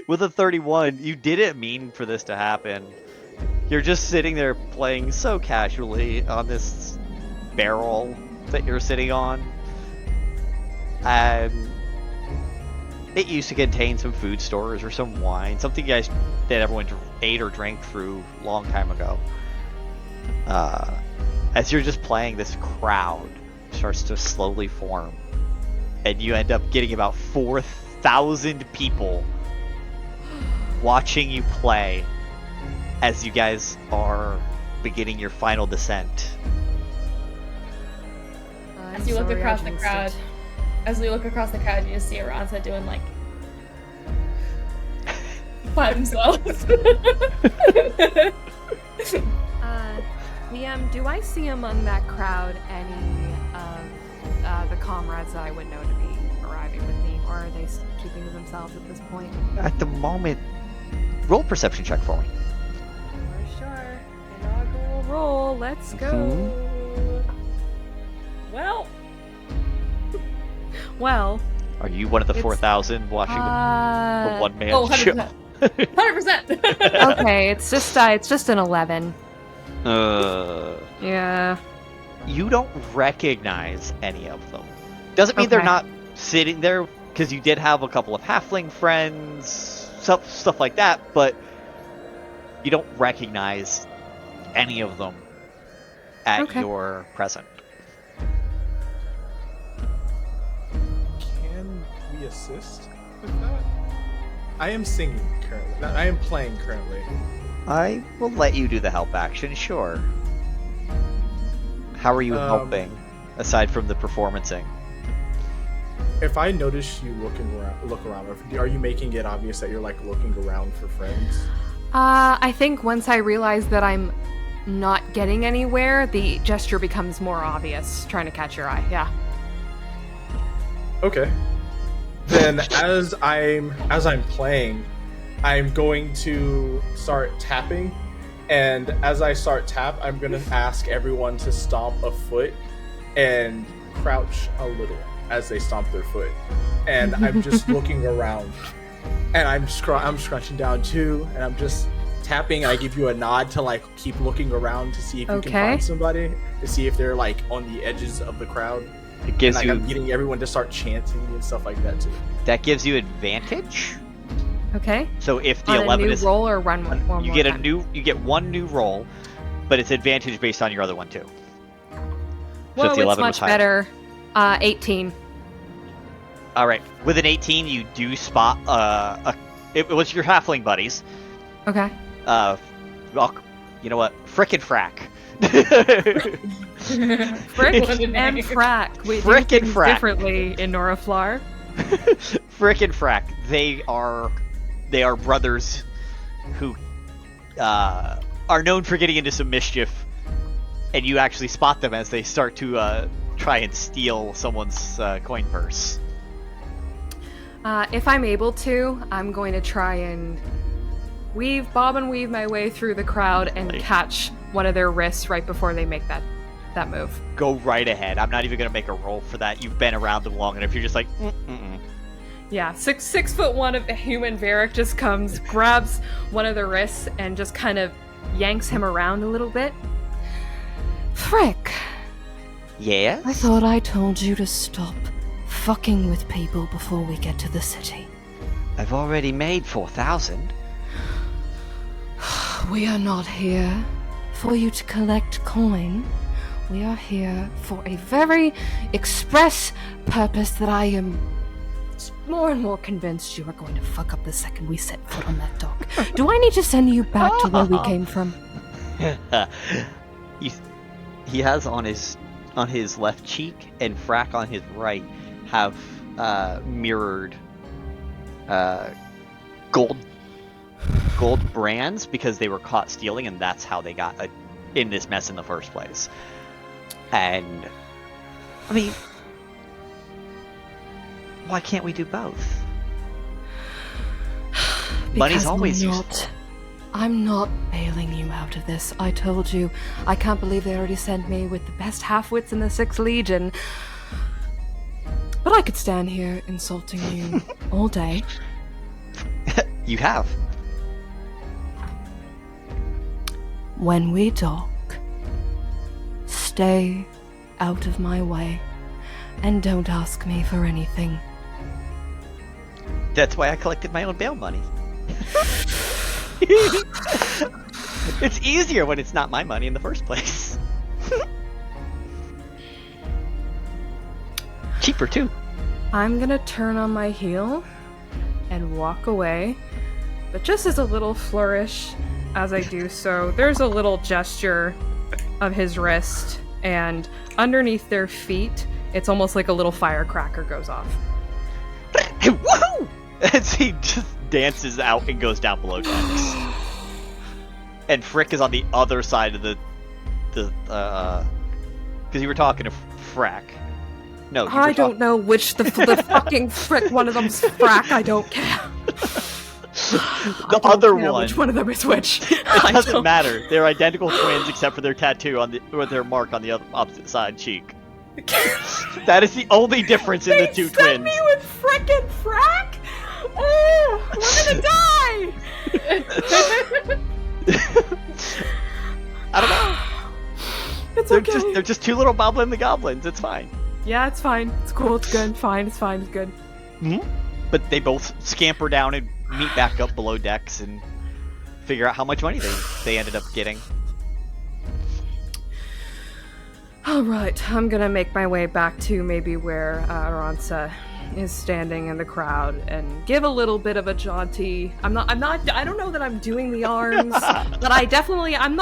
With a 31, you didn't mean for this to happen. You're just sitting there playing so casually on this barrel that you're sitting on. And it used to contain some food stores or some wine, something you guys that everyone ate or drank through a long time ago. As you're just playing, this crowd starts to slowly form. And you end up getting about 4,000 people watching you play as you guys are beginning your final descent. As you look across the crowd, you just see Aransa doing like by himself. DM, do I see among that crowd any of the comrades that I would know to be arriving with me, or are they keeping to themselves at this point? At the moment, roll perception check for me. For sure. Inaugural roll. Let's go. Well. Are you one of the 4,000 watching the one-man show? 100%. Okay, it's just an 11. Yeah. You don't recognize any of them. Doesn't mean they're not sitting there, because you did have a couple of halfling friends, stuff like that, but you don't recognize any of them at your present. Can we assist with that? I am singing currently. I am playing currently. I will let you do the help action, sure. How are you helping, aside from the performancing? If I notice you look around, are you making it obvious that you're like looking around for friends? I think once I realize that I'm not getting anywhere, the gesture becomes more obvious, trying to catch your eye. Yeah. Okay. Then as I'm playing, I'm going to start tapping, and as I start tap, I'm gonna ask everyone to stomp a foot and crouch a little as they stomp their foot, and I'm just looking around, and I'm scrunching down too, and I'm just tapping. And I give you a nod to like keep looking around to see if you can find somebody, to see if they're like on the edges of the crowd. It gives and, you. I'm getting everyone to start chanting and stuff like that too. That gives you advantage. Okay. So if the on 11 a new is roll or run one you more get time? you get one new roll, but it's advantage based on your other one too. Well, so if the 11 it's much was higher. better. 18. All right, with an 18, you do spot it was your halfling buddies. Okay. Well, you know what? Frickin' frack. Frick and frack. We do Frick and things frack. differently in Noraflar. Frickin' frack. They are brothers who are known for getting into some mischief, and you actually spot them as they start to try and steal someone's coin purse. If I'm able to, I'm going to try and bob and weave my way through the crowd and catch one of their wrists right before they make that move. Go right ahead. I'm not even going to make a roll for that. You've been around them long enough. You're just like, Yeah, 6'1" of the human Varrick just comes, grabs one of the wrists, and just kind of yanks him around a little bit. Frick. Yes? I thought I told you to stop fucking with people before we get to the city. I've already made 4,000. We are not here for you to collect coin. We are here for a very express purpose that I am more and more convinced you are going to fuck up the second we set foot on that dock. Do I need to send you back to where we came from? He has on his left cheek and Frack on his right have mirrored gold brands because they were caught stealing, and that's how they got in this mess in the first place. And I mean, why can't we do both? Money's Because always useful. I'm not bailing you out of this. I told you. I can't believe they already sent me with the best half-wits in the 6th Legion. But I could stand here insulting you all day. You have. When we dock, stay out of my way and don't ask me for anything. That's why I collected my own bail money. It's easier when it's not my money in the first place. Cheaper too. I'm gonna turn on my heel and walk away, but just as a little flourish as I do so, there's a little gesture of his wrist, and underneath their feet, it's almost like a little firecracker goes off. Woohoo! As he just dances out and goes down below decks. And Frick is on the other side of the because you were talking to Frack. No, I don't know which the fucking Frick one of them's Frack. I don't care. The other one. Which one of them is which? It doesn't matter. They're identical twins except for their tattoo on or their mark on the opposite side cheek. That is the only difference in the two twins. Me with Frick and Frack? Oh, we're gonna die! I don't know. It's okay. They're just two little Boblin the Goblins. It's fine. Yeah, it's fine. It's cool. It's good. Fine. It's fine. It's good. Mm-hmm. But they both scamper down and meet back up below decks and figure out how much money they ended up getting. Alright, I'm gonna make my way back to maybe where Aransa is standing in the crowd and give a little bit of a jaunty. I don't know that I'm doing the arms, but I'm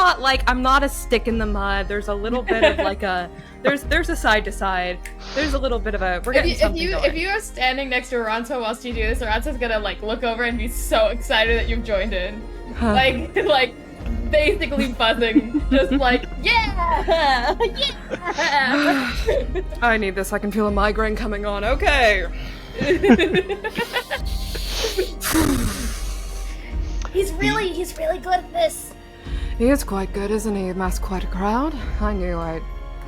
not a stick in the mud. There's a little bit of like there's a side to side. There's a little bit of a, we're getting something going. If you are standing next to Aransa whilst you do this, Aransa's gonna like look over and be so excited that you've joined in. Like basically buzzing, just like, yeah! Yeah! I need this, I can feel a migraine coming on, okay! He's really good at this. He is quite good, isn't he? Amassed quite a crowd. I knew I'd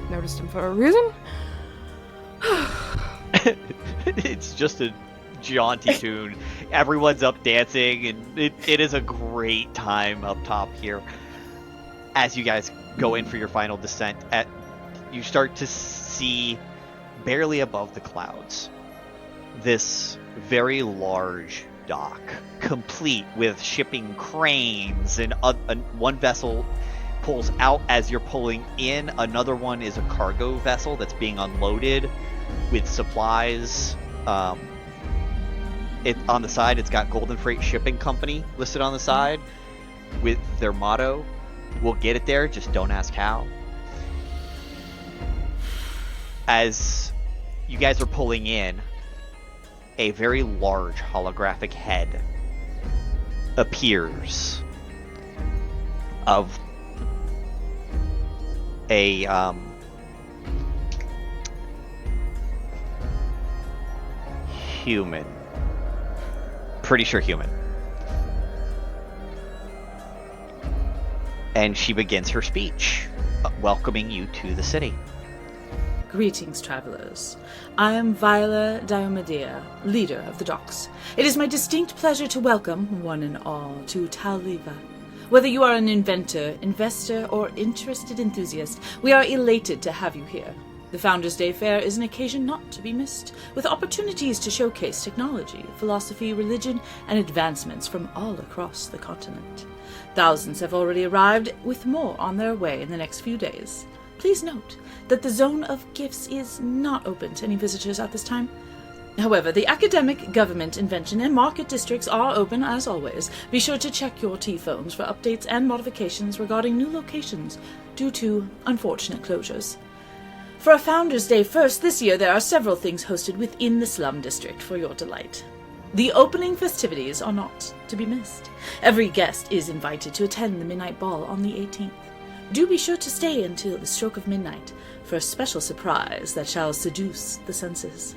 noticed him for a reason. It's just a jaunty tune. Everyone's up dancing, and it is a great time up top here. As you guys go in for your final descent, you start to see, barely above the clouds, this very large dock, complete with shipping cranes, and one vessel pulls out as you're pulling in. Another one is a cargo vessel that's being unloaded with supplies. On the side, it's got Golden Freight Shipping Company listed on the side with their motto, "We'll get it there, just don't ask how." As you guys are pulling in, a very large holographic head appears of a human. Pretty sure human. And she begins her speech, welcoming you to the city. Greetings, travelers. I am Viola Diomedea, leader of the docks. It is my distinct pleasure to welcome one and all to Taoliva. Whether you are an inventor, investor, or interested enthusiast, we are elated to have you here. The Founders' Day Fair is an occasion not to be missed, with opportunities to showcase technology, philosophy, religion, and advancements from all across the continent. Thousands have already arrived, with more on their way in the next few days. Please note that the Zone of Gifts is not open to any visitors at this time. However, the academic, government, invention, and market districts are open as always. Be sure to check your T-phones for updates and modifications regarding new locations due to unfortunate closures. For a Founders' Day first this year, there are several things hosted within the Slum District for your delight. The opening festivities are not to be missed. Every guest is invited to attend the Midnight Ball on the 18th. Do be sure to stay until the stroke of midnight for a special surprise that shall seduce the senses.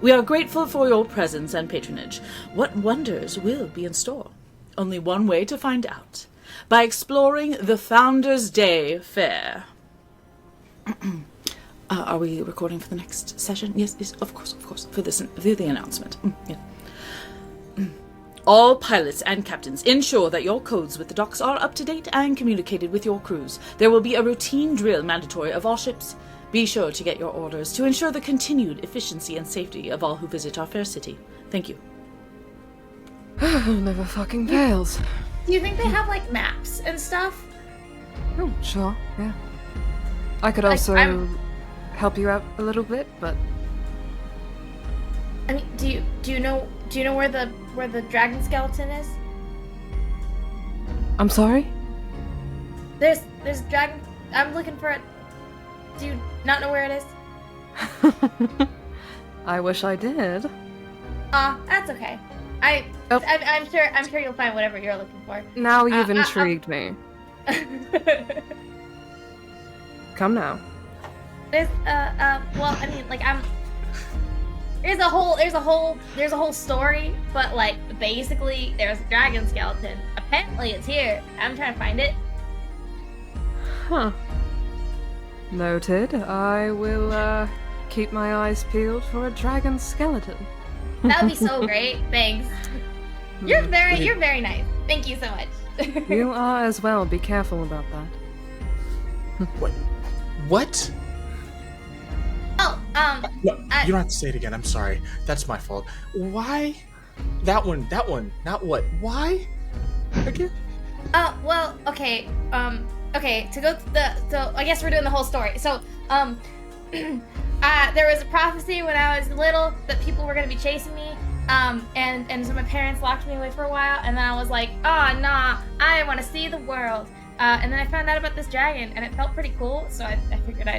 We are grateful for your presence and patronage. What wonders will be in store? Only one way to find out. By exploring the Founders' Day Fair. Are we recording for the next session? Yes, of course. For the announcement. Yeah. All pilots and captains, ensure that your codes with the docks are up to date and communicated with your crews. There will be a routine drill mandatory of all ships. Be sure to get your orders to ensure the continued efficiency and safety of all who visit our fair city. Thank you. Never fucking fails. Do you think they have like maps and stuff? Oh, sure, yeah. I could Like, also help you out a little bit, but I mean, do you know where the dragon skeleton is? I'm sorry? There's dragon. I'm looking for it. Do you not know where it is? I wish I did. That's okay. I'm sure you'll find whatever you're looking for. Now you've intrigued me. Come now. There's well, I mean, like there's a whole story, but like basically there's a dragon skeleton. Apparently it's here. I'm trying to find it. Huh. Noted. I will keep my eyes peeled for a dragon skeleton. That would be so great. Thanks. You're very nice. Thank you so much. You are as well. Be careful about that. What? Oh, No, you don't have to say it again. I'm sorry. That's my fault. Why? That one. Not what? Why? Again? Well, okay. Okay. So I guess we're doing the whole story. So, there was a prophecy when I was little that people were gonna be chasing me. And so my parents locked me away for a while, and then I was like, oh, nah, I want to see the world. And then I found out about this dragon, and it felt pretty cool, so I figured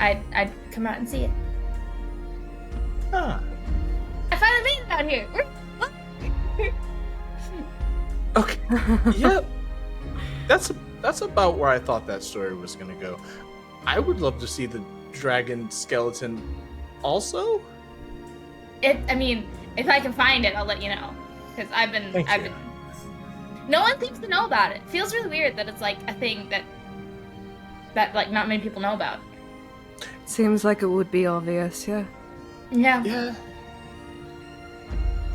I'd come out and see it. Huh. I finally made it out here. Okay. Yeah. That's about where I thought that story was gonna go. I would love to see the dragon skeleton also. I mean, if I can find it, I'll let you know. Because I've been. No one seems to know about it. Feels really weird that it's like a thing that like not many people know about. Seems like it would be obvious, yeah. Yeah. Yeah.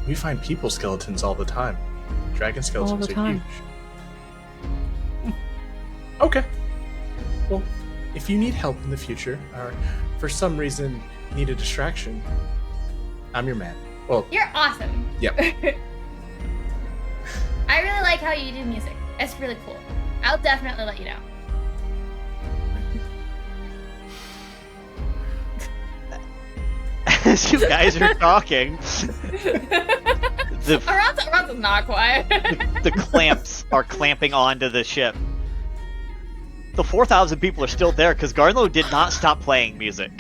We find people skeletons all the time. Dragon skeletons are time. huge. Okay. Well, if you need help in the future, or for some reason need a distraction, I'm your man. Well, You're awesome. Yep. I really like how you do music. It's really cool. I'll definitely let you know. As you guys are talking, Aransa's not quiet. the clamps are clamping onto the ship. The 4,000 people are still there because Garnlow did not stop playing music.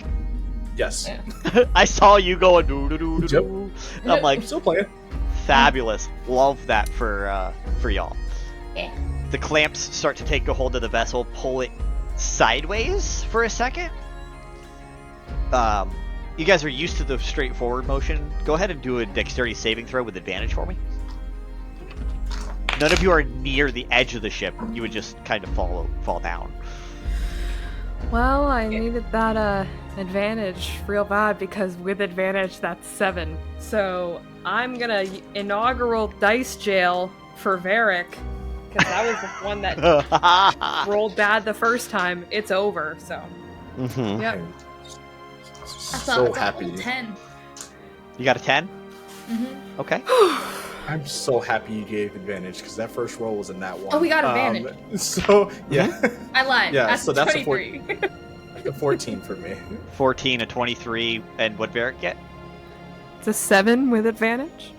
yes. Yeah. I saw you going doo doo doo doo doo. And I'm like, I'm still playing. fabulous. Love that for y'all. Yeah. The clamps start to take a hold of the vessel, pull it sideways for a second. You guys are used to the straightforward motion. Go ahead and do a dexterity saving throw with advantage for me. None of you are near the edge of the ship. You would just kind of fall down. Well, I needed that advantage real bad because with advantage that's 7. So I'm gonna inaugural dice jail for Varrick because that was the one that rolled bad the first time. It's over. So Mm-hmm. yeah. So happy. 10. You got a 10? Mm-hmm. Okay. I'm so happy you gave advantage because that first roll was in that one. Oh, we got advantage. So yeah, I lied. Yeah, That's so that's a 23. a 14 for me. 14, a 23, and what Varric get? It's a 7 with advantage.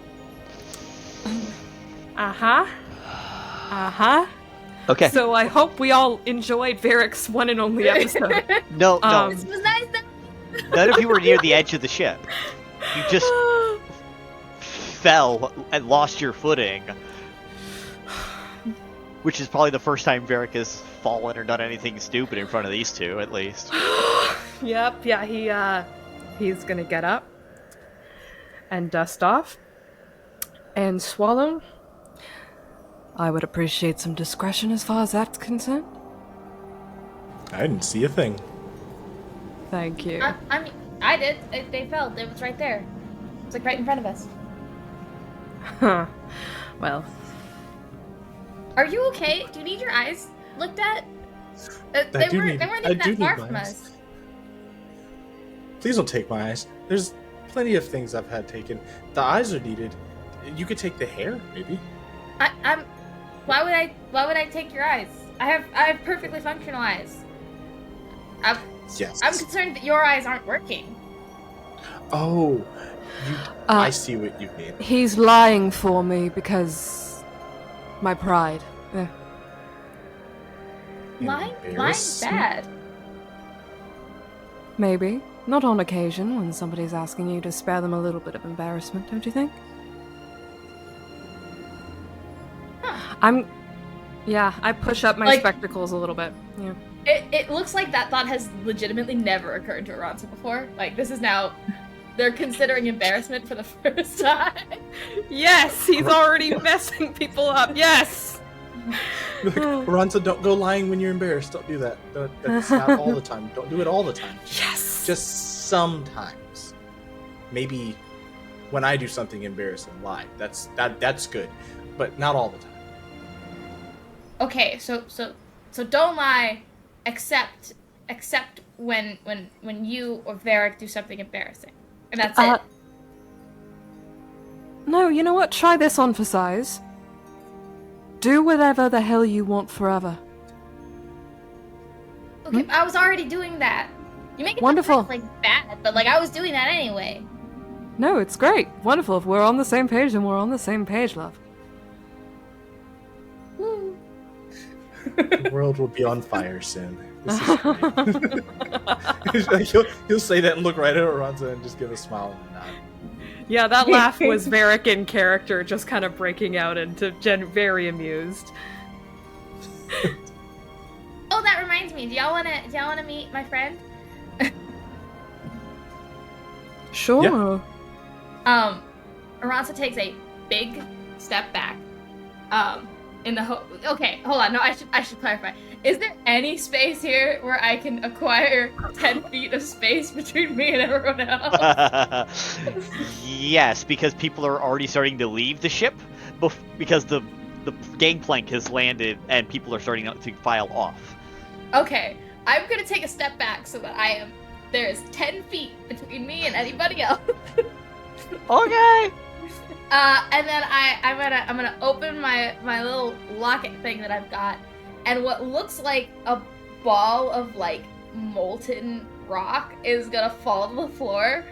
Uh-huh. Uh-huh. Okay. So I hope we all enjoyed Varrick's one and only episode. No. This was nice. None of you were near the edge of the ship. You just fell and lost your footing. Which is probably the first time Varric has fallen or done anything stupid in front of these two, at least. Yep, yeah, he's gonna get up and dust off and swallow I would appreciate some discretion as far as that's concerned. I didn't see a thing. Thank you. I mean, I did. They fell. It was right there. It's like right in front of us. Huh. Well, Are you okay? Do you need your eyes looked at? They weren't that far from us. Please don't take my eyes. There's plenty of things I've had taken. The eyes are needed. You could take the hair, maybe. Why would I take your eyes? I have perfectly functional eyes. Yes. I'm concerned that your eyes aren't working. Oh, I see what you mean. he's lying for me because my pride. Yeah. Lying's Embarrassing. bad. Maybe. Not on occasion when somebody's asking you to spare them a little bit of embarrassment, don't you think? Huh. I push up my Like- spectacles a little bit. Yeah. It looks like that thought has legitimately never occurred to Aransa before. Like, this is now... They're considering embarrassment for the first time. Yes, he's already messing people up. Yes. Like, Aransa, don't go lying when you're embarrassed. Don't do that. That's not all the time. Don't do it all the time. Yes. Just sometimes. Maybe when I do something embarrassing, lie. That's good, but not all the time. Okay, so don't lie, except when you or Varrick do something embarrassing. And that's it. No, you know what? Try this on for size. Do whatever the hell you want forever. Okay, I was already doing that. You make it Wonderful. sound like bad, but like I was doing that anyway. No, it's great. Wonderful. If we're on the same page, then we're on the same page, love. The world will be on fire soon. This is great. he'll say that and look right at Aransa and just give a smile and nod. Yeah, that laugh was Varrick in character, just kind of breaking out into very amused. Oh, that reminds me. Do y'all wanna meet my friend? Sure. Aransa takes a big step back. Okay, hold on. No, I should clarify. Is there any space here where I can acquire 10 feet of space between me and everyone else? Yes, because people are already starting to leave the ship, because the gangplank has landed and people are starting to file off. Okay, I'm gonna take a step back so that there is 10 feet between me and anybody else. Okay. And then I'm gonna open my little locket thing that I've got, and what looks like a ball of like molten rock is gonna fall to the floor,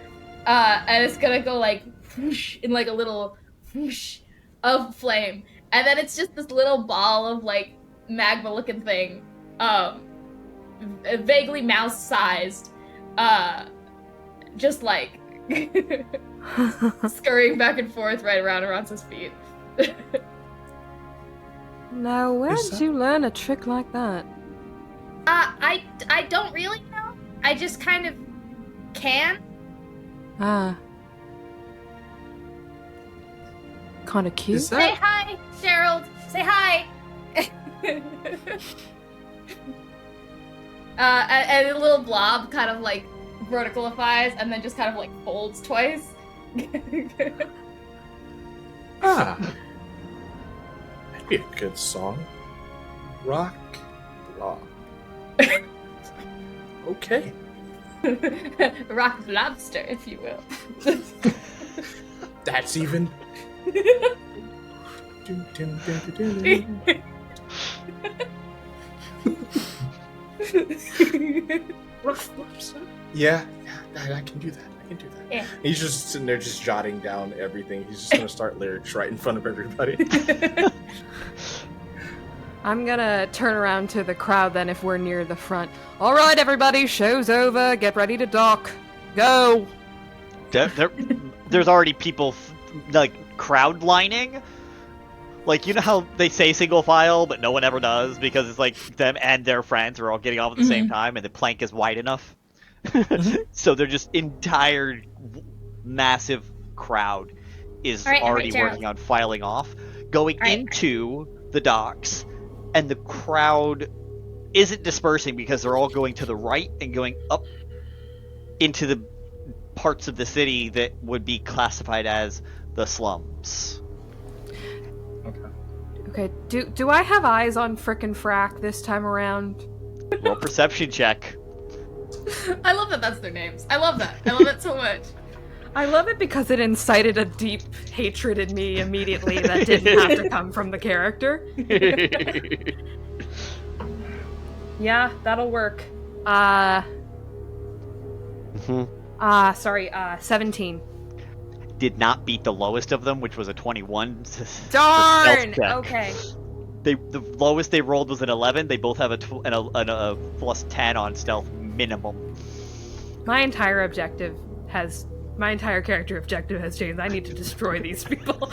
and it's gonna go like whoosh in like a little whoosh of flame, and then it's just this little ball of like magma-looking thing, vaguely mouse-sized, just like scurrying back and forth right around Aransa's feet. Now, where did you learn a trick like that? I don't really know. I just kind of can. Kind of cute. Say hi, Gerald. Say hi. And a little blob kind of like verticalifies and then just kind of like folds twice. That'd be a good song. Rock blob. Okay. Rock lobster, if you will. That's even. Yeah, I can do that. Yeah. He's just sitting there just jotting down everything. He's just gonna start lyrics right in front of everybody. I'm gonna turn around to the crowd then if we're near the front. All right, everybody, show's over. Get ready to dock. Go. There's already people like crowd lining. Like, you know how they say single file, but no one ever does because it's like them and their friends are all getting off at the same time, and the plank is wide enough. So they're just entire massive crowd is All right, already Gerald. working on filing off, going All right. into the docks, and the crowd isn't dispersing because they're all going to the right and going up into the parts of the city that would be classified as the slums. Okay, do I have eyes on frickin' Frack this time around? Roll perception check. I love that that's their names. I love that. I love it so much. I love it because it incited a deep hatred in me immediately that didn't have to come from the character. Yeah, that'll work. 17. Did not beat the lowest of them, which was a 21. Darn! Okay. The lowest they rolled was an 11. They both have a plus 10 on stealth minimum. My entire character objective has changed. I need to destroy these people.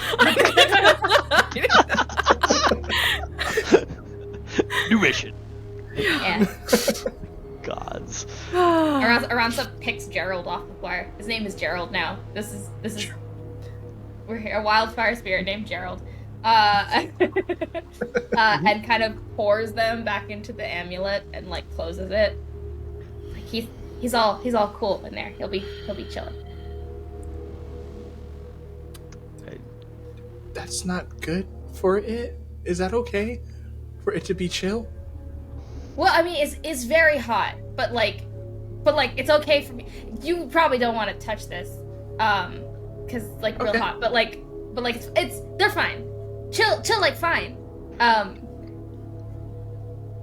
New mission. Yeah. Gods. Aransa picks Gerald off the floor. His name is Gerald now. This is we're here, a wildfire spirit named Gerald. And kind of pours them back into the amulet and like closes it. Like he's all cool in there. He'll be chilling. That's not good for it. Is that okay? For it to be chill? Well, I mean, it's very hot, but like, it's okay for me. You probably don't want to touch this, cause like real hot. But like, it's they're fine. Chill, like fine.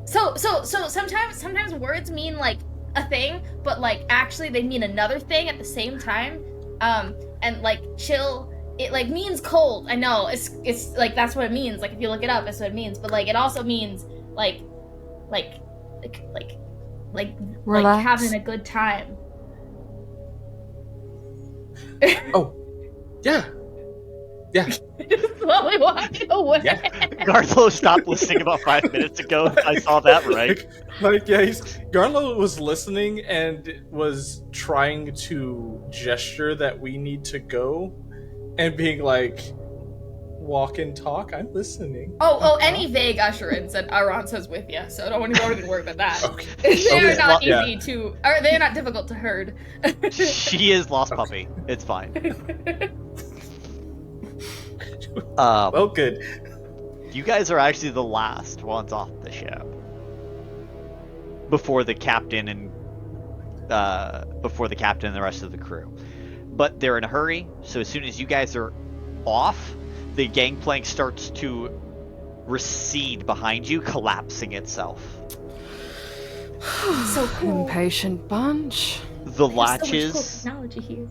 So sometimes words mean like a thing, but like actually they mean another thing at the same time. And like chill, it like means cold. I know it's like that's what it means. Like if you look it up, that's what it means. But like it also means like having a good time. Oh, yeah. Slowly walking away. Yeah. Garnlow stopped listening about 5 minutes ago. I saw that right. Garnlow was listening and was trying to gesture that we need to go, and being like, walk and talk. I'm listening. Any vague usherance and Aransa's with you, so don't even worry about that. Okay. They're not easy to, or they're not difficult to herd. She is lost puppy. It's fine. Well, good. You guys are actually the last ones off the ship before the captain and the rest of the crew. But they're in a hurry, so as soon as you guys are off, the gangplank starts to recede behind you, collapsing itself. So cool. Impatient bunch. The There's so much cool latches technology here.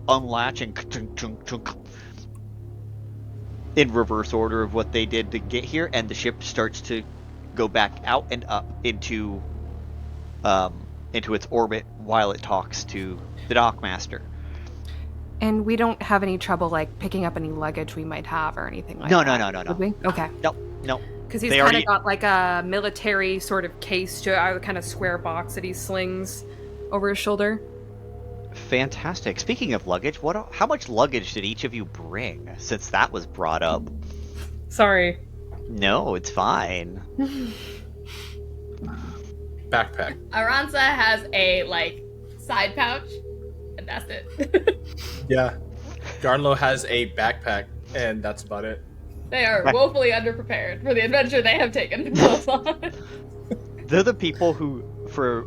unlatch and in reverse order of what they did to get here, and the ship starts to go back out and up into its orbit while it talks to the dockmaster. And we don't have any trouble like picking up any luggage we might have or anything like No. that. Would we? Okay. No. Because he's kind of got like a military sort of case to a kind of square box that he slings over his shoulder. Fantastic. Speaking of luggage, how much luggage did each of you bring, since that was brought up? Sorry. No, it's fine. Backpack. Aransa has a like side pouch, and that's it. Yeah. Garnlow has a backpack, and that's about it. They are woefully underprepared for the adventure they have taken themselves on. They're the people who, for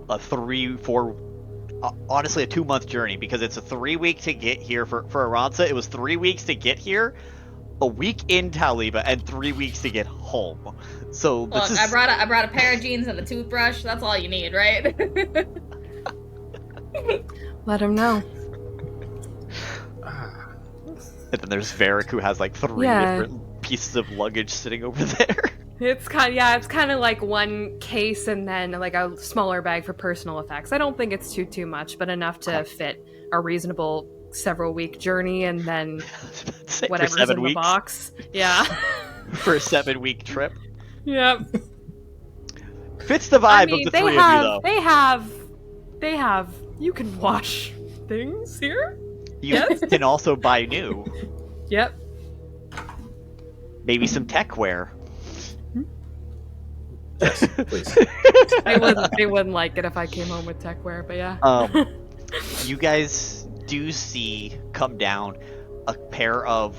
a 3-4, honestly a 2-month journey, because it's a 3-week to get here for Aransa. It was 3 weeks to get here, a week in Taoliva, and 3 weeks to get home. So Look, I brought a pair of jeans and a toothbrush. That's all you need, right? Let him know. And then there's Varrick, who has like 3 different pieces of luggage sitting over there. It's kind of like one case and then like a smaller bag for personal effects. I don't think it's too much, but enough to fit a reasonable several-week journey, and then whatever's in the box. Yeah. For a 7-week trip. Yep. Fits the vibe of the three of you, though. They have. You can wash things here. You can also buy new. Yep. maybe some techwear. Yes, please. They wouldn't like it if I came home with techwear, but yeah. You guys do see come down a pair of,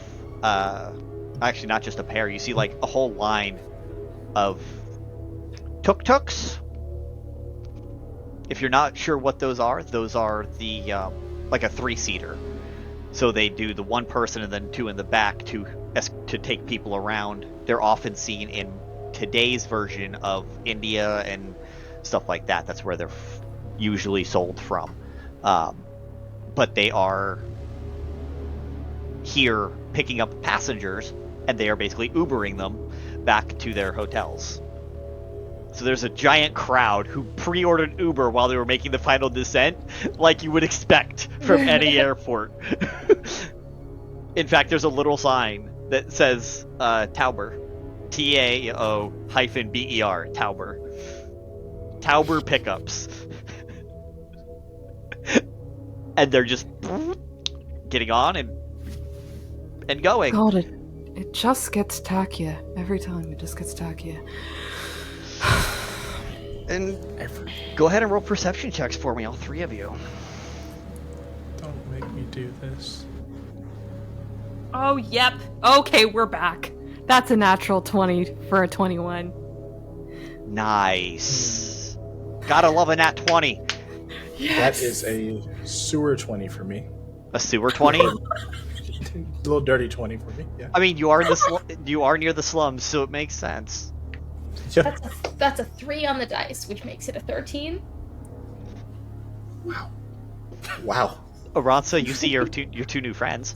actually not just a pair, you see like a whole line of tuk-tuks. If you're not sure what those are the, like a 3-seater. So they do the one person and then 2 in the back to take people around. They're often seen in today's version of India and stuff like that. That's where they're usually sold from. But they are here picking up passengers, and they are basically Ubering them back to their hotels. So there's a giant crowd who pre-ordered Uber while they were making the final descent, like you would expect from any airport. In fact, there's a little sign that says Tauber. Tao-ber. Tauber. Tauber pickups. And they're just getting on and going. God, it just gets tackier. Every time it just gets tackier. And go ahead and roll perception checks for me, all 3 of you. Don't make me do this. Oh, yep. Okay, we're back. That's a natural 20 for a 21. Nice. Gotta love a nat 20. Yes. That is a sewer 20 for me. A sewer 20? A little dirty 20 for me, yeah. I mean, you are near the slums, so it makes sense. Yeah. That's a 3 on the dice, which makes it a 13. Wow. Aransa, you see your 2 new friends.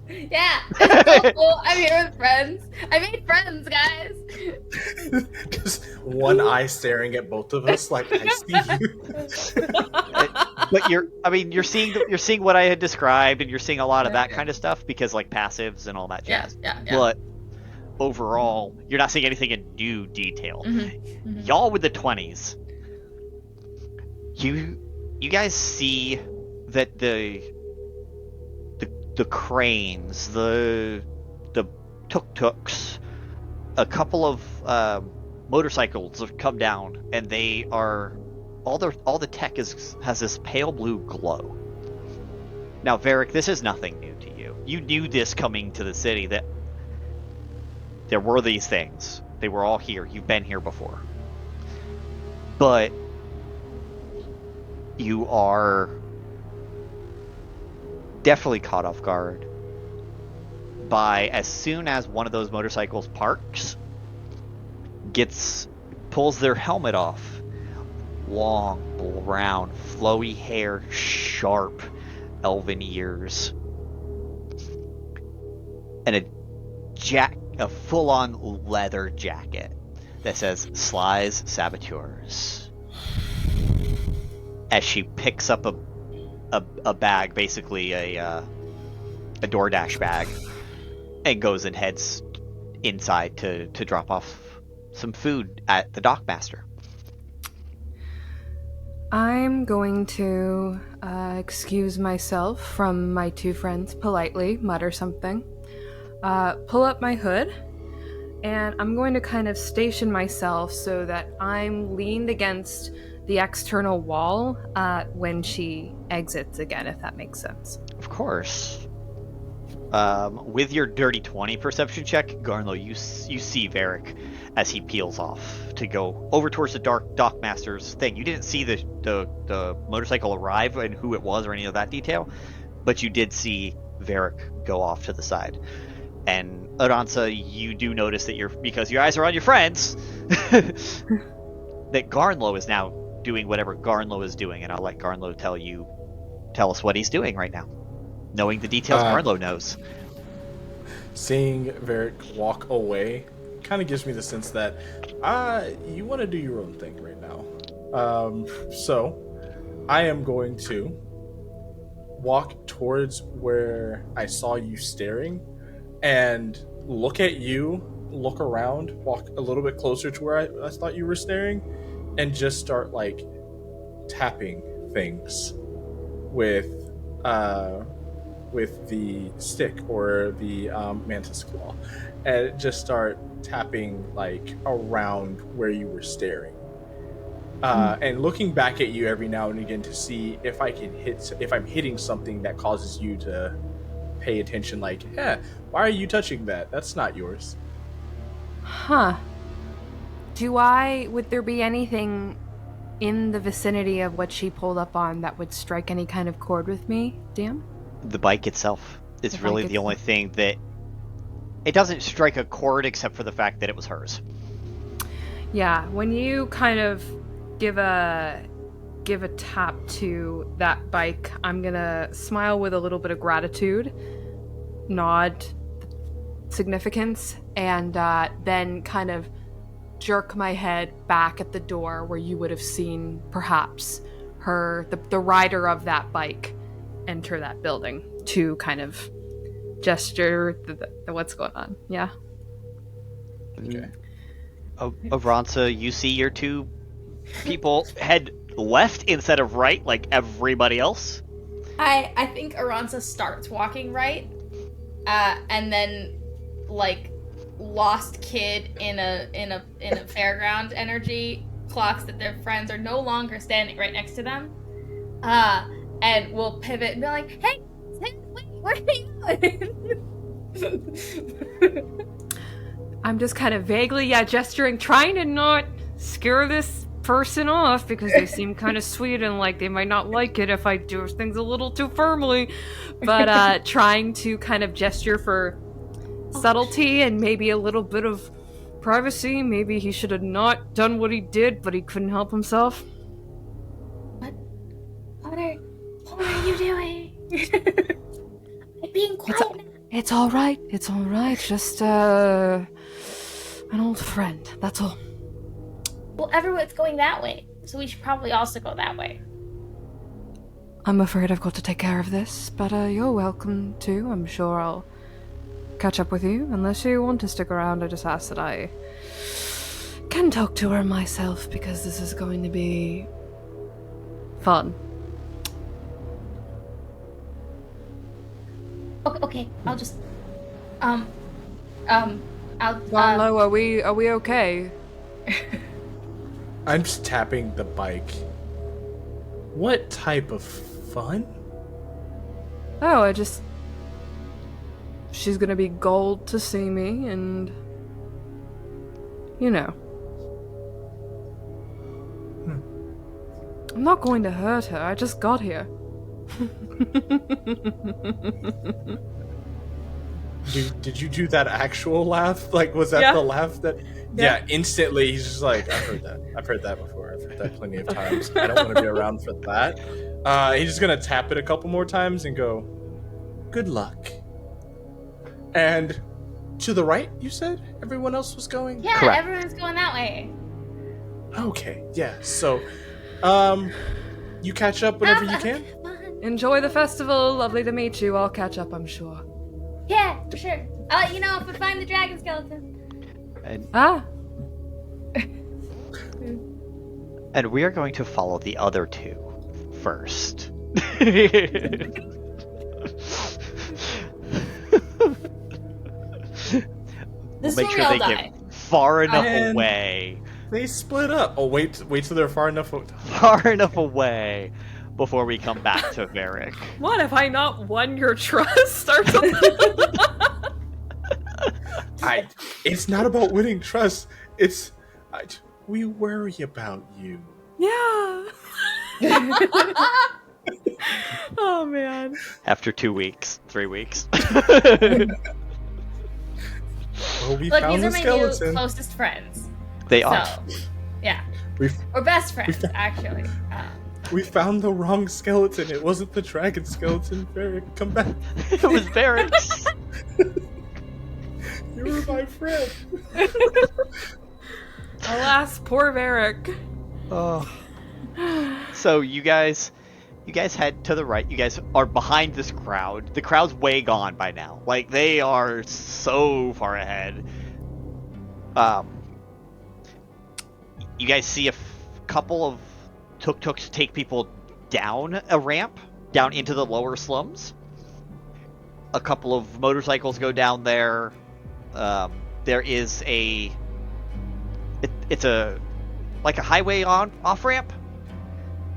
Yeah, it's so cool. I'm here with friends. I made friends, guys. Just one eye staring at both of us like, I see you. But you're seeing what I had described, and you're seeing a lot of that kind of stuff because like passives and all that jazz. Yeah. But overall, you're not seeing anything in new detail. Mm-hmm. Y'all with the 20s, you guys see that the cranes, the tuk-tuks, a couple of motorcycles have come down, and they are all the tech has this pale blue glow. Now, Varrick, this is nothing new to you. You knew this coming to the city, that there were these things. They were all here. You've been here before. But you are definitely caught off guard by, as soon as one of those motorcycles parks, pulls their helmet off. Long, brown, flowy hair, sharp, elven ears, and a full-on leather jacket that says Sly's Saboteurs. As she picks up a bag, basically a DoorDash bag, and goes and heads inside to drop off some food at the dockmaster. I'm going to excuse myself from my 2 friends politely, mutter something, pull up my hood, and I'm going to kind of station myself so that I'm leaned against the external wall when she exits again, if that makes sense. Of course. With your dirty 20 perception check, Garnlow, you see Varrick as he peels off to go over towards the dockmaster's thing. You didn't see the motorcycle arrive and who it was or any of that detail, but you did see Varrick go off to the side. And Aransa, you do notice that because your eyes are on your friends, that Garnlow is now doing whatever Garnlow is doing, and I'll let Garnlow tell us what he's doing right now, knowing the details Garnlow knows. Seeing Varrick walk away kind of gives me the sense that you want to do your own thing right now. So I am going to walk towards where I saw you staring and look at you, look around, walk a little bit closer to where I thought you were staring, and just start tapping things with with the stick or the mantis claw, and just start tapping like around where you were staring, and looking back at you every now and again to see if I'm hitting something that causes you to pay attention. Like, yeah, why are you touching that? That's not yours. Huh. Would there be anything in the vicinity of what she pulled up on that would strike any kind of chord with me, Dim? The bike itself is really the only thing that... It doesn't strike a chord except for the fact that it was hers. Yeah, when you kind of give a tap to that bike, I'm gonna smile with a little bit of gratitude, nod significance, and then kind of jerk my head back at the door where you would have seen perhaps the rider of that bike enter that building to kind of gesture the what's going on. Yeah. Okay. Aransa, you see your two people head left instead of right, like everybody else. I think Aransa starts walking right, and then like lost kid in a fairground energy clocks that their friends are no longer standing right next to them, and will pivot and be like, "Hey, wait, where are you going?" I'm just kind of vaguely, gesturing, trying to not scare this person off because they seem kind of sweet and like they might not like it if I do things a little too firmly, but trying to kind of gesture for subtlety and maybe a little bit of privacy. Maybe he should have not done what he did, but he couldn't help himself. What are you doing? I'm being quiet now. It's all right. It's all right. Just an old friend. That's all. Well, everyone's going that way, so we should probably also go that way. I'm afraid I've got to take care of this, but you're welcome to. I'm sure I'll catch up with you. Unless you want to stick around, I just ask that I can talk to her myself, because this is going to be fun. Okay, I'll just Garnlow, are we okay? I'm just tapping the bike. What type of fun? Oh, she's gonna be gold to see me, and you know. I'm not going to hurt her, I just got here. Did you do that actual laugh? Like, was that the laugh that... Yeah, instantly he's just like, I've heard that before. I've heard that plenty of times. I don't want to be around for that. He's just gonna tap it a couple more times and go, good luck. And to the right, you said? Everyone else was going? Yeah, Correct. Everyone's going that way. Okay, yeah. So, you catch up whenever you can? Enjoy the festival, lovely to meet you. I'll catch up, I'm sure. Yeah, for sure. I'll let you know if we find the dragon skeleton. And we are going to follow the other two first. This Make is sure where they we all get far enough away. They split up. Oh, wait till they're far enough Away before we come back to Varrick. What, have I not won your trust or something? It's not about winning trust. We worry about you. Yeah. Oh, man. After 2 weeks, 3 weeks. Well, we Look, found these are the my skeleton. new closest friends. They are. So, yeah. We've- Or best friends, actually. We found the wrong skeleton. It wasn't the dragon skeleton. Varrick, come back. It was Varrick. You were my friend. Alas, poor Varrick. Oh. So you guys head to the right. You guys are behind this crowd. The crowd's way gone by now. Like, they are so far ahead. You guys see a couple of tuk-tuks take people down a ramp, down into the lower slums. a couple of motorcycles go down there. There is it's a highway off ramp,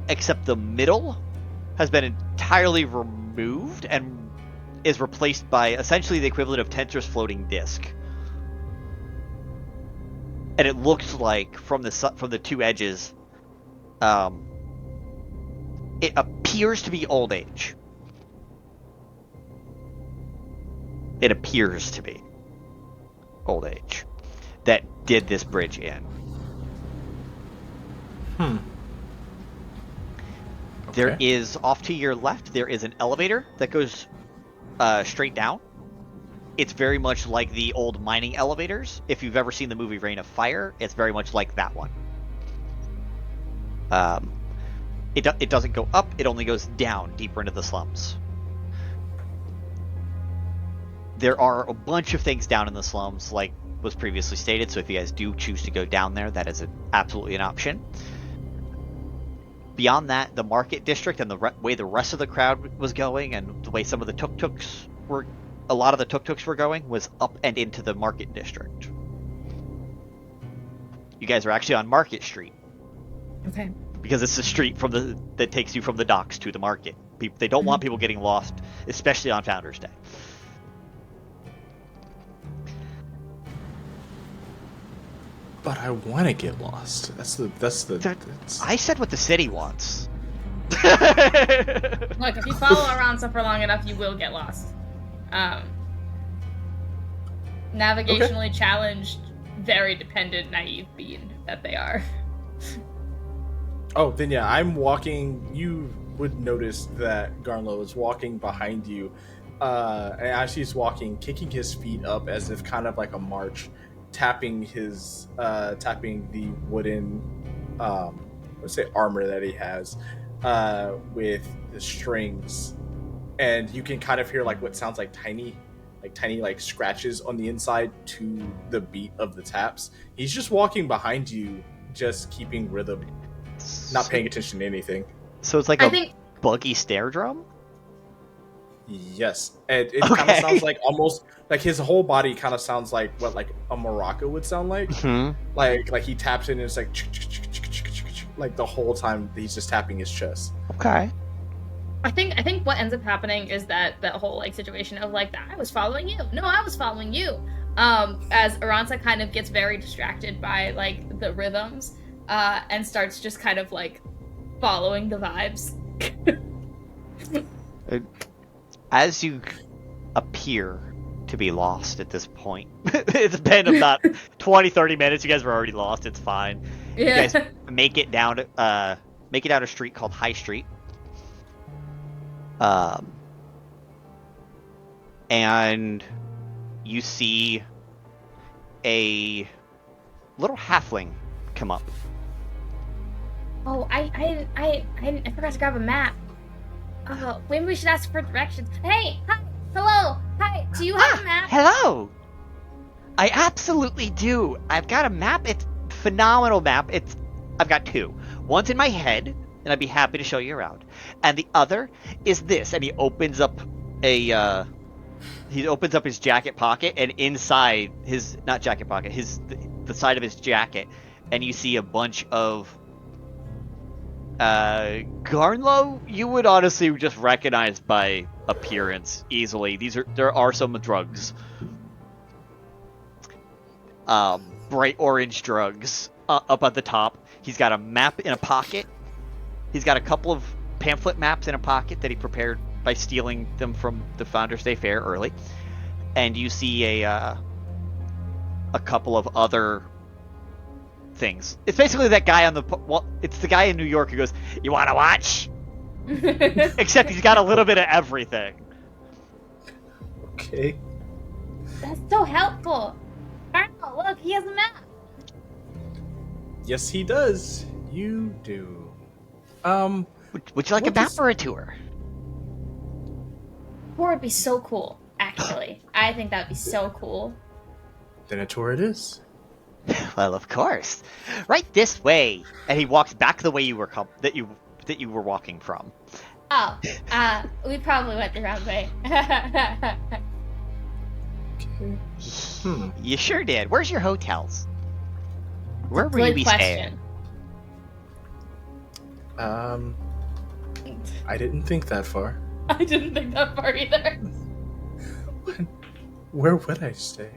except the middle has been entirely removed and is replaced by essentially the equivalent of Tensor's floating disc. And it looks like from the two edges, it appears to be old age. It appears to be old age that did this bridge in. Okay. There is, off to your left, there is an elevator that goes straight down. It's very much like the old mining elevators. If you've ever seen the movie Reign of Fire, it's very much like that one. It doesn't go up, it only goes down, deeper into the slums. There are a bunch of things down in the slums, like was previously stated, so if you guys do choose to go down there, that is absolutely an option. Beyond that, the market district and the way the rest of the crowd was going, and the way some of the tuk-tuks were, a lot of the tuk-tuks were going, was up and into the market district. You guys are actually on Market Street. Okay. Because it's the street that takes you from the docks to the market. They don't want people getting lost, especially on Founders Day. But I want to get lost. I said what the city wants. Look, if you follow Aransa for long enough, you will get lost. Navigationally challenged, very dependent, naive being that they are. Oh, then yeah, I'm walking. You would notice that Garnlow is walking behind you. And as he's walking, kicking his feet up as if kind of like a march, tapping the wooden, let's say armor that he has, with the strings. And you can kind of hear like what sounds like tiny scratches on the inside to the beat of the taps. He's just walking behind you, just keeping rhythm. Not paying attention to anything. So it's like a buggy snare drum? Yes. And it kind of sounds like almost like his whole body kind of sounds like what like a maraca would sound like. Mm-hmm. Like he taps in and it's like the whole time he's just tapping his chest. Okay. I think what ends up happening is that whole like situation of like I was following you. No, I was following you. As Aransa kind of gets very distracted by like the rhythms. And starts just kind of like following the vibes. As you appear to be lost at this point, it's been about 20-30 minutes. You guys were already lost. It's fine. Yeah. You guys make it down a street called High Street. And you see a little halfling come up. Oh, I forgot to grab a map. Maybe we should ask for directions. Hey, hi, hello, hi. Do you have a map? Hello. I absolutely do. I've got a map. It's a phenomenal map. I've got two. One's in my head, and I'd be happy to show you around. And the other is this. And he opens up his jacket pocket, and inside his the side of his jacket, and you see a bunch of Garnlow, you would honestly just recognize by appearance easily. There are some drugs. Bright orange drugs up at the top. He's got a map in a pocket. He's got a couple of pamphlet maps in a pocket that he prepared by stealing them from the Founders Day Fair early. And you see a couple of other things. It's basically that guy it's the guy in New York who goes, "You want to watch?" Except he's got a little bit of everything. Okay. That's so helpful. Garnlow, look, he has a map. Yes, he does. You do. Would you like a map or a tour? Tour would be so cool, actually. I think that would be so cool. Then a tour it is. Well, of course. Right this way. And he walks back the way you were that you were walking from. Oh, we probably went the wrong way. Okay. You sure did. Where's your hotels? Where will you Good be question. I didn't think that far. I didn't think that far either. Where would I stay?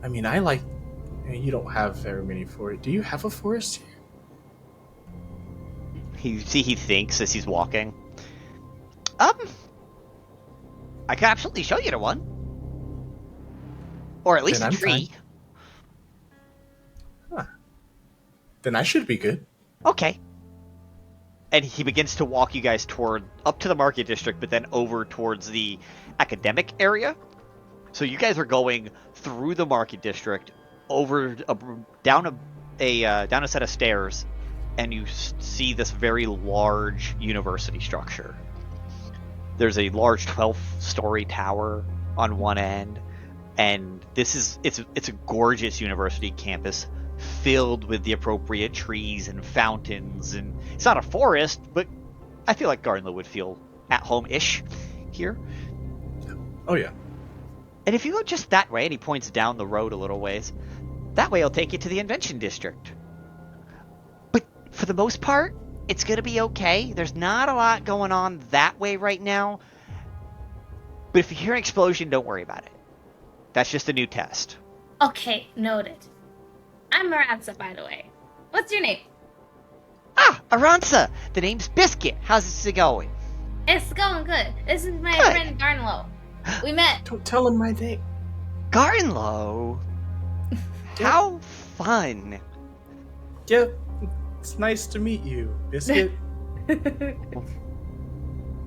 I mean, you don't have very many forests. Do you have a forest here? He thinks as he's walking. I could absolutely show you to one. Or at least Then a I'm tree. Huh. Then I should be good. Okay. And he begins to walk you guys up to the market district, but then over towards the academic area. So you guys are going through the market district, down a set of stairs, and you see this very large university structure. There's a large 12-story tower on one end, and it's a gorgeous university campus filled with the appropriate trees and fountains, and it's not a forest, but I feel like Garnlow would feel at home-ish here. Oh yeah. And if you go just that way, and he points down the road a little ways, that way I'll take you to the invention district. But for the most part, it's going to be okay. There's not a lot going on that way right now. But if you hear an explosion, don't worry about it. That's just a new test. Okay, noted. I'm Aransa, by the way. What's your name? Aransa! The name's Biscuit. How's it going? It's going good. This is my Good. friend Garnlow. We met. Don't tell him my name. Garnlow? How fun. Yeah, it's nice to meet you, Biscuit.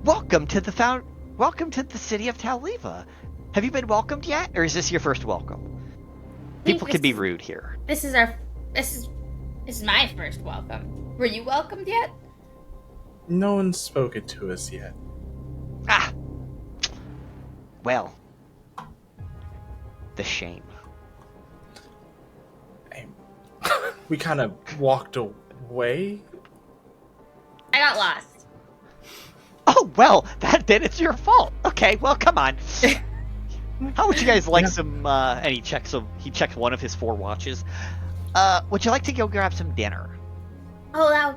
Welcome to the city of Taoliva. Have you been welcomed yet, or is this your first welcome? People can be rude here. This is my first welcome. Were you welcomed yet? No one's spoken to us yet. Well, the shame. We kind of walked away. I got lost. Oh, well, then it's your fault. Okay, well, come on. How would you guys like some, and he checks one of his 4 watches. Would you like to go grab some dinner? Oh,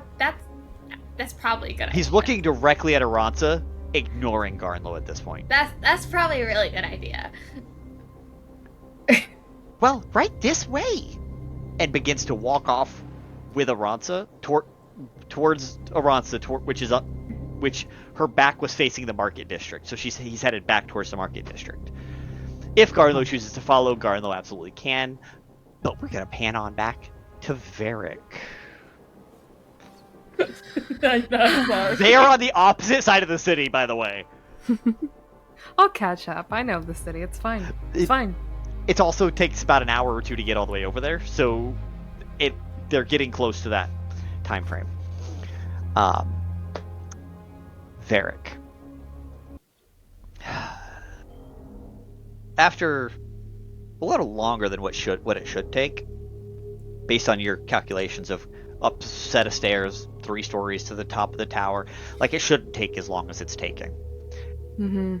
that's probably a good idea. He's looking directly at Aransa, ignoring Garnlow at this point. That's probably a really good idea. Well, right this way. And begins to walk off with Aransa towards Aransa, which her back was facing the market district. So he's headed back towards the market district. If Garnlow chooses to follow, Garnlow absolutely can. But we're gonna pan on back to Varrick. They are on the opposite side of the city, by the way. I'll catch up. I know the city. It's fine. It's fine. It also takes about an hour or 2 to get all the way over there, so they're getting close to that time frame. Varrick. After a little longer than what it should take, based on your calculations of up a set of stairs, 3 stories to the top of the tower, like it shouldn't take as long as it's taking. Mm-hmm.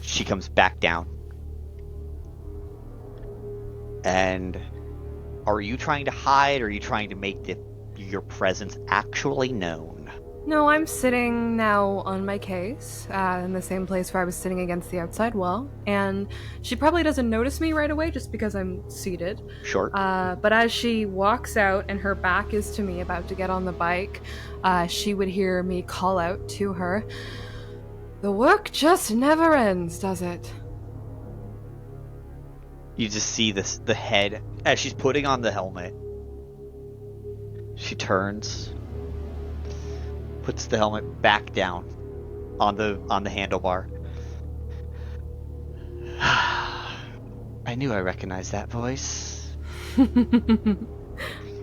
She comes back down. And are you trying to hide, or are you trying to make your presence actually known? No, I'm sitting now on my case, in the same place where I was sitting against the outside wall, and she probably doesn't notice me right away just because I'm seated. Sure. But as she walks out and her back is to me, about to get on the bike, she would hear me call out to her, "The work just never ends, does it?" You just see the head as she's putting on the helmet. She turns, puts the helmet back down on the handlebar. I knew I recognized that voice.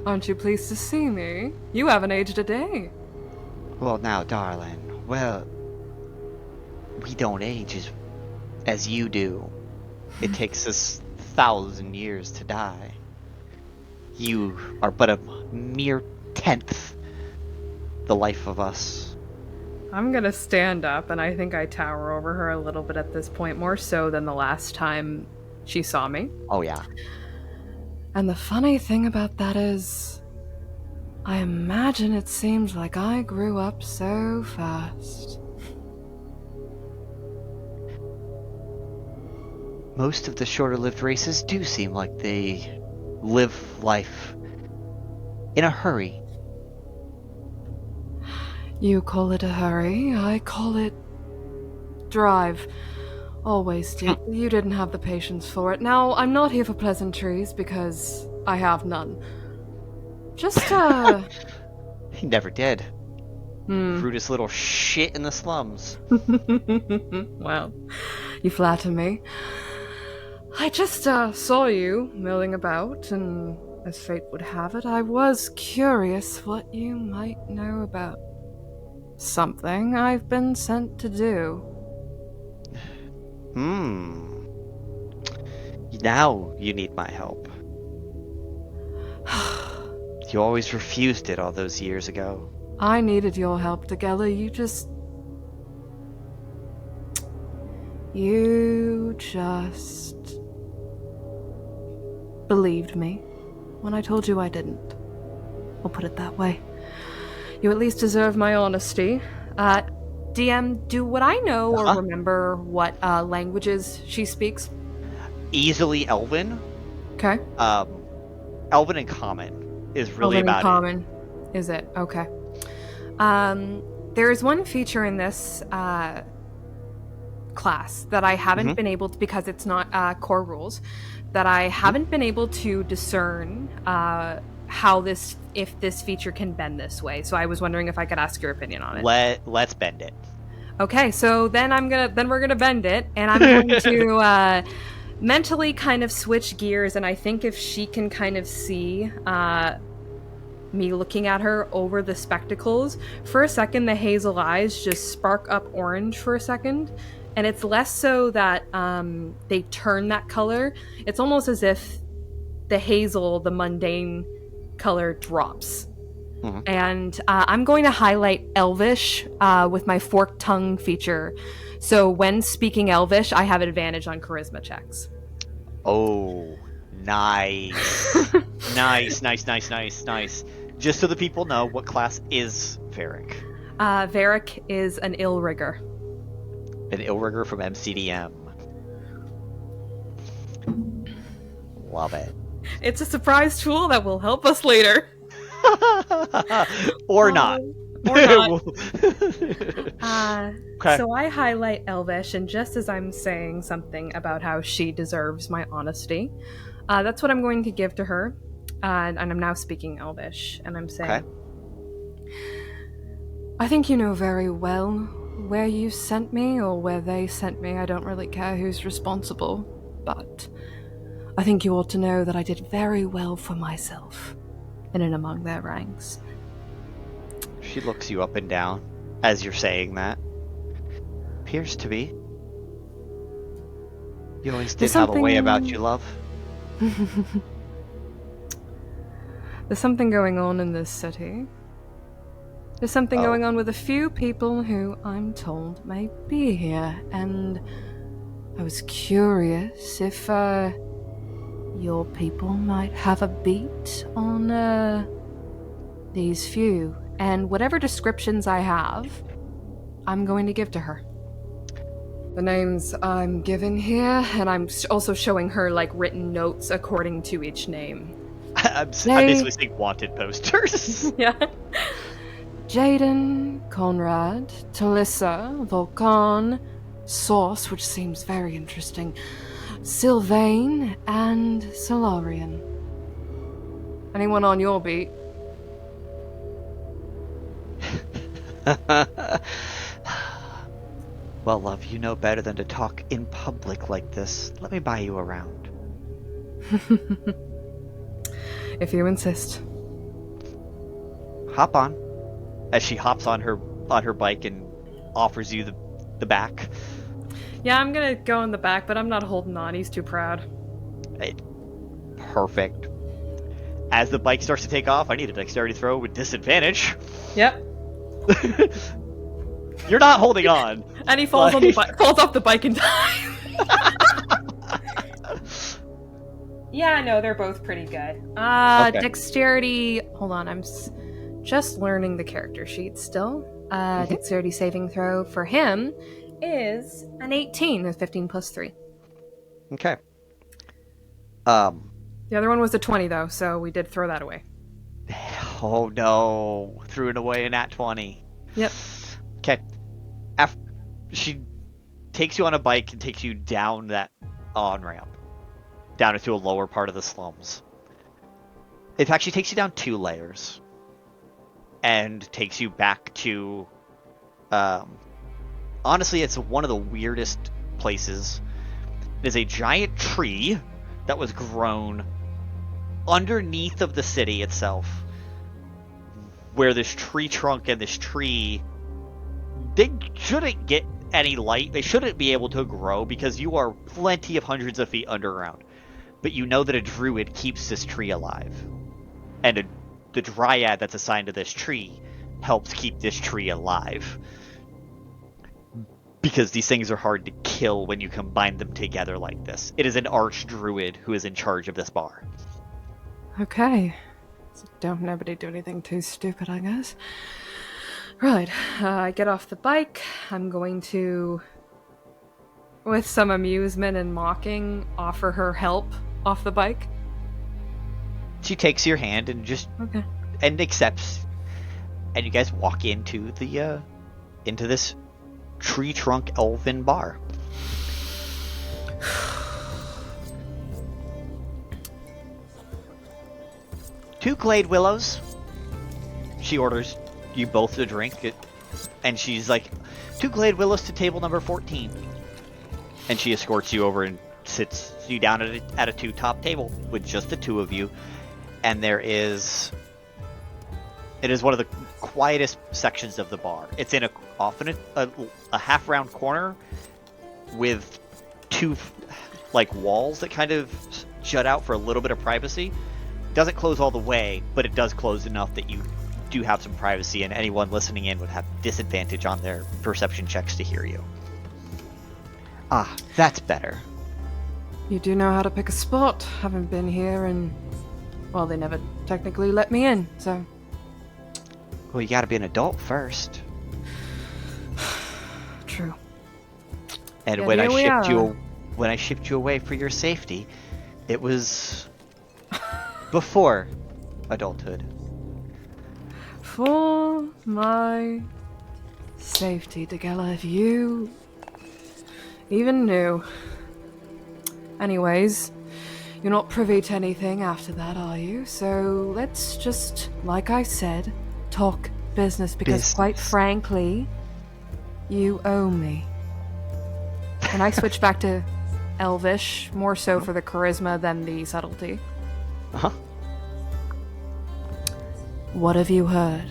Aren't you pleased to see me? You haven't aged a day. Well, now, darling, well, we don't age as you do. It takes us 1,000 years to die. You are but a mere 10th the life of us. I'm gonna stand up, and I think I tower over her a little bit at this point, more so than the last time she saw me. Oh, yeah. And the funny thing about that is, I imagine it seems like I grew up so fast. Most of the shorter-lived races do seem like they live life in a hurry. You call it a hurry, I call it drive. Always did. You didn't have the patience for it. Now, I'm not here for pleasantries because I have none. Just, He never did. Hmm. Rudest little shit in the slums. Well, you flatter me. I just saw you milling about, and as fate would have it, I was curious what you might know about something I've been sent to do. Now you need my help. You always refused it all those years ago. I needed your help, Degella. You just believed me when I told you I didn't. I'll put it that way. You at least deserve my honesty. DM, do would I know or remember what languages she speaks? Easily Elven. Okay. Elven and Common is really Elven and about common. Is it? Okay. There is one feature in this class that I haven't been able to, because it's not core rules, that I haven't been able to discern if this feature can bend this way. So I was wondering if I could ask your opinion on it. Let's bend it. Okay, so then we're gonna bend it, and I'm going to mentally kind of switch gears, and I think if she can kind of see me looking at her over the spectacles, for a second the hazel eyes just spark up orange for a second, and it's less so that they turn that color. It's almost as if the hazel, the mundane color, drops. And I'm going to highlight Elvish with my forked tongue feature. So when speaking Elvish, I have advantage on charisma checks. Oh, nice. nice. Just so the people know, what class is Varrick? Varrick is an Illrigger. An Illrigger from MCDM. Love it. It's a surprise tool that will help us later. Or not. Or not. Okay. So I highlight Elvish, and just as I'm saying something about how she deserves my honesty, that's what I'm going to give to her. And I'm now speaking Elvish, and I'm saying, Okay. I think you know very well where you sent me or where they sent me. I don't really care who's responsible, but I think you ought to know that I did very well for myself in and among their ranks. She looks you up and down as you're saying that. Appears to be. You always did have a way about you, love. there's something going on in this city. There's something going on with a few people who I'm told may be here, and I was curious if your people might have a beat on these few. And whatever descriptions I have, I'm going to give to her. The names I'm giving here, and I'm also showing her like written notes according to each name. I'm basically seeing wanted posters. Yeah. Jaden, Conrad, Talissa, Volcan, Source, which seems very interesting, Sylvain, and Solarian. Anyone on your beat? Well, love, you know better than to talk in public like this. Let me buy you around. If you insist. Hop on. As she hops on her bike and offers you the back. Yeah, I'm gonna go in the back, but I'm not holding on. He's too proud. Perfect. As the bike starts to take off, I need a dexterity throw with disadvantage. Yep. You're not holding on. And he falls falls off the bike in time. Yeah, no, they're both pretty good. Okay. Dexterity. Hold on, I'm just learning the character sheet still. Dexterity saving throw for him is an 18 with 15 plus 3. Okay. The other one was a 20 though, so we did throw that away. Oh no, threw it away in at 20. Yep. Okay. She takes you on a bike and takes you down that on-ramp, down into a lower part of the slums. It actually takes you down 2 layers, and takes you back to, honestly, it's one of the weirdest places. It is a giant tree that was grown underneath of the city itself, where this tree trunk and this tree, they shouldn't get any light. They shouldn't be able to grow because you are plenty of hundreds of feet underground. But you know that a druid keeps this tree alive. And the dryad that's assigned to this tree helps keep this tree alive. Because these things are hard to kill when you combine them together like this. It is an archdruid who is in charge of this bar. Okay. So don't nobody do anything too stupid, I guess. Right. I get off the bike. I'm going to, with some amusement and mocking, offer her help off the bike. She takes your hand and just and accepts, and you guys walk into the into this tree trunk elven bar. Two glade willows. She orders you both to drink it, and she's like, 2 glade willows to table number 14. And she escorts you over and sits you down at a 2-top table with just the 2 of you. And it is one of the quietest sections of the bar. It's in often a half round corner with 2 like walls that kind of jut out for a little bit of privacy. Doesn't close all the way, but it does close enough that you do have some privacy, and anyone listening in would have disadvantage on their perception checks to hear you. Ah, that's better. You do know how to pick a spot. Haven't been here and, well, they never technically let me in, so. Well, you gotta be an adult first. True. And yeah, when I shipped you away for your safety, it was before adulthood. For my safety, Degella, if you even knew. Anyways, you're not privy to anything after that, are you? So let's just, like I said, talk business, because quite frankly, you owe me. And I switch back to Elvish, more so for the charisma than the subtlety. Uh-huh. What have you heard?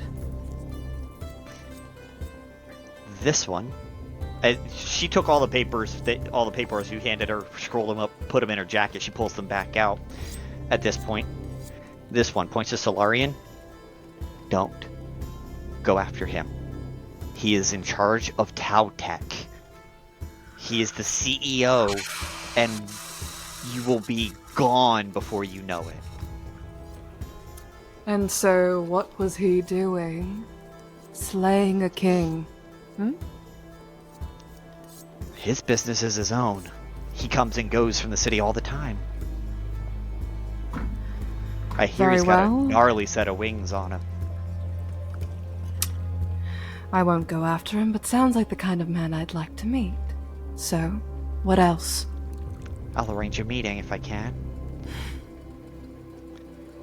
This one. She took all the papers you handed her, scrolled them up, put them in her jacket. She pulls them back out at this point. This one points to Solarian. Don't go after him. He is in charge of Tautech. He is the CEO, and you will be gone before you know it. And so, what was he doing? Slaying a king? His business is his own. He comes and goes from the city all the time. I hear he's got a gnarly set of wings on him. I won't go after him, but sounds like the kind of man I'd like to meet. So, what else? I'll arrange a meeting if I can.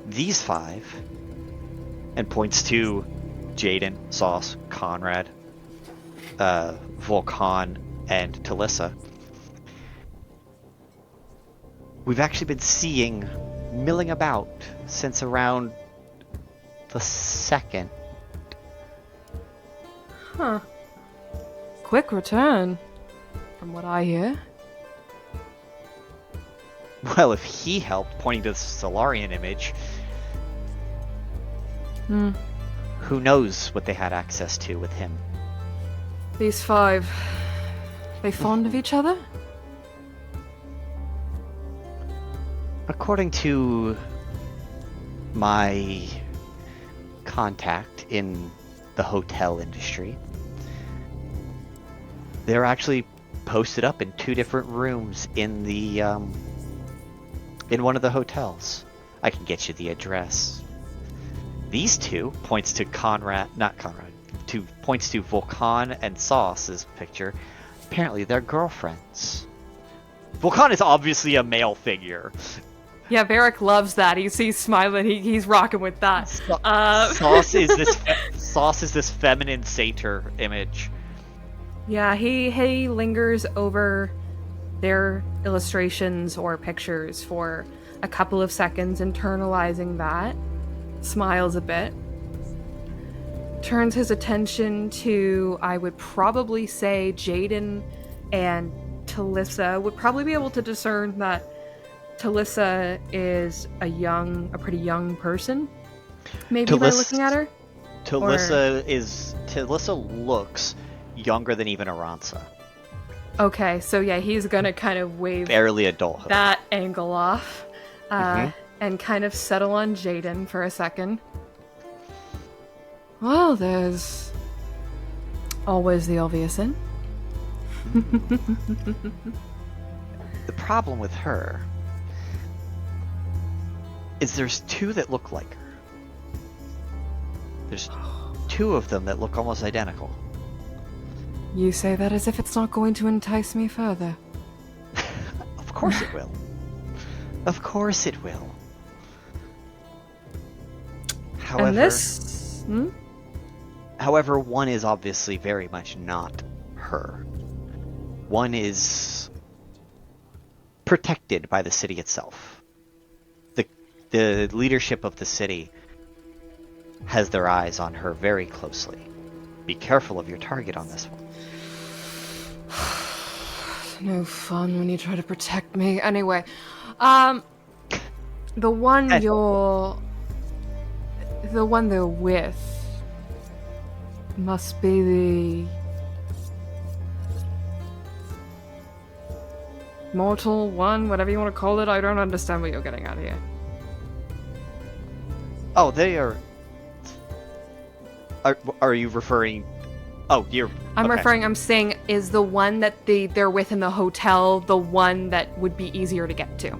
These 5, and points to Jaden, Sauce, Conrad, Volkan, and Talissa. We've actually been seeing milling about since around the 2nd. Huh. Quick return, from what I hear. Well, if he helped, pointing to the Solarian image. Who knows what they had access to with him? These 5, they fond of each other? According to my contact in the hotel industry, they're actually posted up in 2 different rooms in the in one of the hotels. I can get you the address. These 2 points to points to Volcan and Sauce's picture. Apparently they're girlfriends. Volcan is obviously a male figure. Yeah, Varrick loves that. He's smiling. He's rocking with that. Sauce is this feminine satyr image. Yeah, he lingers over their illustrations or pictures for a couple of seconds, internalizing that, smiles a bit, turns his attention to, I would probably say, Jaden and Talissa. Would probably be able to discern that Talissa is a pretty young person, maybe by looking at her. Talissa looks younger than even Aransa. Okay, so yeah, he's gonna kind of wave Barely adulthood. that angle off, and kind of settle on Jaden for a second. Well, there's always the obvious in. The problem with her is there's 2 that look like her. There's 2 of them that look almost identical. You say that as if it's not going to entice me further. Of course it will. Of course it will. However, And this... However, one is obviously very much not her. One is protected by the city itself. The leadership of the city has their eyes on her very closely. Be careful of your target on this one. No fun when you try to protect me. Anyway, the one they're with must be the mortal one, whatever you want to call it. I don't understand what you're getting at here. Oh, they are... Are you referring... Oh, you're... I'm saying, is the one that they're with in the hotel the one that would be easier to get to?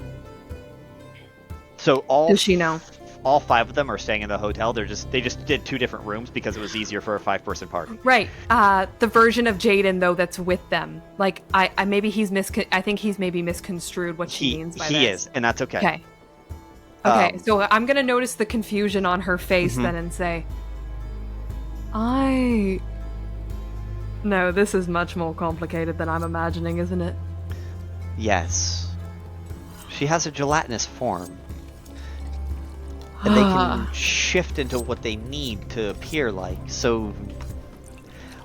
So Does she know? All 5 of them are staying in the hotel. They just did 2 different rooms because it was easier for a 5-person party. Right. The version of Jaden though that's with them. Like I think he's maybe misconstrued what she means by this. He is, and that's okay. Okay. So I'm gonna notice the confusion on her face then and say, No, this is much more complicated than I'm imagining, isn't it? Yes. She has a gelatinous form. And they can shift into what they need to appear like. So,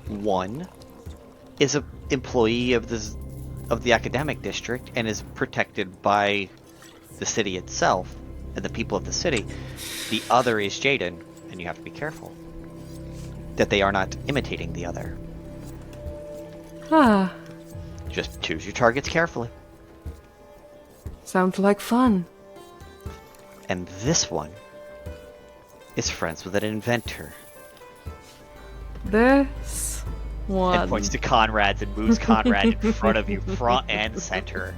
one is an employee of the academic district and is protected by the city itself and the people of the city. The other is Jaden, and you have to be careful that they are not imitating the other. Just choose your targets carefully. Sounds like fun. And this one is friends with an inventor. This one. And points to Conrad's and moves Conrad in front of you, front and center.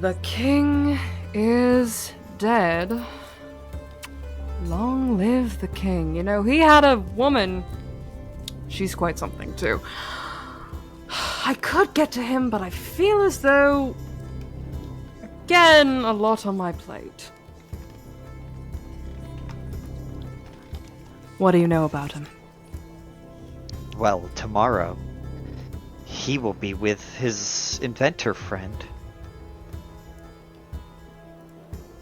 The king is dead. Long live the king. You know, he had a woman. She's quite something, too. I could get to him, but I feel as though... Again, a lot on my plate. What do you know about him? Well, tomorrow, he will be with his inventor friend.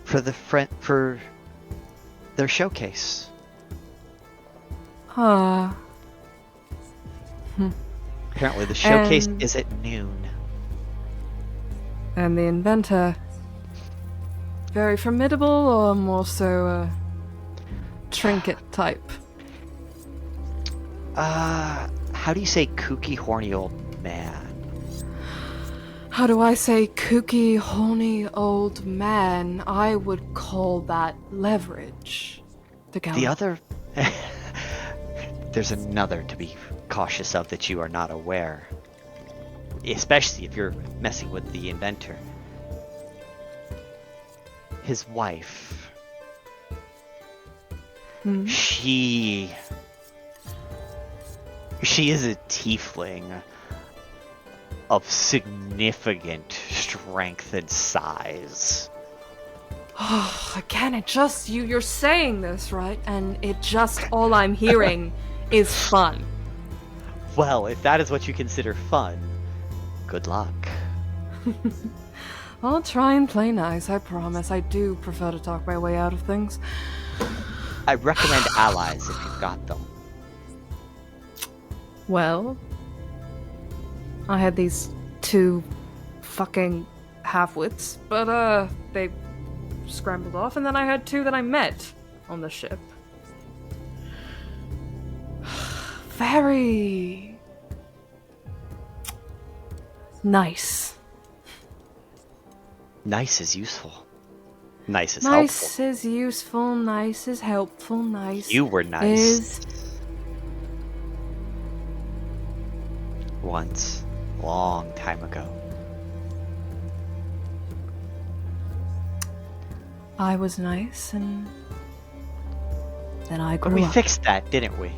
For their showcase. Apparently the showcase is at noon. And the inventor... Very formidable, or more so, trinket type. How do you say kooky, horny old man? How do I say kooky, horny old man? I would call that leverage. The other... There's another to be cautious of that you are not aware. Especially if you're messing with the inventor. His wife. She is a tiefling of significant strength and size. Again, it just you're saying this, right? And it just all I'm hearing is fun. Well, if that is what you consider fun, good luck. I'll try and play nice, I promise. I do prefer to talk my way out of things. I recommend allies if you've got them. Well, I had these 2 fucking half-wits, but they scrambled off, and then I had 2 that I met on the ship. Very nice. Nice is useful. Nice is Nice helpful. is useful, nice is helpful, nice You were nice. is... Once. Long time ago. I was nice, and then I But grew we up. fixed that, didn't we?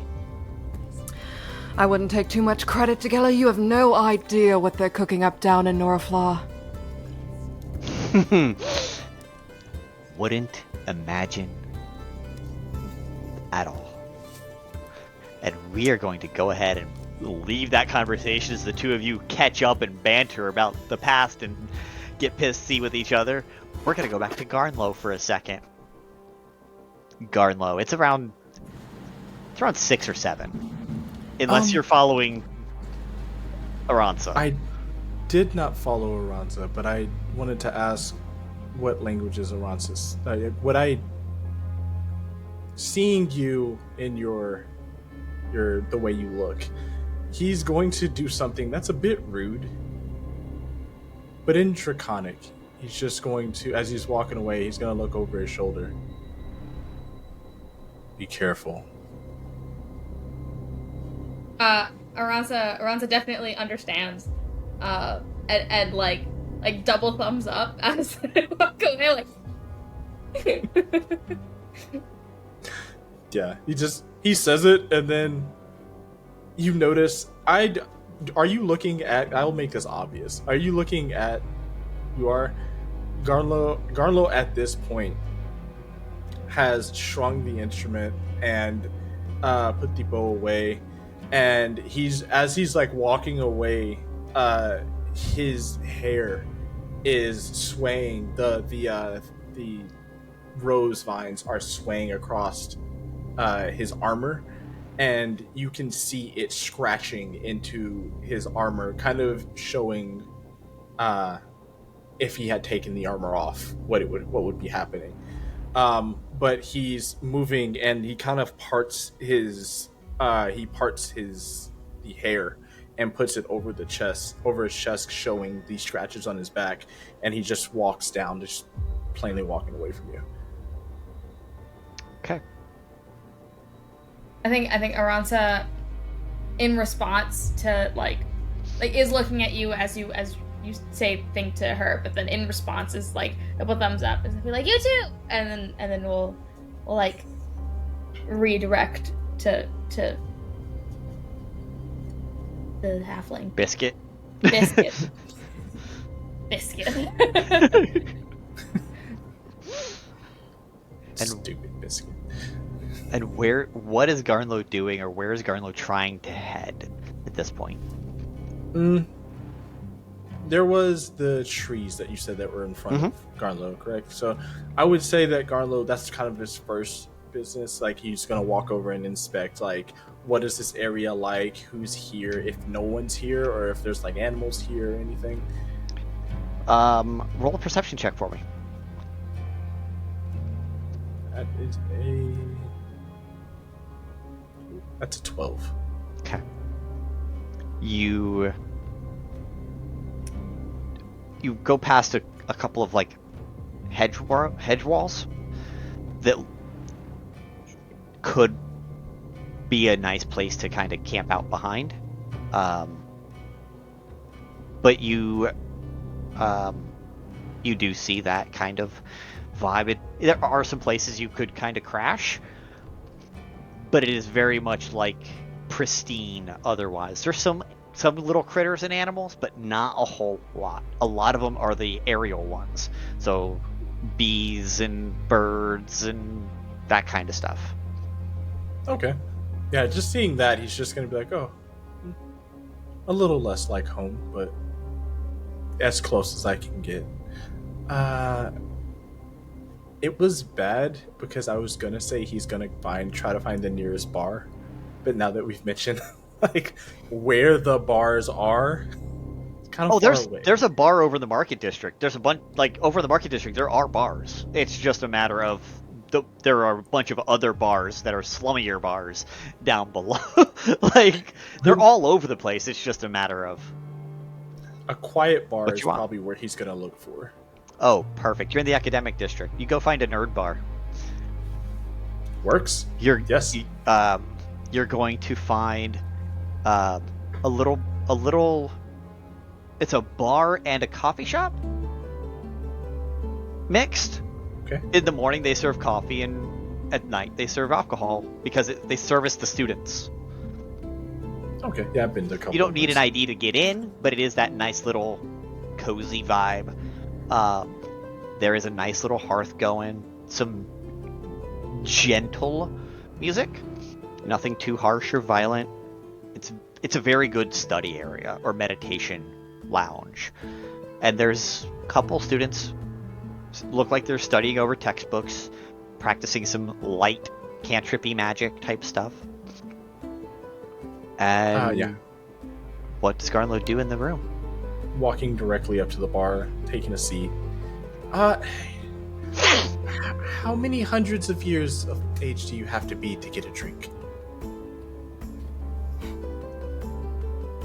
I wouldn't take too much credit, Degella. You have no idea what they're cooking up down in Noraflaw. Wouldn't imagine at all. And we are going to go ahead and leave that conversation as the 2 of you catch up and banter about the past and get pissy with each other. We're going to go back to Garnlow for a second. Garnlow, it's around 6 or 7. Unless you're following Aransa. I did not follow Aransa, but I wanted to ask what language is Aransa's. Seeing you in your the way you look, he's going to do something that's a bit rude, but in Draconic. He's just going to, as he's walking away, he's going to look over his shoulder. Be careful. Aransa definitely understands, and like double thumbs up as they walk away, like. Yeah, he says it, and then you notice. Are you looking at? I'll make this obvious. Are you looking at? You are. Garnlow at this point has strung the instrument and put the bow away. And as he's like walking away, his hair is swaying. The rose vines are swaying across his armor, and you can see it scratching into his armor, kind of showing if he had taken the armor off, what would be happening. But he's moving, and he kind of parts his the hair and puts it over his chest, showing the scratches on his back, and he just walks down, just plainly walking away from you. Okay. I think Aransa, in response to like is looking at you as you say thing to her, but then in response is like double thumbs up and be like, you too, and then we'll like redirect to the halfling. Biscuit. And stupid biscuit. And what is Garnlow doing, or where is Garnlow trying to head at this point? There was the trees that you said that were in front of Garnlow, correct? So I would say that Garnlow, that's kind of his first business. Like, he's gonna walk over and inspect, like, what is this area like, who's here, if no one's here, or if there's like animals here or anything. Roll a perception check for me. That is a That's a 12. Okay. You go past a couple of like hedge walls that could be a nice place to kind of camp out behind, but you do see that kind of vibe. There are some places you could kind of crash, but it is very much like pristine otherwise. There's some little critters and animals, but not a whole lot. A lot of them are the aerial ones, so bees and birds and that kind of stuff. Okay. Yeah, just seeing that, he's just going to be like, oh, a little less like home, but as close as I can get. It was bad because I was going to say he's going to try to find the nearest bar. But now that we've mentioned like where the bars are, it's kind of far away. There's a bar over in the market district. There's a bunch, like over in the market district, there are bars. It's just a matter of there are a bunch of other bars that are slummier bars down below. Like, they're all over the place. It's just a matter of... A quiet bar is probably where he's going to look for. Oh, perfect. You're in the academic district. You go find a nerd bar. Works. Yes. You're going to find a little... It's a bar and a coffee shop? Mixed. Okay. In the morning they serve coffee, and at night they serve alcohol because they service the students. Okay, yeah, I've been to a couple. You don't need an ID to get in, but it is that nice little cozy vibe. There is a nice little hearth going, some gentle music, nothing too harsh or violent. It's a very good study area or meditation lounge, and there's a couple students. Look like they're studying over textbooks, practicing some light cantrippy magic type stuff. And yeah. What does Garnlow do in the room? Walking directly up to the bar, taking a seat. How many hundreds of years of age do you have to be to get a drink?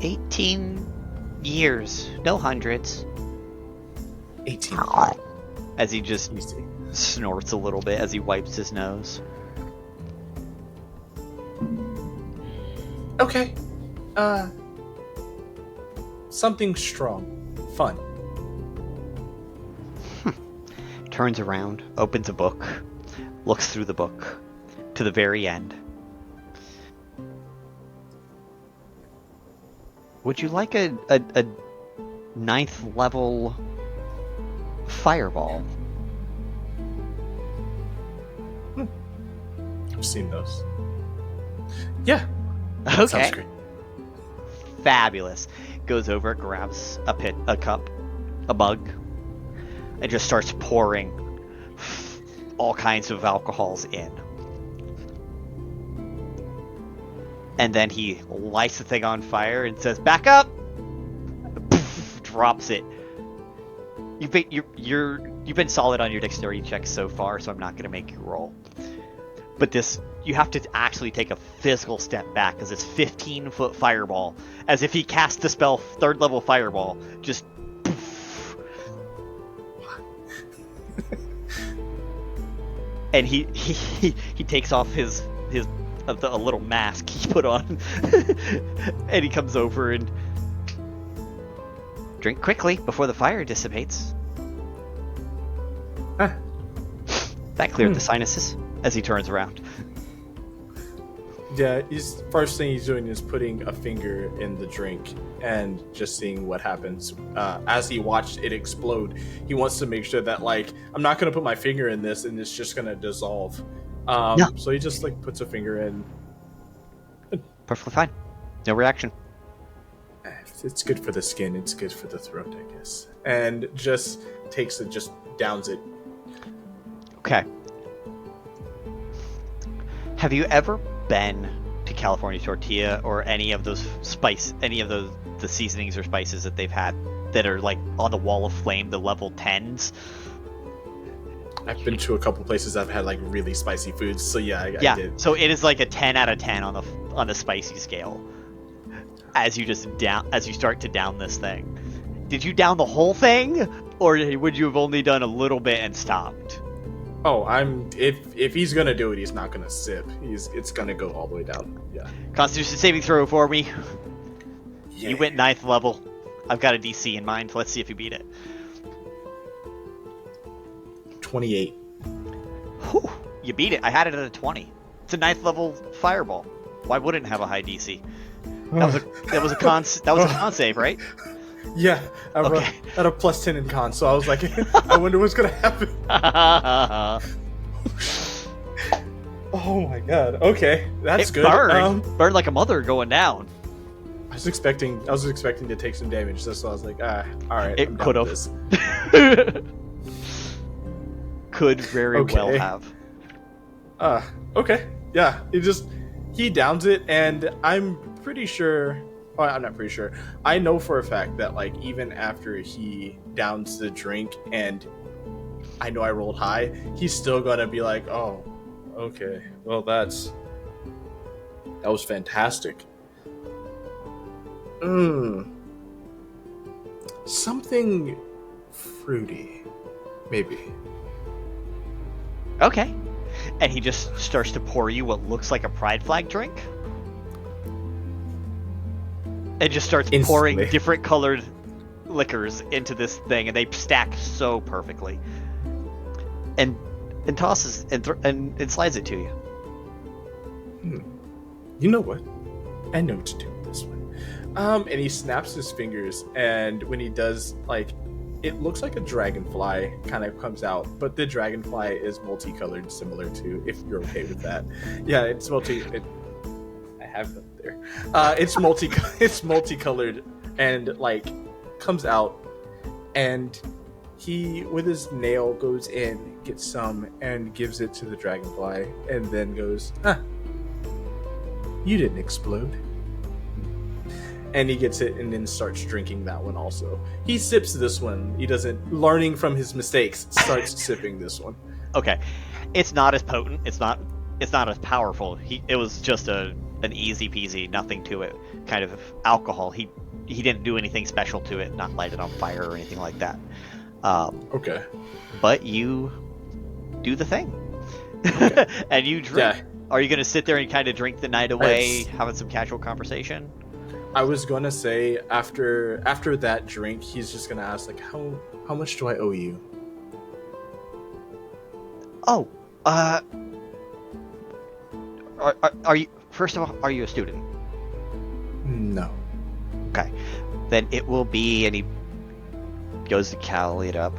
18 years. No hundreds. 18. As he just snorts a little bit as he wipes his nose. Okay. Something strong. Fun. Turns around, opens a book, looks through the book to the very end. Would you like a 9th level fireball? I've seen those. Yeah. Okay. Sounds great. Fabulous. Goes over, grabs a cup, a mug, and just starts pouring all kinds of alcohols in. And then he lights the thing on fire and says, "Back up!" Poof, drops it. You've been solid on your dexterity checks so far, so I'm not going to make you roll. But you have to actually take a physical step back because it's 15-foot fireball. As if he cast the spell 3rd level fireball, just poof. And he takes off his a little mask he put on, and he comes over and drink quickly before the fire dissipates. That cleared the sinuses. As he turns around. Yeah, first thing he's doing is putting a finger in the drink and just seeing what happens. As he watched it explode, he wants to make sure that, like, I'm not going to put my finger in this and it's just going to dissolve. No. So he just, like, puts a finger in. Perfectly fine. No reaction. It's good for the skin. It's good for the throat, I guess. And just takes it, just downs it. Okay. Have you ever been to California Tortilla or any of the seasonings or spices that they've had that are like on the wall of flame, the level 10s? I've been to a couple places that have had like really spicy foods, so yeah, I did. So it is like a 10 out of 10 on on the spicy scale as you start to down this thing. Did you down the whole thing, or would you have only done a little bit and stopped? Oh, if he's gonna do it, he's not gonna sip. It's gonna go all the way down. Yeah. Constitution saving throw for me. Yeah. You went 9th level. I've got a DC in mind. Let's see if you beat it. 28. Whew, you beat it. I had it at a 20. It's a 9th level fireball. Why wouldn't it have a high DC? That was a con save, right? Yeah, I'm Okay. at a plus 10 in con, so I was like, I wonder what's gonna happen. Oh my god. Okay, that's It good. burned like a mother going down. I was expecting to take some damage, so I was like, all right. It I'm down could with have. this. Could very well have. Okay. Yeah, he downs it, and I'm pretty sure. Well, I'm not pretty sure. I know for a fact that, like, even after he downs the drink, and I know I rolled high, he's still gonna be like, oh, okay. Well, that was fantastic. Something fruity, maybe. Okay. And he just starts to pour you what looks like a pride flag drink. And just starts pouring Instantly. different colored liquors into this thing, and they stack so perfectly. And tosses and slides it to you. You know what? I know what to do with this one. And he snaps his fingers, and when he does, like, it looks like a dragonfly kind of comes out, but the dragonfly is multicolored, similar to, if you're okay with that. Yeah, it's I have them there. It's multicolored, and, like, comes out, and he, with his nail, goes in, gets some, and gives it to the dragonfly, and then goes, you didn't explode. And he gets it and then starts drinking that one also. He sips this one. He doesn't, learning from his mistakes, starts sipping this one. Okay. It's not as potent. It's not as powerful. It was just an easy peasy, nothing to it kind of alcohol. He didn't do anything special to it, not light it on fire or anything like that. Okay. But you do the thing. Okay. And you drink. Yeah. Are you going to sit there and kind of drink the night away, having some casual conversation? I was gonna say after that drink, he's just gonna ask, like, how much do I owe you? Oh, are you, first of all, are you a student? No. Okay, then it will be, and he goes to tally it up.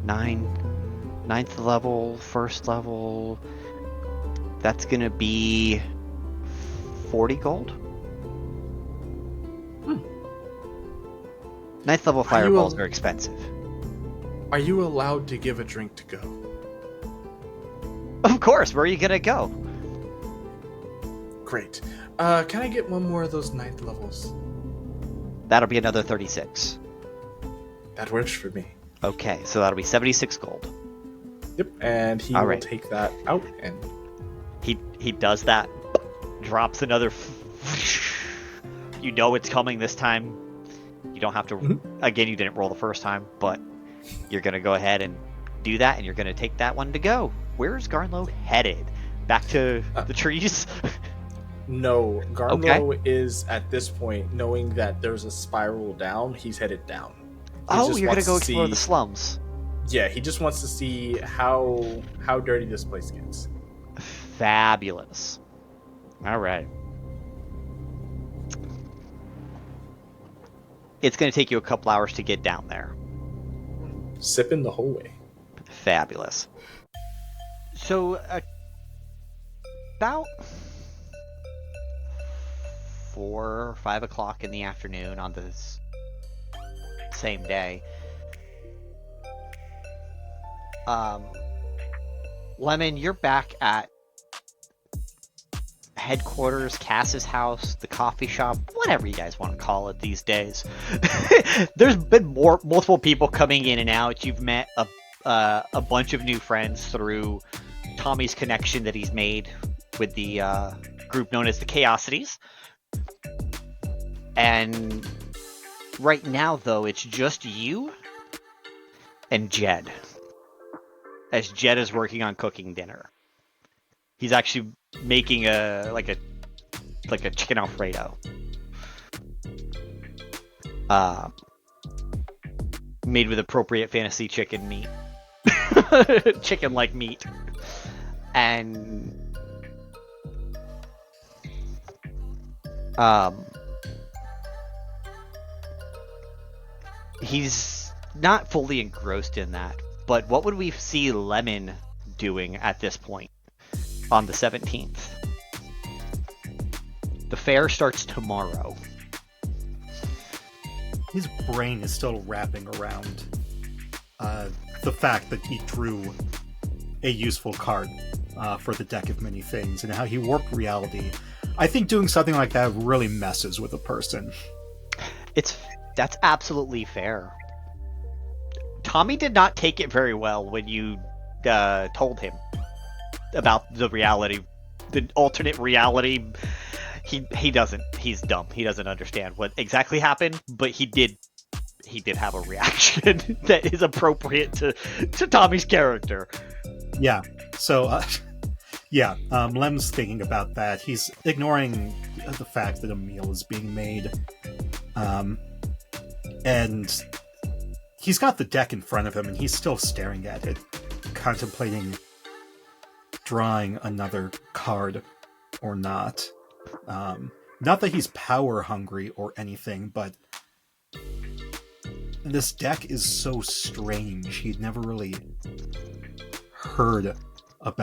9th level, 1st level. That's gonna be 40 gold. 9th level fireballs are expensive. Are you allowed to give a drink to go? Of course, where are you gonna go? Great. Can I get one more of those 9th levels? That'll be another 36. That works for me. Okay, so that'll be 76 gold. Yep. And he All will right. take that out, and He does that, drops another. You know it's coming this time. You don't have to. Again, you didn't roll the first time, but you're gonna go ahead and do that, and you're gonna take that one to go. Where's Garnlow headed? Back to the trees? no, Garnlow is at this point, knowing that there's a spiral down, he's headed down. You're gonna go explore the slums. Yeah, he just wants to see how dirty this place gets. Fabulous. All right. It's going to take you a couple hours to get down there. Sipping the whole way. Fabulous. So, about 4 or 5 o'clock in the afternoon on this same day, Lemon, you're back at headquarters, Cass's house, the coffee shop, whatever you guys want to call it these days. There's been multiple people coming in and out. You've met a bunch of new friends through Tommy's connection that he's made with the group known as the Chaosities. And right now, though, it's just you and Jed. As Jed is working on cooking dinner. He's actually making a chicken Alfredo. Made with appropriate fantasy chicken meat. Chicken-like meat. And he's not fully engrossed in that. But what would we see Lemon doing at this point on the 17th? The fair starts tomorrow. His brain is still wrapping around the fact that he drew a useful card for the deck of many things and how he warped reality. I think doing something like that really messes with a person. That's absolutely fair. Tommy did not take it very well when you told him about the reality, the alternate reality. He doesn't. He's dumb. He doesn't understand what exactly happened, but he did have a reaction that is appropriate to Tommy's character. Yeah. So, Lem's thinking about that. He's ignoring the fact that a meal is being made. And he's got the deck in front of him, and he's still staring at it, contemplating drawing another card or not. Not that he's power hungry or anything, but this deck is so strange. He'd never really heard of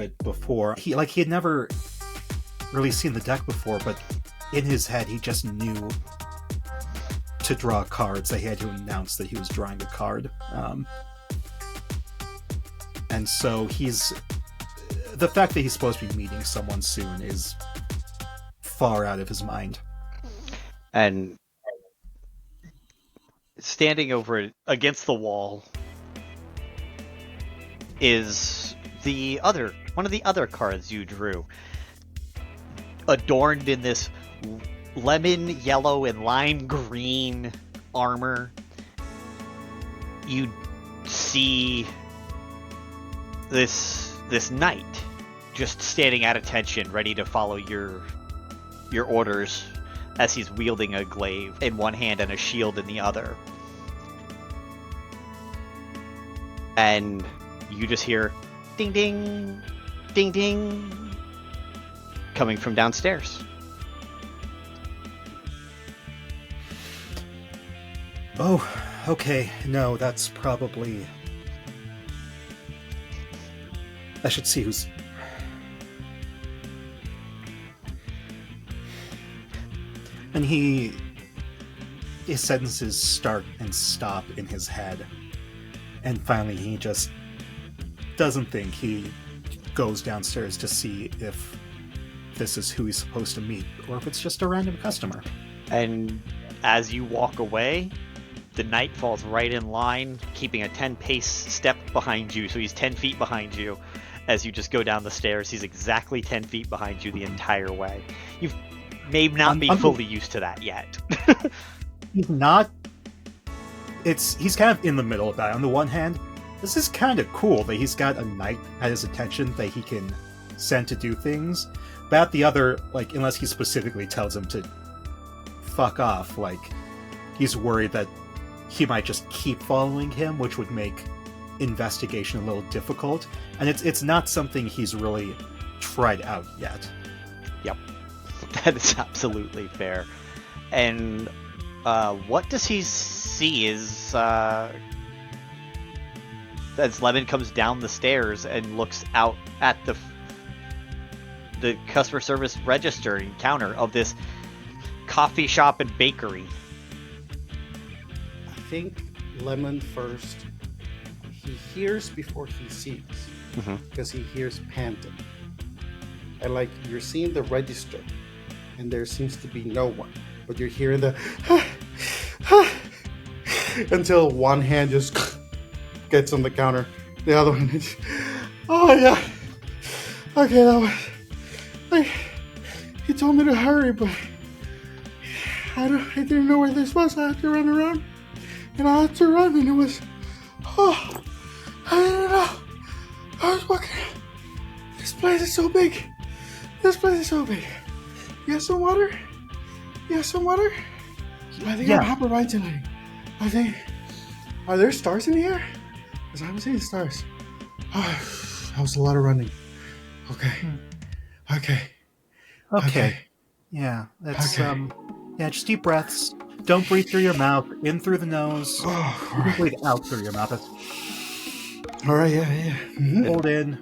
it before. He had never really seen the deck before, but in his head he just knew to draw cards. They had to announce that he was drawing a card. And so the fact that he's supposed to be meeting someone soon is far out of his mind. And standing over against the wall is one of the other cards you drew, adorned in this lemon yellow and lime green armor. You see this knight just standing at attention, ready to follow your orders, as he's wielding a glaive in one hand and a shield in the other. And you just hear ding ding, ding ding, coming from downstairs. Oh, okay. No, that's probably... I should see who's... And his sentences start and stop in his head. And finally he just doesn't think. He goes downstairs to see if this is who he's supposed to meet, or if it's just a random customer. And as you walk away, the knight falls right in line, keeping a 10-pace step behind you, so he's 10 feet behind you. As you just go down the stairs, he's exactly 10 feet behind you the entire way. You may not be fully used to that yet. He's not... He's kind of in the middle of that. On the one hand, this is kind of cool that he's got a knight at his attention that he can send to do things. But at the other, unless he specifically tells him to fuck off, he's worried that he might just keep following him, which would make investigation a little difficult. And it's not something he's really tried out yet. Yep. That is absolutely fair. And what does he see is as Lemon comes down the stairs and looks out at the customer service register and counter of this coffee shop and bakery. I think Lemon first, he hears before he sees, because he hears panting. And you're seeing the register, and there seems to be no one, but you're hearing the until one hand just gets on the counter, the other one is, oh yeah, Okay, that was. He told me to hurry, but I didn't know where this was. I had to run around, and I had to run, and it was. Oh, I didn't know. I was walking. This place is so big. This place is so big. You have some water? You have some water? I think I'm hyperventilating. I think. Are there stars in the air? Because I haven't seen stars. Oh, that was a lot of running. Okay. Yeah, that's Okay. just deep breaths. Don't breathe through your mouth. In through the nose. Oh, You can breathe out through your mouth. That's all right. Yeah. Mm-hmm. hold in.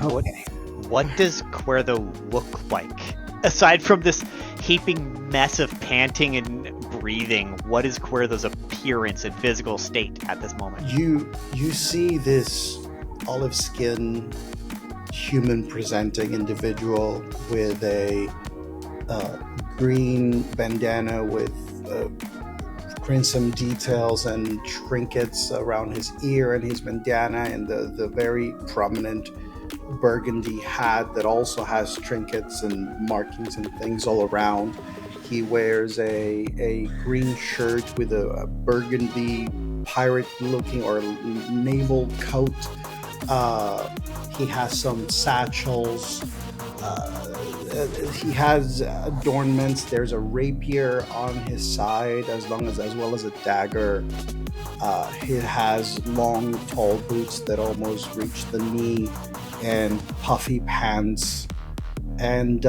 Okay. What does Kuerdo look like? Aside from this heaping mess of panting and breathing, what is Kuerdo's appearance and physical state at this moment? You see this olive skin, human presenting individual with a green bandana with crimson details and trinkets around his ear and his bandana, and the very prominent burgundy hat that also has trinkets and markings and things all around. He wears a green shirt with a burgundy pirate looking or naval coat. He has some satchels. He has adornments. There's a rapier on his side, as well as a dagger. He has long, tall boots that almost reach the knee, and puffy pants. And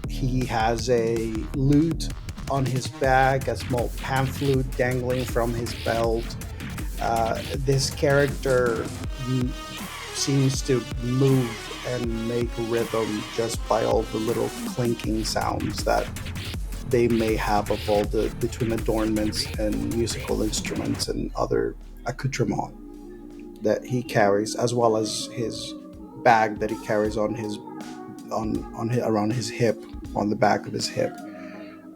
he has a lute on his back, a small pan flute dangling from his belt. This character seems to move and make rhythm just by all the little clinking sounds that they may have of all the between adornments and musical instruments and other accoutrements that he carries, as well as his bag that he carries on his around his hip, on the back of his hip.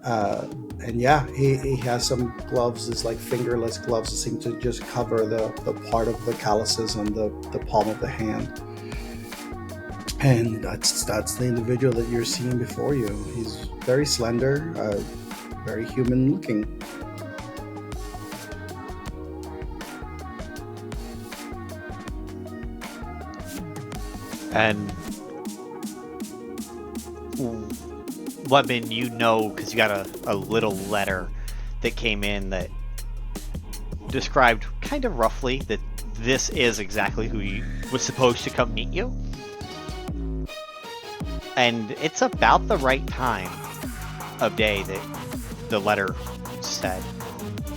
And yeah, he has some gloves. It's like fingerless gloves that seem to just cover the part of the calluses and the palm of the hand. And that's the individual that you're seeing before you. He's very slender, very human looking. And Lemon, you know, because you got a little letter that came in that described kind of roughly that this is exactly who was supposed to come meet you. And it's about the right time of day that the letter said.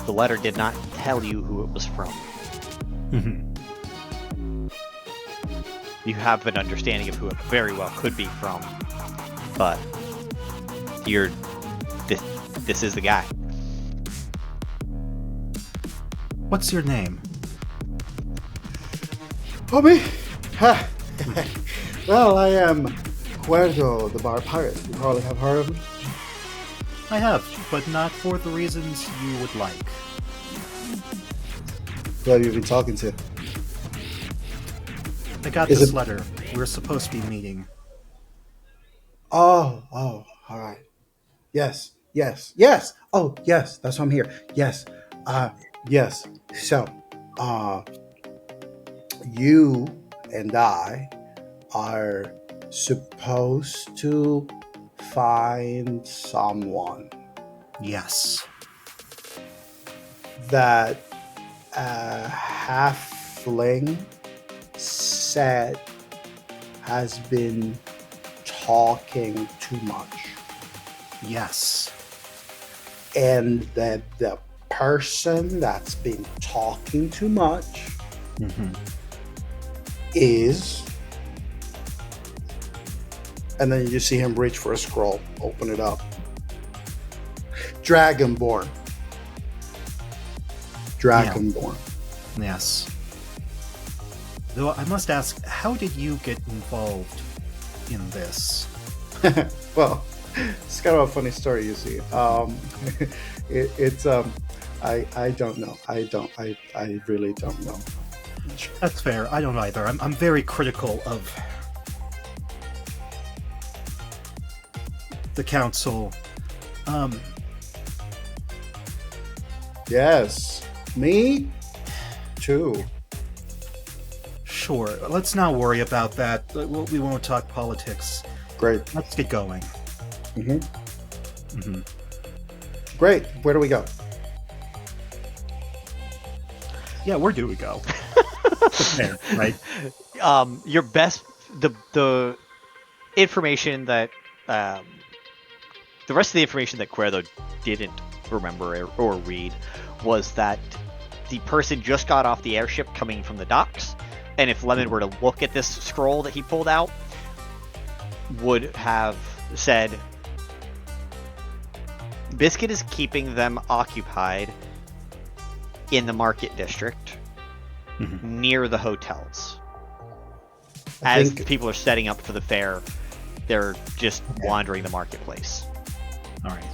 The letter did not tell you who it was from. You have an understanding of who it very well could be from, but this is the guy. What's your name? Oh, me? Ha. Well, I am Kuerdo, the bar pirate. You probably have heard of him. I have, but not for the reasons you would like. Who have you been talking to? I got this letter. We're supposed to be meeting. Oh, all right. Yes. Oh, yes, that's why I'm here. Yes. Yes. So, you and I are supposed to find someone. Yes. That a halfling said has been talking too much. Yes. And that the person that's been talking too much is... And then you see him reach for a scroll, open it up. Dragonborn. Yes. Though I must ask, how did you get involved in this? Well, it's kind of a funny story, you see. I don't know. I really don't know. That's fair. I don't either. I'm very critical of the council. Yes. Me? Too. Sure. Let's not worry about that. We won't talk politics. Great. Let's get going. Great. Where do we go? Yeah, where do we go? There, right? Your best, the information that, the rest of the information that Kuerdo didn't remember or read was that the person just got off the airship coming from the docks, and if Lemon were to look at this scroll that he pulled out, would have said, Biscuit is keeping them occupied in the market district near the hotels. As people are setting up for the fair, they're just wandering the marketplace. All right.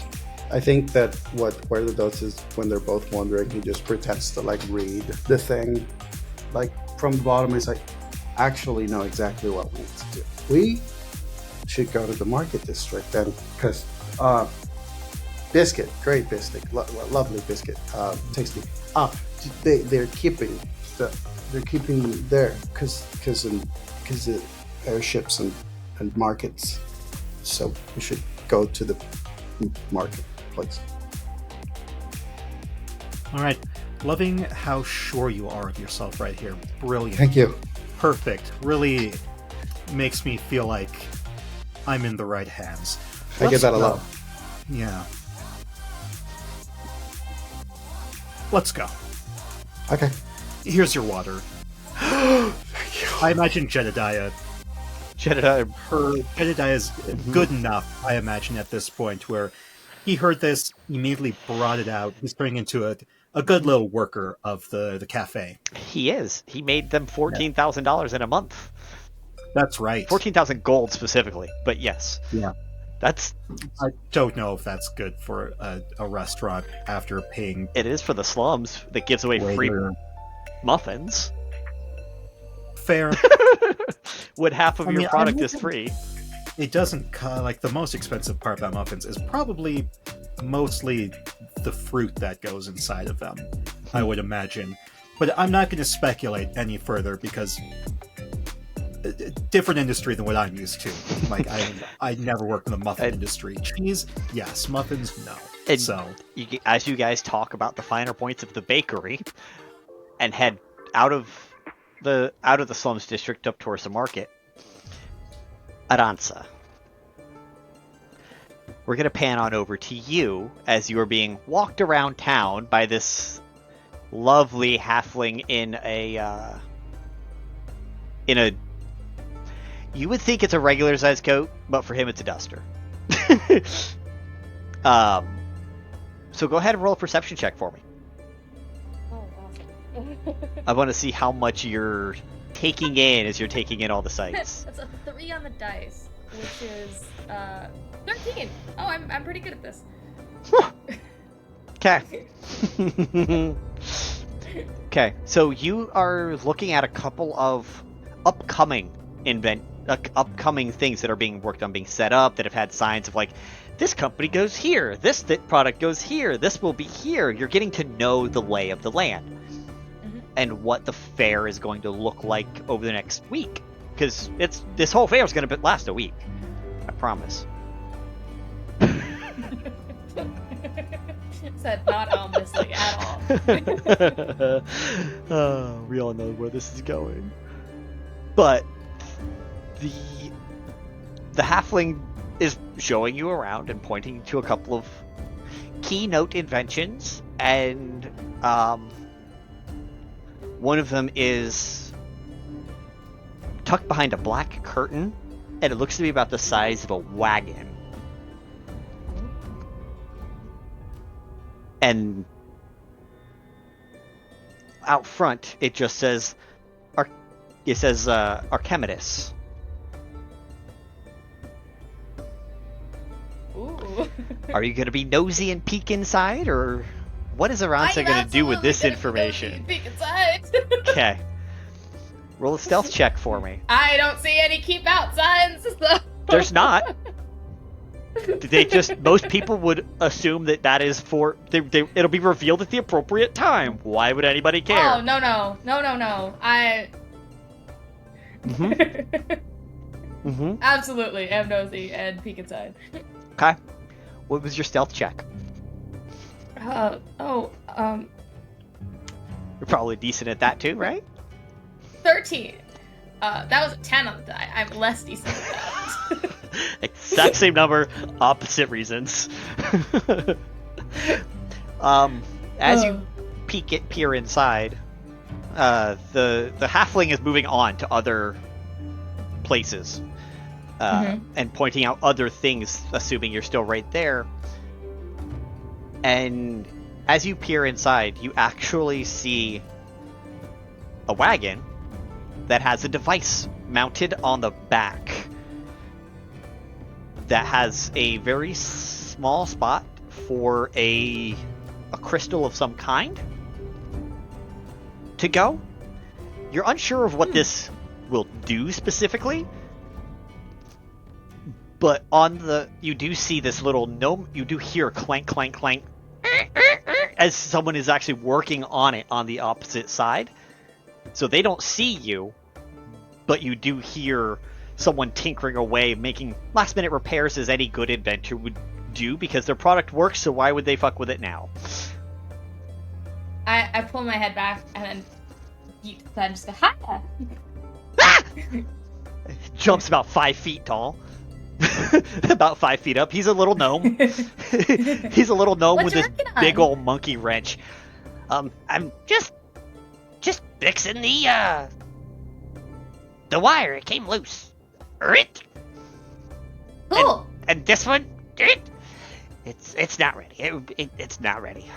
I think that what Kuerdo does is when they're both wandering, he just pretends to like read the thing. Like from the bottom, he's like, actually know exactly what we need to do. We should go to the market district then, because Biscuit, great Biscuit, lovely Biscuit, tasty. They're keeping there because the airships and markets. So we should go to the marketplace. All right. Loving how sure you are of yourself right here. Brilliant. Thank you. Perfect. Really makes me feel like I'm in the right hands. I get that a lot. Yeah. Let's go. Okay. Here's your water. Thank you. I imagine Jedediah is good enough, I imagine, at this point, where he heard this, immediately brought it out. He's turning into a good little worker of the cafe. He is. He made them $14,000 in a month. That's right. 14,000 gold specifically, but yes. Yeah. That's... I don't know if that's good for a restaurant after paying... It is for the slums that gives away free muffins. Fair. When half of your product is free. It doesn't... like, the most expensive part about muffins is probably mostly the fruit that goes inside of them, I would imagine. But I'm not going to speculate any further because... different industry than what I'm used to. Like, I never worked in the muffin industry. Cheese, yes. Muffins, no. And so, as you guys talk about the finer points of the bakery, and head out of the slums district up towards the market, Aransa, we're gonna pan on over to you as you are being walked around town by this lovely halfling in a. You would think it's a regular size coat, but for him it's a duster. So go ahead and roll a perception check for me. Oh, awesome. I want to see how much you're taking in as you're taking in all the sights. That's a 3 on the dice, which is 13. Oh, I'm pretty good at this. Okay. Okay, so you are looking at a couple of upcoming things that are being worked on, being set up, that have had signs of like, this company goes here, this product goes here, this will be here. You're getting to know the lay of the land and what the fair is going to look like over the next week, because this whole fair is going to last a week. I promise. Said not ominously at all. We all know where this is going, but the halfling is showing you around and pointing to a couple of keynote inventions, and one of them is tucked behind a black curtain, and it looks to be about the size of a wagon. And out front, it just says, Archimedes. Ooh. Are you going to be nosy and peek inside, or what is Aransa going to do with this information? Peek inside. Okay. Roll a stealth check for me. I don't see any keep out signs. So. There's not. Most people would assume that is for, it'll be revealed at the appropriate time. Why would anybody care? Oh, no. Absolutely am nosy and peek inside. Okay. What was your stealth check? You're You're probably decent at that too, right? 13. That was a 10 on the die. I'm less decent at that. Exact same number, opposite reasons. As you peer inside, the halfling is moving on to other places and pointing out other things, assuming you're still right there. And as you peer inside, you actually see a wagon that has a device mounted on the back that has a very small spot for a crystal of some kind to go. You're unsure of what this will do specifically, but you do see this little gnome. You do hear clank, clank, clank as someone is actually working on it on the opposite side. So they don't see you, but you do hear someone tinkering away, making last-minute repairs as any good inventor would do, because their product works, so why would they fuck with it now? I pull my head back, and then just go, hi! Ah! Jumps about 5 feet tall. About 5 feet up. He's a little gnome. He's a little gnome with this big old monkey wrench. I'm just fixing the wire. It came loose. Cool. And this one, it's not ready. It's not ready.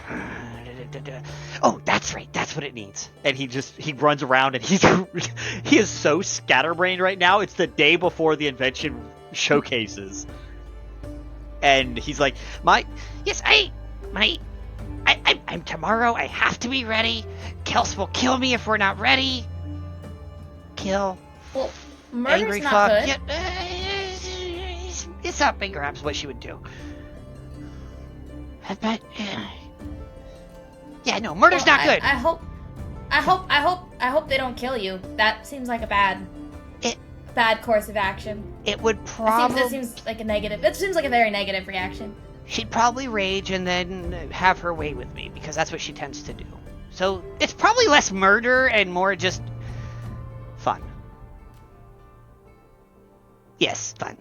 Oh, that's right. That's what it needs. And he runs around, and he is so scatterbrained right now. It's the day before the invention showcases, and he's like, I'm tomorrow. I have to be ready. Kels will kill me if we're not ready. Kill. Well, murder's angry not fuck. good. Yeah, it's not big, perhaps what she would do. But yeah, no, murder's not good. I hope they don't kill you. That seems like a bad course of action. It would probably. That seems like a negative. It seems like a very negative reaction. She'd probably rage and then have her way with me, because that's what she tends to do. So it's probably less murder and more just fun. Yes, fun.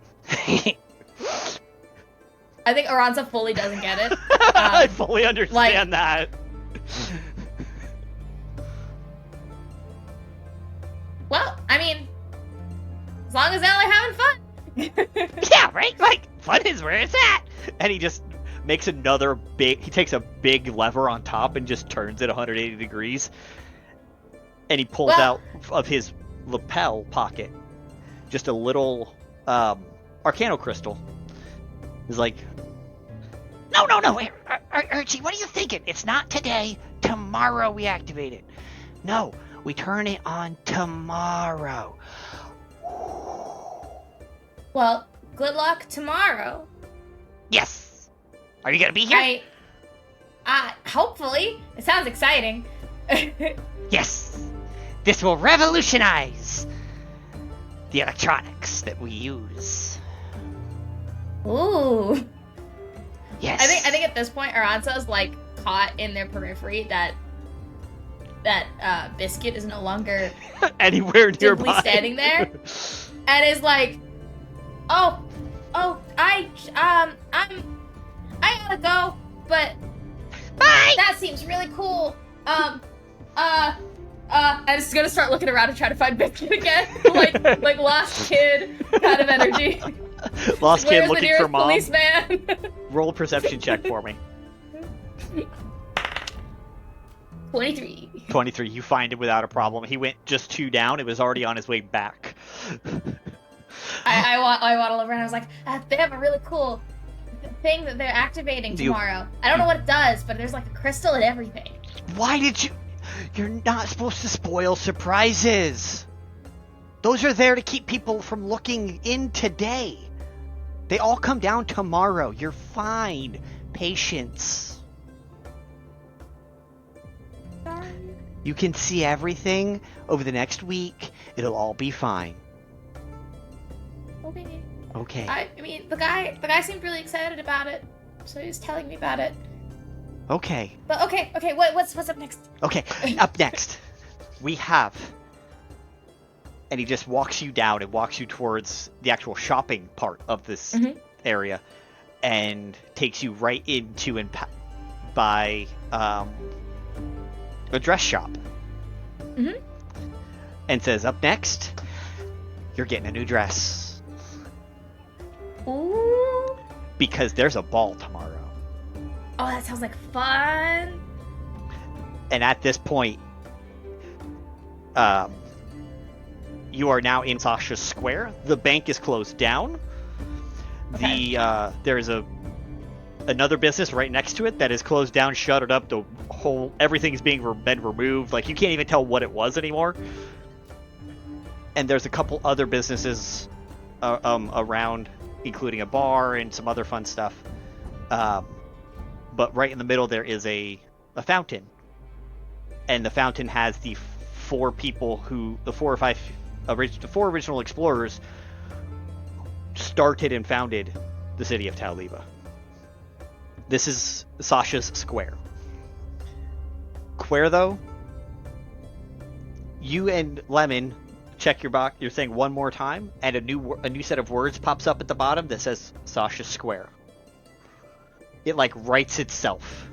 I think Aransa fully doesn't get it. I fully understand that. Well, I mean, as long as Ellie having fun. Yeah, right? Like, fun is where it's at. And he just makes he takes a big lever on top and just turns it 180 degrees. And he pulls out of his lapel pocket just a little Arcano crystal. He's like, no, Archie, what are you thinking? It's not today. Tomorrow we activate it. No, we turn it on tomorrow. Well, good luck tomorrow. Yes. Are you gonna be here? Hopefully. It sounds exciting. Yes. This will revolutionize the electronics that we use. Ooh. Yes. I think at this point Aransa is like caught in their periphery that Biscuit is no longer anywhere nearby, standing there, and is like, I gotta go, but bye. That seems really cool. I'm just gonna start looking around and try to find Biscuit again, like lost kid kind of energy. Lost kid looking for mom. Policeman. Roll a perception check for me. 23. You find it without a problem. He went just 2 down. It was already on his way back. I waddle over and I was like, they have a really cool thing that they're activating tomorrow. I don't know what it does, but there's like a crystal and everything. Why did you? You're not supposed to spoil surprises. Those are there to keep people from looking in today. They all come down tomorrow. You're fine. Patience. You can see everything over the next week. It'll all be fine. Okay. Okay. I mean, the guy seemed really excited about it, so he was telling me about it. Okay. But okay. What's up next? Okay. Up next, we have. And he just walks you down and walks you towards the actual shopping part of this area, and takes you right into by a dress shop. And says, up next, you're getting a new dress. Ooh. Because there's a ball tomorrow. Oh, that sounds like fun. And at this point, you are now in Sasha's Square. The bank is closed down. Okay. There's another business right next to it that is closed down, shuttered up. The whole everything's been removed. Like, you can't even tell what it was anymore. And there's a couple other businesses around, including a bar and some other fun stuff. But right in the middle there is a fountain, and the fountain has the four original explorers started and founded the city of Taoliva. This is Sasha's Square. Kuerdo, you and Lemon check your box. You're saying one more time, and a new set of words pops up at the bottom that says Sasha's Square. It like writes itself.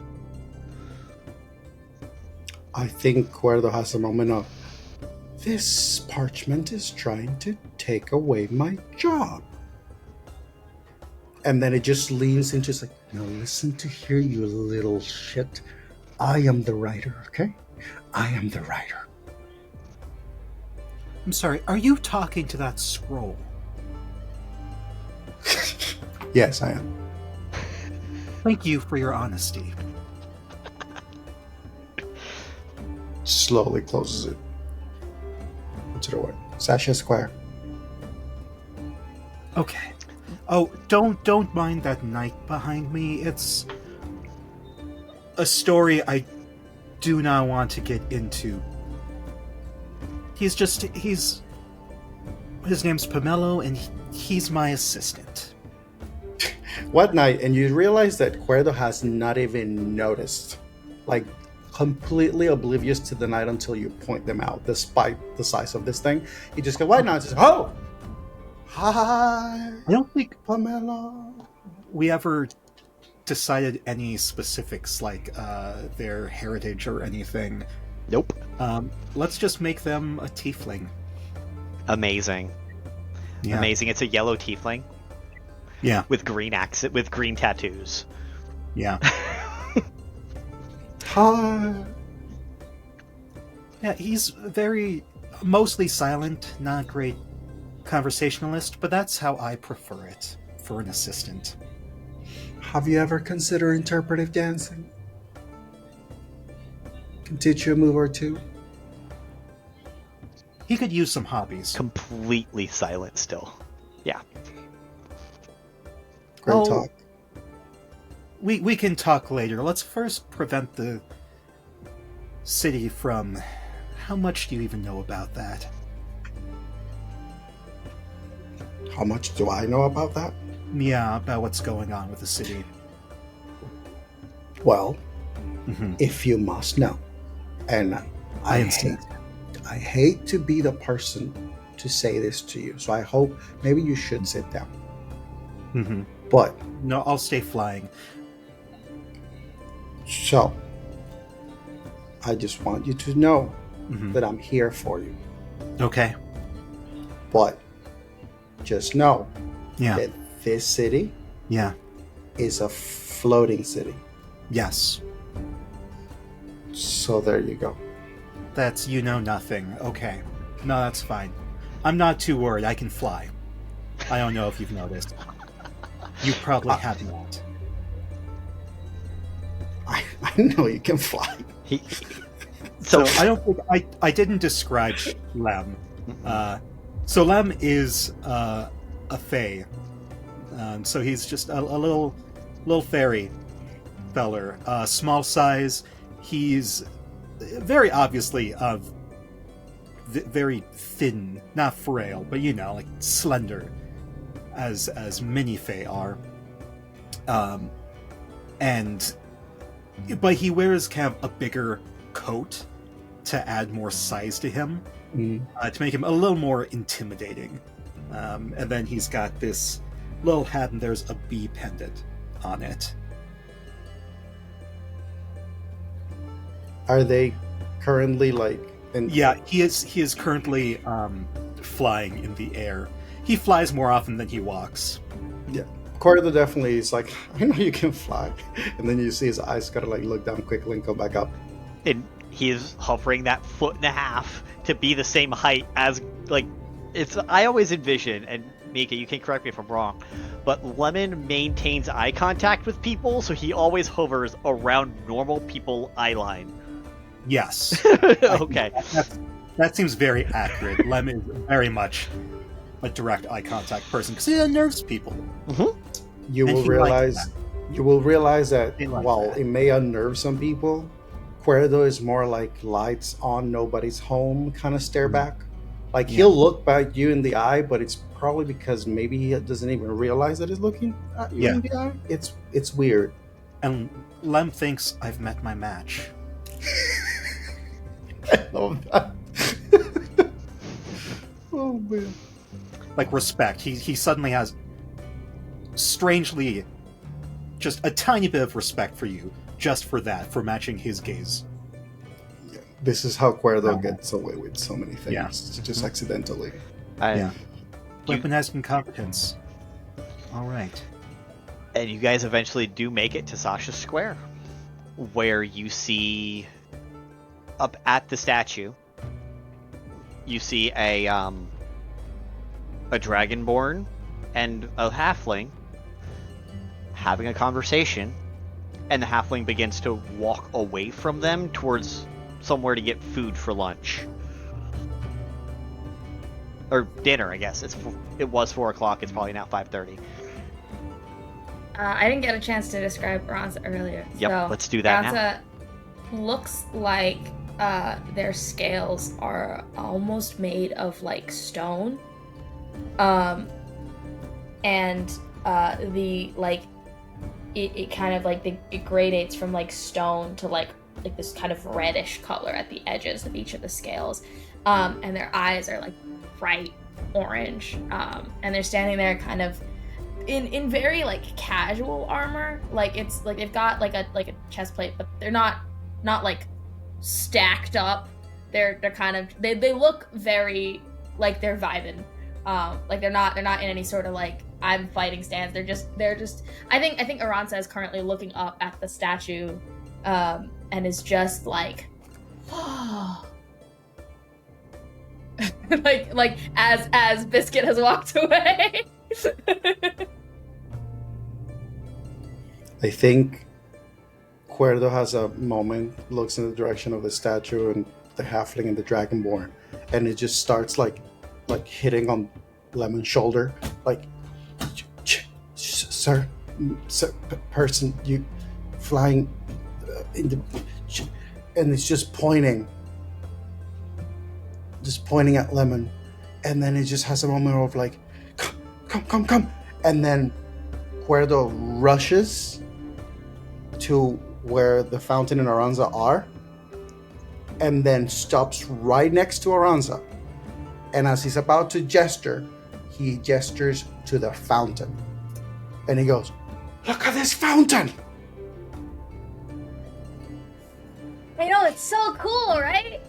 I think Kuerdo has a moment of, this parchment is trying to take away my job. And then it just leans into, it's like, now listen to here, you little shit. I am the writer, okay? I am the writer. I'm sorry, are you talking to that scroll? Yes, I am. Thank you for your honesty. Slowly closes it. To the door. Sasha Square. Okay. Oh, don't mind that knight behind me. It's a story I do not want to get into. His name's Pomelo, and he's my assistant. What night? And you realize that Kuerdo has not even noticed. Like, completely oblivious to the night until you point them out, despite the size of this thing. He just goes, why not? Just, oh! Hi! I don't think Pomelo. we ever decided any specifics, like their heritage or anything. Nope. Let's just make them a tiefling. Amazing. Yeah. Amazing. It's a yellow tiefling. Yeah. With green tattoos. Yeah. Hi. Yeah, he's mostly silent, not a great conversationalist, but that's how I prefer it for an assistant. Have you ever considered interpretive dancing? Can teach you a move or two. He could use some hobbies. Completely silent still. Yeah. Great talk. We can talk later. Let's first prevent the city from... How much do you even know about that? How much do I know about that? Yeah, about what's going on with the city. Well, if you must know. And I hate to be the person to say this to you, so I hope maybe you should sit down. But... No, I'll stay flying. So, I just want you to know that I'm here for you. Okay. But just know that this city is a floating city. Yes. So there you go. That's nothing. Okay. No, that's fine. I'm not too worried. I can fly. I don't know if you've noticed. You probably have not. I know you can fly. So I don't think I didn't describe Lem. So Lem is a fae. So he's just a little fairy feller. Small size. He's very obviously very thin, not frail, but like slender, as many fae are. But he wears kind of a bigger coat to add more size to him, to make him a little more intimidating. And then he's got this little hat, and there's a bee pendant on it. Are they currently Yeah, he is currently flying in the air. He flies more often than he walks. Yeah. Kuerdo definitely is like, I know you can fly. And then you see his eyes gotta look down quickly and go back up. And he is hovering that 1.5 feet to be the same height as, I always envision, and Mika, you can correct me if I'm wrong, but Lemon maintains eye contact with people, so he always hovers around normal people eye line. Yes. Okay. That seems very accurate. Lem is very much a direct eye contact person because he unnerves people. Mm-hmm. You will realize that while that. it may unnerve some people, Kuerdo is more like lights on, nobody's home kind of stare back. He'll look back you in the eye, but it's probably because maybe he doesn't even realize that he's looking at you in the eye. It's weird. And Lem thinks I've met my match. I love that. Oh man. Respect. He suddenly has strangely just a tiny bit of respect for you, just for that, for matching his gaze. Yeah. This is how Kuerdo gets away with so many things. Yeah. Just accidentally. Weaponized incompetence. All right. And you guys eventually do make it to Sasha Square, where you see up at the statue, you see a dragonborn and a halfling having a conversation, and the halfling begins to walk away from them towards somewhere to get food for lunch. Or dinner, I guess. It was 4 o'clock, it's probably now 5:30. I didn't get a chance to describe Aransa earlier. Yep, so let's do that Aransa looks like their scales are almost made of stone. And it kind of it gradates from stone to this kind of reddish color at the edges of each of the scales. And their eyes are bright orange. And they're standing there kind of in very casual armor. It's they've got a chest plate, but they're not stacked up. They're kind of they look very they're vibing. They're not in any sort of I'm fighting stance. They're just I think Aransa is currently looking up at the statue and is just as Biscuit has walked away. I think Kuerdo has a moment, looks in the direction of the statue and the halfling and the dragonborn, and it just starts hitting on Lemon's shoulder, sir, person, you flying in the, and it's just pointing at Lemon, and then it just has a moment of come, and then Kuerdo rushes to where the fountain and Aransa are, and then stops right next to Aransa. And as he's about to gesture, he gestures to the fountain. And he goes, "Look at this fountain!" I know, it's so cool, right?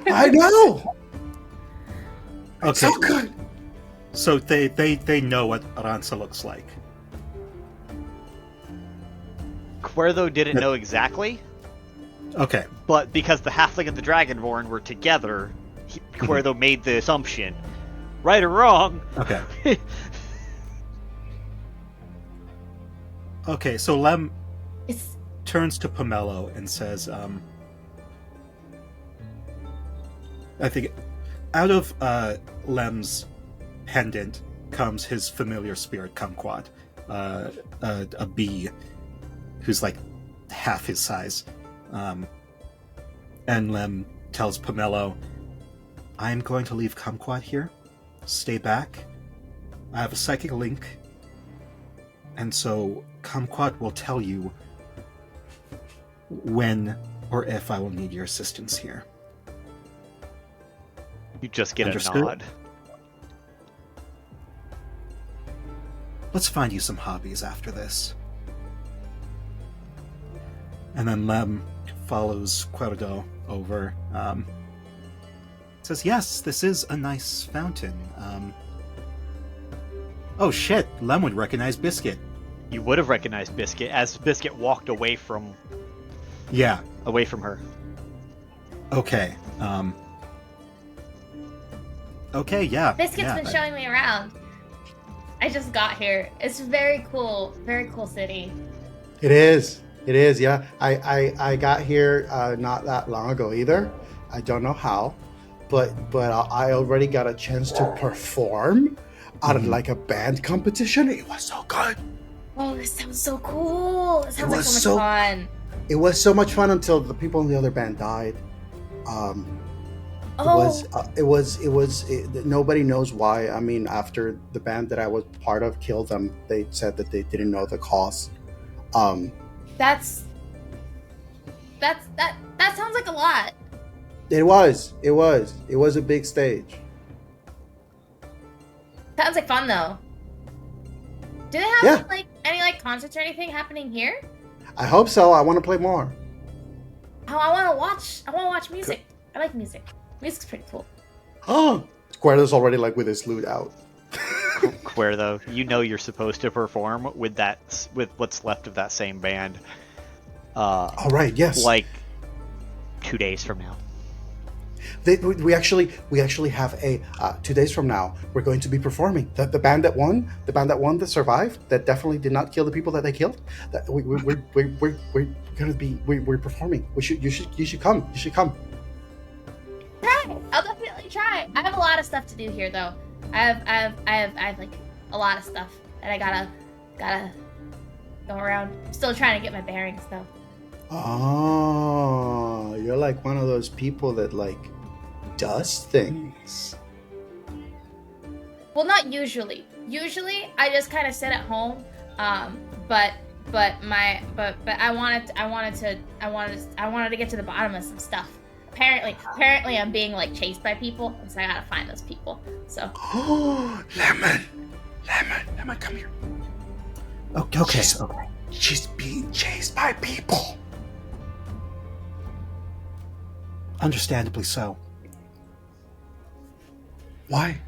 I know! Okay. It's so good! So they know what Aransa looks like. Kuerdo didn't know exactly, Okay. but because the halfling and the dragonborn were together, Kuerdo made the assumption. Right or wrong. Okay. Okay, so Lem turns to Pomelo and says, I think out of Lem's pendant comes his familiar spirit kumquat, a bee who's like half his size. And Lem tells Pomelo, I'm going to leave Kumquat here. Stay back. I have a psychic link. And so Kumquat will tell you when or if I will need your assistance here. You just get Understood? a nod. Let's find you some hobbies after this. And then Lem follows Kuerdo over. Says, yes, this is a nice fountain. Oh shit, Lem would recognize Biscuit. You would have recognized Biscuit as Biscuit walked away from Yeah. her. Okay. Okay, yeah. Biscuit's been showing me around. I just got here. It's very cool city. It is. It is, yeah. I got here not that long ago either. I don't know how, but I already got a chance to perform out of like a band competition. It was so good. Oh, this sounds so cool. It sounds like so much fun. It was so much fun until the people in the other band died. Nobody knows why. I mean, after the band that I was part of killed them, they said that they didn't know the cause. That sounds like a lot. It was a big stage. Sounds like fun though. Do they have any concerts or anything happening here? I hope so. I want to play more. Oh, I want to watch music. I like music. Music's pretty cool. Oh, Kuerdo's already with his lute out. Kuerdo, you know you're supposed to perform with what's left of that same band. All right. Yes. 2 days from now. We actually have a 2 days from now. We're going to be performing. The band that won, that survived, that definitely did not kill the people that they killed. That we're gonna be we're performing. You should come. You should come. Try. I'll definitely try. I have a lot of stuff to do here though. I have a lot of stuff that I gotta go around. I'm still trying to get my bearings though. Oh, you're like one of those people that does things. Well, not usually. Usually, I just kind of sit at home. But I wanted to get to the bottom of some stuff. Apparently, I'm being chased by people, and so I gotta find those people. So. Oh, Lemon, come here. Okay. She's being chased by people. Understandably so. Why?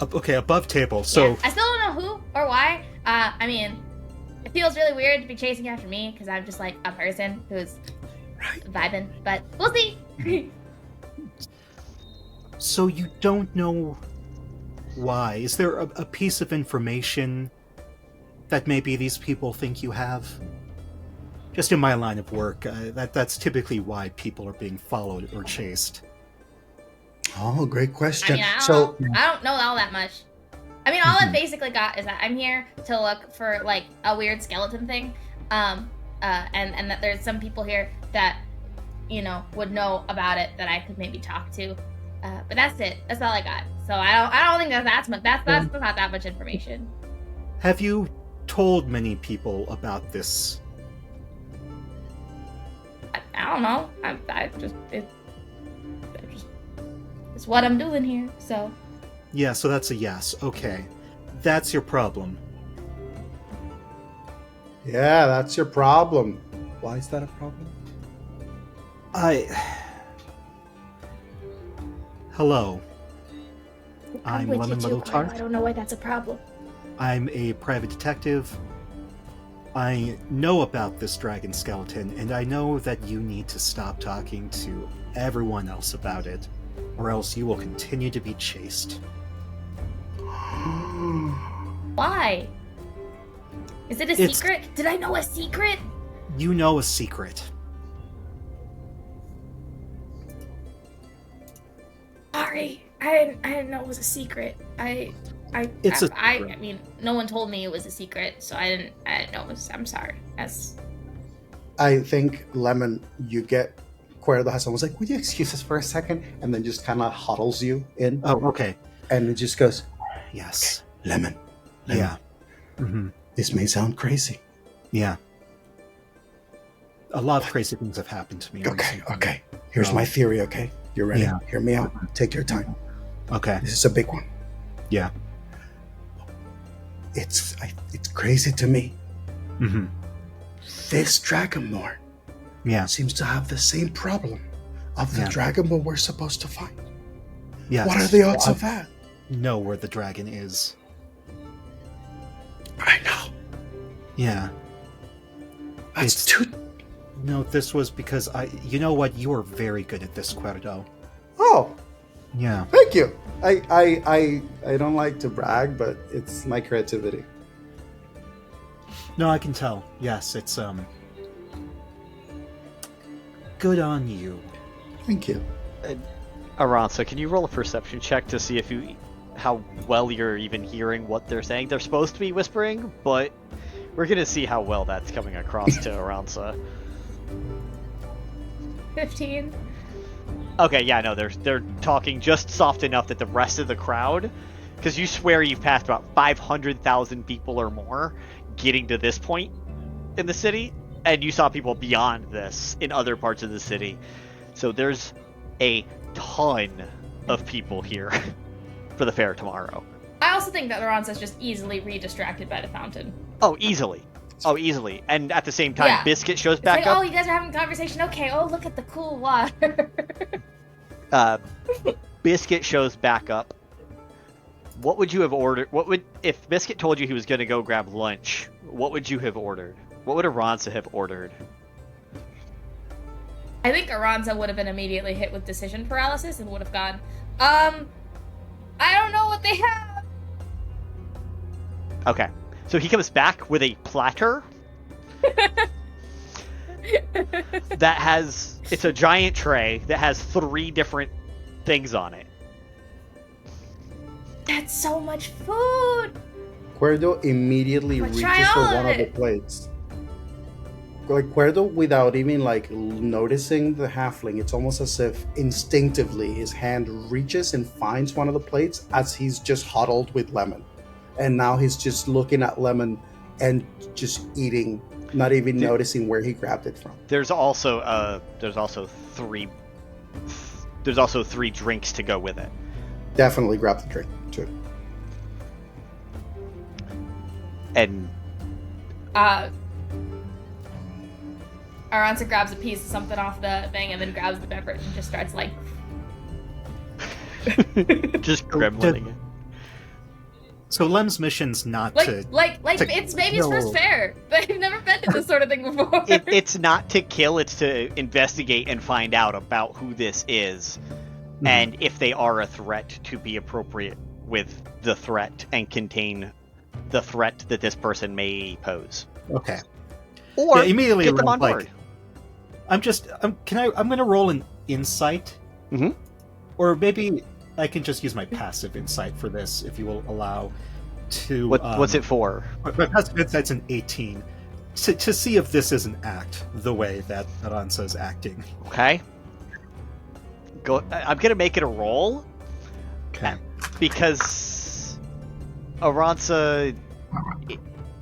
Okay, above table. So yeah, I still don't know who or why. I mean, it feels really weird to be chasing after me because I'm just a person who's vibing. But we'll see. So you don't know why? Is there a piece of information that maybe these people think you have? Just in my line of work, that's typically why people are being followed or chased. Oh, great question. I mean, I don't know all that much. I mean, all I basically got is that I'm here to look for a weird skeleton thing, and that there's some people here that would know about it that I could maybe talk to. But that's it. That's all I got. So I don't think that's much. That's not that much information. Have you told many people about this? I don't know. It's what I'm doing here. So. Yeah, so that's a yes. Okay. That's your problem. Yeah, that's your problem. Why is that a problem? Hello. I'm Lemon Little Tart. I don't know why that's a problem. I'm a private detective. I know about this dragon skeleton, and I know that you need to stop talking to everyone else about it, or else you will continue to be chased. Why? Is it a secret? Did I know a secret? You know a secret. Sorry, I didn't know it was a secret. I mean, no one told me it was a secret, so I didn't know it was. I'm sorry. I think, Lemon, you get Kuerdo has almost like, would you excuse us for a second? And then just kind of huddles you in. Oh, okay. And it just goes, Yes. okay, Lemon. Yeah. Mm-hmm. This may sound crazy. Yeah. A lot of crazy things have happened to me. Okay. Here's my theory, okay? You ready? Yeah. Hear me out. Take your time. Okay. This is a big one. Yeah. It's crazy to me. Mm-hmm. This Dragonborn seems to have the same problem of the Dragonborn we're supposed to find. Yes. What are the odds of that? Know where the dragon is. I know. Yeah. That's too... No, this was because you know what? You are very good at this, Kuerdo. Oh. Yeah. Thank you. I don't like to brag, but it's my creativity. No, I can tell. Yes, it's good on you. Thank you. Aransa, can you roll a perception check to see how well you're even hearing what they're saying? They're supposed to be whispering, but we're gonna see how well that's coming across to Aransa. 15. Okay, yeah, no, they're talking just soft enough that the rest of the crowd, because you swear you've passed about 500,000 people or more getting to this point in the city, and you saw people beyond this in other parts of the city. So there's a ton of people here for the fair tomorrow. I also think that Aransa's just easily re-distracted by the fountain. Oh, easily. And at the same time, Biscuit shows back up. Oh, you guys are having a conversation? Okay, oh, look at the cool water. Biscuit shows back up. What would you have ordered? If Biscuit told you he was going to go grab lunch, what would you have ordered? What would Aransa have ordered? I think Aransa would have been immediately hit with decision paralysis and would have gone, I don't know what they have. Okay. So he comes back with a platter it's a giant tray that has 3 different things on it. That's so much food. Kuerdo immediately reaches for one of the plates. Like Kuerdo, without even like noticing the halfling, it's almost as if instinctively his hand reaches and finds one of the plates as he's just huddled with Lemon. And now he's just looking at Lemon and just eating, not even noticing where he grabbed it from. There's also 3 drinks to go with it. Definitely grab the drink too. And Aransa grabs a piece of something off the thing and then grabs the beverage and just starts like just gremlining it. So Lem's mission's not it's baby's first fair. They've never been to this sort of thing before. It's not to kill, it's to investigate and find out about who this is, and if they are a threat, to be appropriate with the threat and contain the threat that this person may pose. Okay. Or immediately get them on board. I'm gonna roll an insight. Mm-hmm. Or maybe I can just use my passive insight for this, if you will allow. To what's it for? My passive insight's an 18. To see if this is an act, the way that Aransa is acting. Okay. I'm gonna make it a roll. Okay. Because Aransa,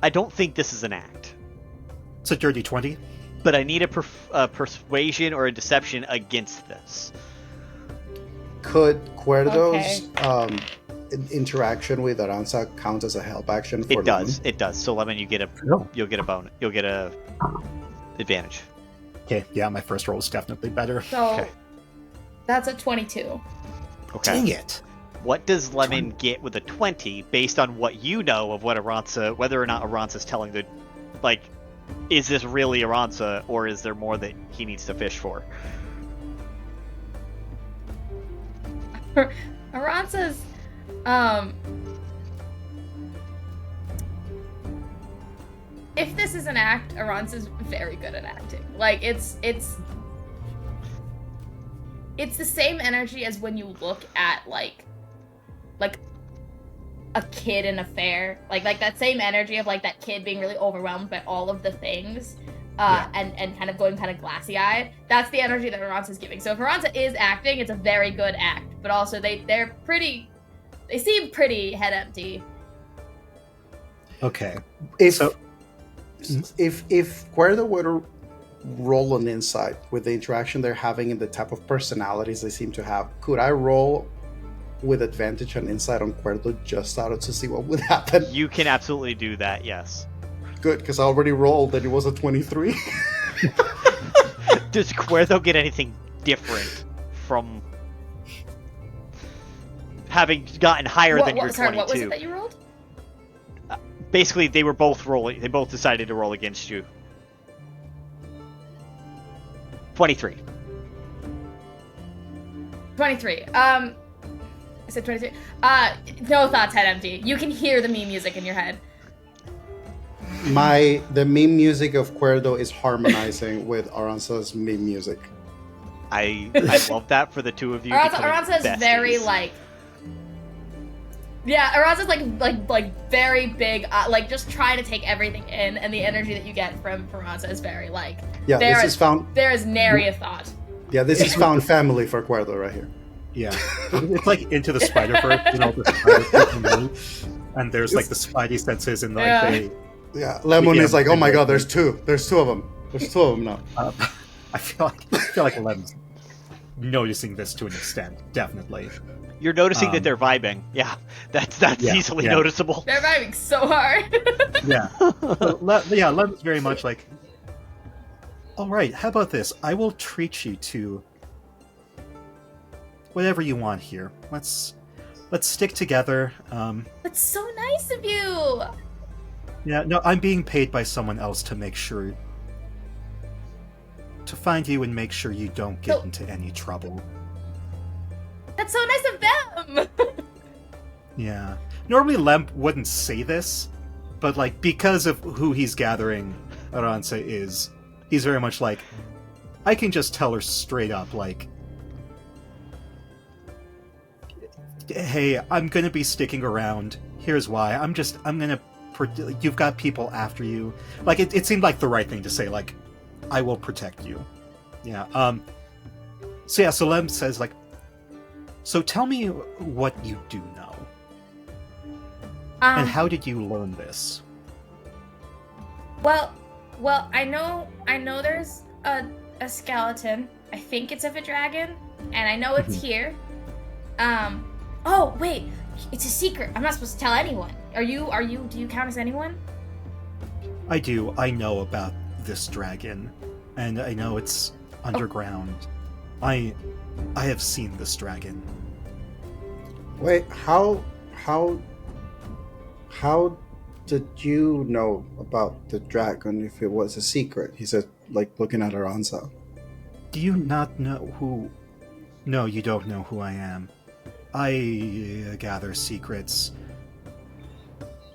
I don't think this is an act. It's a dirty 20. But I need a persuasion or a deception against this. Could Kuerdo's interaction with Aransa count as a help action for Lemon? It does. So Lemon, you'll get a bonus. You'll get a advantage. Okay, yeah, my first roll is definitely better. So that's a 22. Okay. Dang it. What does Lemon get with a 20 based on what you know of what Aransa, whether or not Aransa's telling the, like, is this really Aransa, or is there more that he needs to fish for? Aransa's, if this is an act, Aransa's very good at acting. Like, it's the same energy as when you look at, like a kid in a fair, like that same energy of like that kid being really overwhelmed by all of the things, and kind of going kind of glassy-eyed. That's the energy that Aransa's giving. So if Aransa is acting, it's a very good act, but also they seem pretty head empty. Okay. If Kuerdo were to roll an insight with the interaction they're having and the type of personalities they seem to have, could I roll with advantage and insight on Kuerdo just out to see what would happen? You can absolutely do that, yes. Good, because I already rolled and it was a 23. Does Kuerdo get anything different from having gotten higher than your 22? What was it that you rolled? Basically, they were both rolling. They both decided to roll against you. 23. 23. I said 23. No thoughts, head empty. You can hear the meme music in your head. The meme music of Kuerdo is harmonizing with Aransa's meme music. I love that for the two of you. Aransa is very like. Yeah, Aransa's like very big, like just trying to take everything in, and the energy that you get from Aransa is very like. Yeah, there is nary a thought. Yeah, this is found family for Kuerdo right here. Yeah, it's like Into the Spider-Verse, the Spider-Verse, and there's like the Spidey senses, and like Yeah, Lemon is like, oh my god, there's two of them. There's two of them now. I feel like Lemon's noticing this to an extent, definitely. You're noticing that they're vibing. Yeah, that's easily noticeable. They're vibing so hard. Yeah, Lemon's very much like, all right, how about this? I will treat you to whatever you want here. Let's stick together. That's so nice of you. Yeah, no, I'm being paid by someone else to make sure to find you and make sure you don't get into any trouble. That's so nice of them. Yeah. Normally Lemp wouldn't say this, but like because of who he's gathering Aransa is, he's very much like, I can just tell her straight up, like, hey, I'm gonna be sticking around. Here's why. You've got people after you. Like, it seemed like the right thing to say, like, I will protect you. Yeah. So Lem says, like, so tell me what you do know. And how did you learn this? Well, I know there's a skeleton. I think it's of a dragon, and I know it's here. Oh, wait. It's a secret. I'm not supposed to tell anyone. Do you count as anyone? I do. I know about this dragon, and I know it's underground. I have seen this dragon. Wait, how did you know about the dragon if it was a secret? He said, like, looking at Aransa. Do you not know who... No, you don't know who I am. I gather secrets.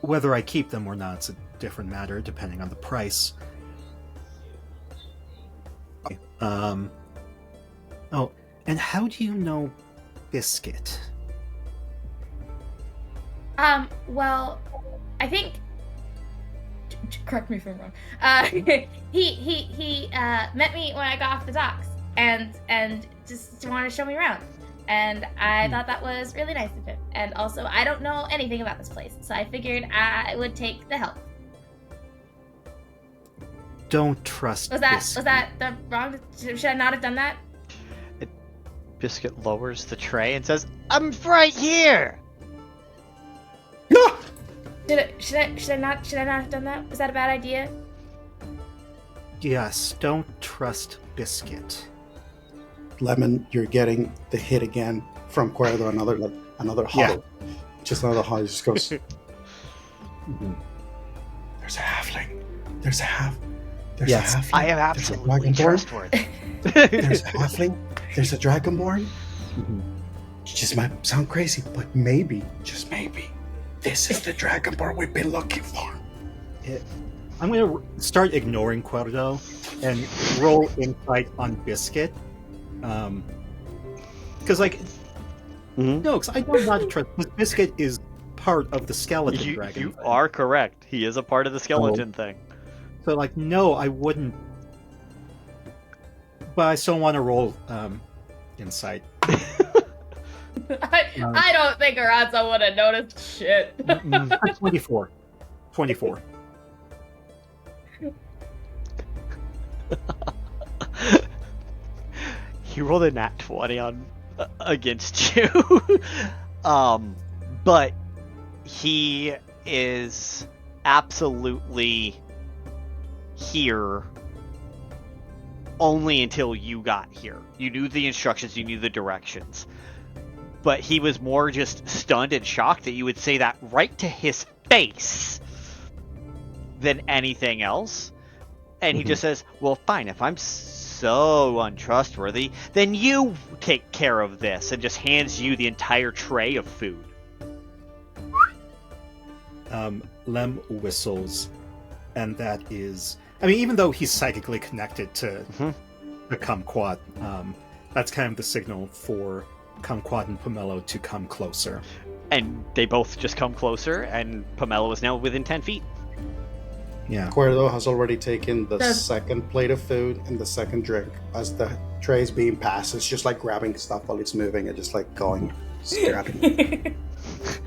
Whether I keep them or not's a different matter, depending on the price. Oh, and how do you know Biscuit? Well, I think... Correct me if I'm wrong. He met me when I got off the docks, and just wanted to show me around. And I thought that was really nice of him. And also, I don't know anything about this place, so I figured I would take the help. Don't trust Biscuit. Was that the wrong... Should I not have done that? Biscuit lowers the tray and says, I'm right here! No! Should I not have done that? Was that a bad idea? Yes, don't trust Biscuit. Lemon, you're getting the hit again from Kuerdo, another hollow. Yeah. Just another hollow. Just goes. There's a halfling. There's a halfling. I am absolutely trustworthy. There's a halfling. There's a dragonborn. Just might sound crazy, but maybe, just maybe, this is the dragonborn we've been looking for. I'm going to start ignoring Kuerdo and roll insight on Biscuit. Because, like, no, because I know not to trust. Because Biscuit is part of the skeleton dragon. You are correct. He is a part of the skeleton thing. So, like, no, I wouldn't. But I still want to roll insight. I don't think Aransa would have noticed shit. 24. 24. He rolled a nat 20 on against you. But he is absolutely here only until you got here. You knew the instructions, you knew the directions. But he was more just stunned and shocked that you would say that right to his face than anything else. And he just says, well, fine, if I'm so untrustworthy, then you take care of this, and just hands you the entire tray of food. Lem whistles, and that is... I mean, even though he's psychically connected to the Kumquat, that's kind of the signal for Kumquat and Pomelo to come closer. And they both just come closer, and Pomelo is now within 10 feet. Yeah. Kuerdo has already taken the second plate of food and the second drink. As the tray is being passed, it's just like grabbing stuff while it's moving and just like going, grabbing.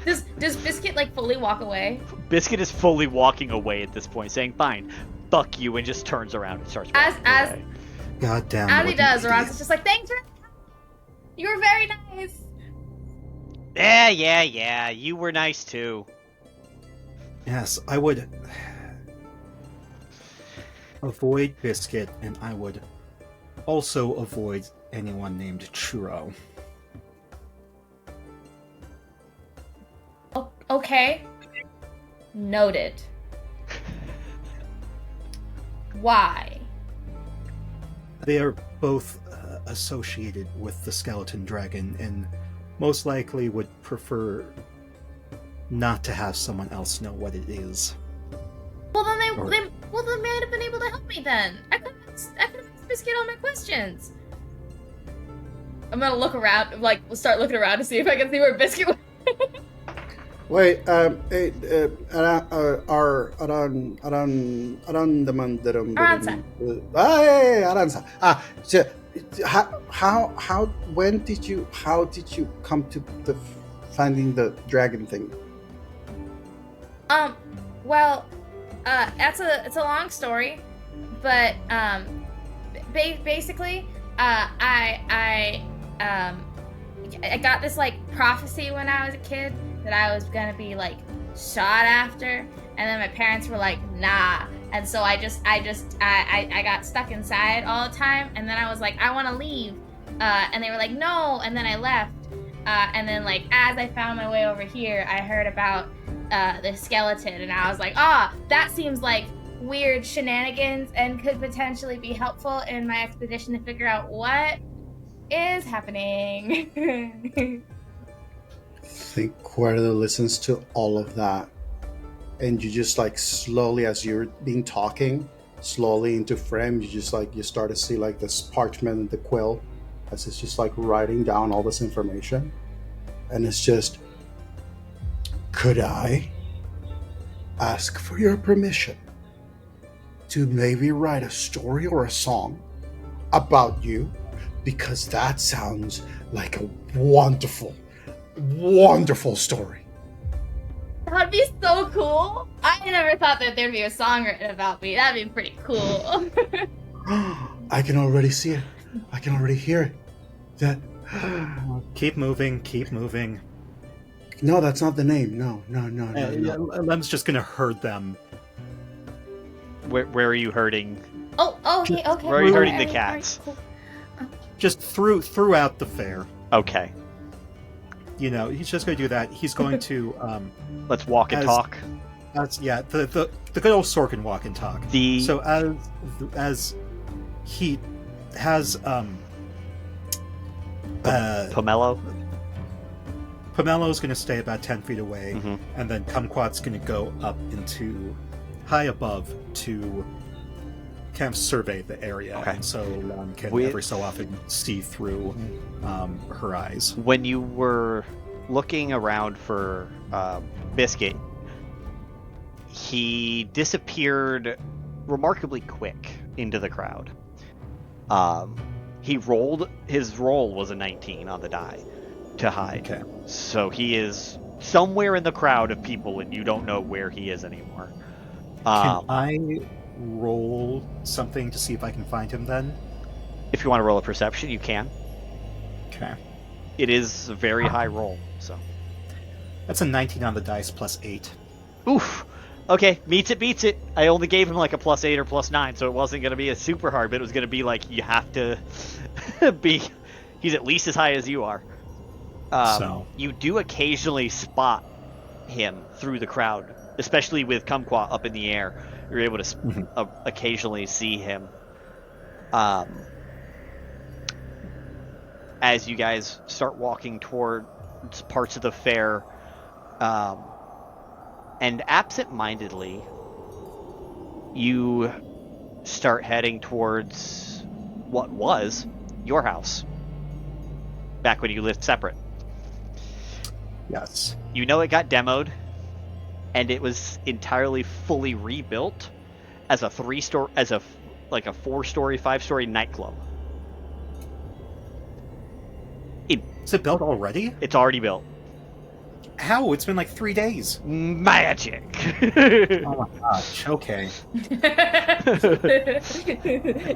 Does Biscuit like fully walk away? Biscuit is fully walking away at this point, saying, fine, fuck you, and just turns around and starts walking away. God damn. As he does, Aransa's just like, thanks for... You were very nice. Yeah, you were nice too. Yes, I would avoid Biscuit, and I would also avoid anyone named Churro. Okay. Noted. Why? They are both associated with the skeleton dragon, and most likely would prefer not to have someone else know what it is. Well, then they might have been able to help me then. I could have Biscuit all my questions. I'm gonna look around, like, start looking around to see if I can see where Biscuit went. Wait, Aransa. So, how did you come to the finding the dragon thing? Well, it's a long story, but basically, I got this like prophecy when I was a kid that I was gonna be like sought after, and then my parents were like, nah, and so I got stuck inside all the time, and then I was like, I want to leave, and they were like, no, and then I left, and then like as I found my way over here, I heard about the skeleton, and I was like, that seems like weird shenanigans and could potentially be helpful in my expedition to figure out what is happening. I think Kuerdo listens to all of that, and you just like slowly, as you're being talking, slowly into frame, you start to see like this parchment and the quill as it's just like writing down all this information, and it's just, could I ask for your permission to maybe write a story or a song about you, because that sounds like a wonderful story. That'd be so cool. I never thought that there'd be a song written about me. That'd be pretty cool. I can already see it. I can already hear it. That. Keep moving. No, that's not the name. No. Lem's just gonna herd them. Where are you herding? Okay. Where are you herding the cats? Cool. Just throughout the fair. Okay. You know, he's just going to do that. He's going to let's walk and talk. The good old Sorkin walk and talk. So as he has Pomelo. Pomelo's going to stay about 10 feet away, and then Kumquat's going to go up into high above to kind of survey the area, and so can every so often see through her eyes. When you were looking around for Biscuit, he disappeared remarkably quick into the crowd. His roll was a 19 on the die to hide. Okay. So he is somewhere in the crowd of people and you don't know where he is anymore. Can I roll something to see if I can find him then? If you want to roll a perception, you can. Okay. It is a very high roll, so. That's a 19 on the dice plus 8. Oof. Okay, meets it, beats it. I only gave him like a +8 or +9, so it wasn't going to be a super hard, but it was going to be like, you have to be... He's at least as high as you are. So You do occasionally spot him through the crowd, especially with Kumquat up in the air. You're able to occasionally see him. As you guys start walking towards parts of the fair, and absent-mindedly, you start heading towards what was your house back when you lived separate. yes. You know it got demoed, and it was entirely fully rebuilt as a 4-story, 5-story nightclub. Is it built already? It's already built. How? It's been like 3 days. Magic. Oh my gosh. Okay.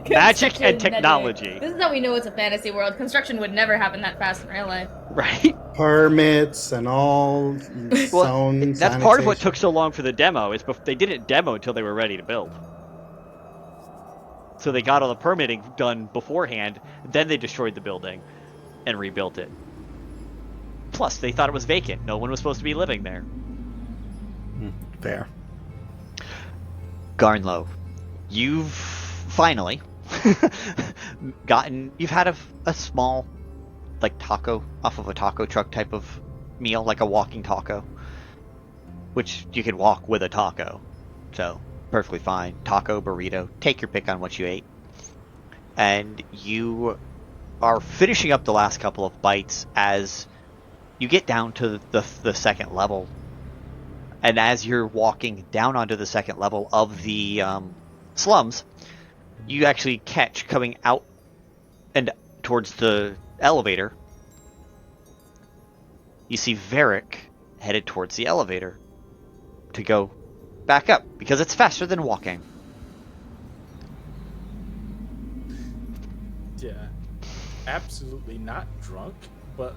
Magic and technology. This is how we know it's a fantasy world. Construction would never happen that fast in real life. Right? Permits and all. Well, that's part of what took so long for the demo. Is they didn't demo until they were ready to build. So they got all the permitting done beforehand, then they destroyed the building and rebuilt it. Plus, they thought it was vacant. No one was supposed to be living there. Fair. Garnlow, you've finally you've had a small, like, taco off of a taco truck type of meal, like a walking taco, which you could walk with a taco, so perfectly fine. Taco, burrito, take your pick on what you ate. And you are finishing up the last couple of bites as you get down to the second level. And as you're walking down onto the second level of the slums, you actually catch coming out and towards the elevator, you see Varrick headed towards the elevator to go back up, because it's faster than walking. Yeah. Absolutely not drunk, but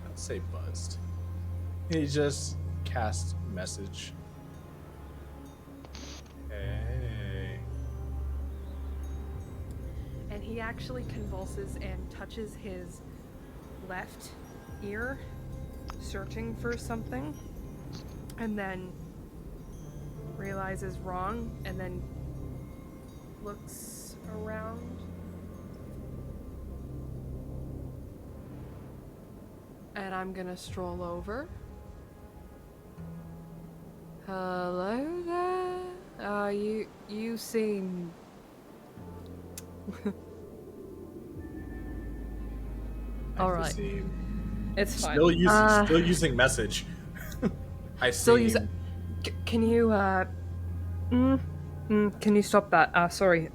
I'd say buzzed. He just cast message. Hey. And he actually convulses and touches his left ear, searching for something, and then realizes wrong, and then looks around. And I'm gonna stroll over. Hello there? You seem... Alright. It's fine. Still using message. I Still see. using... Can you, can you stop that? Sorry.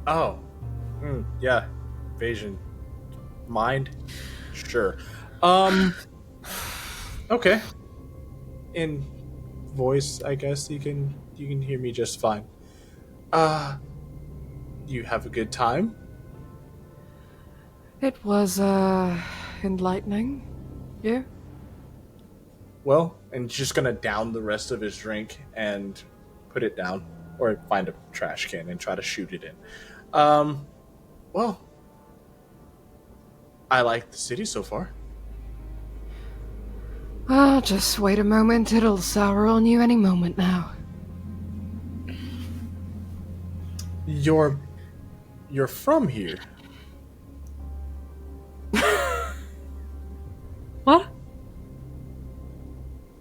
Oh. Yeah. Evasion. Mind? Sure. Okay. In voice, I guess you can hear me just fine. You have a good time? It was, enlightening. Yeah? Well, and just gonna down the rest of his drink and put it down, or find a trash can and try to shoot it in. Well, I like the city so far. Just wait a moment. It'll sour on you any moment now. You're from here. What?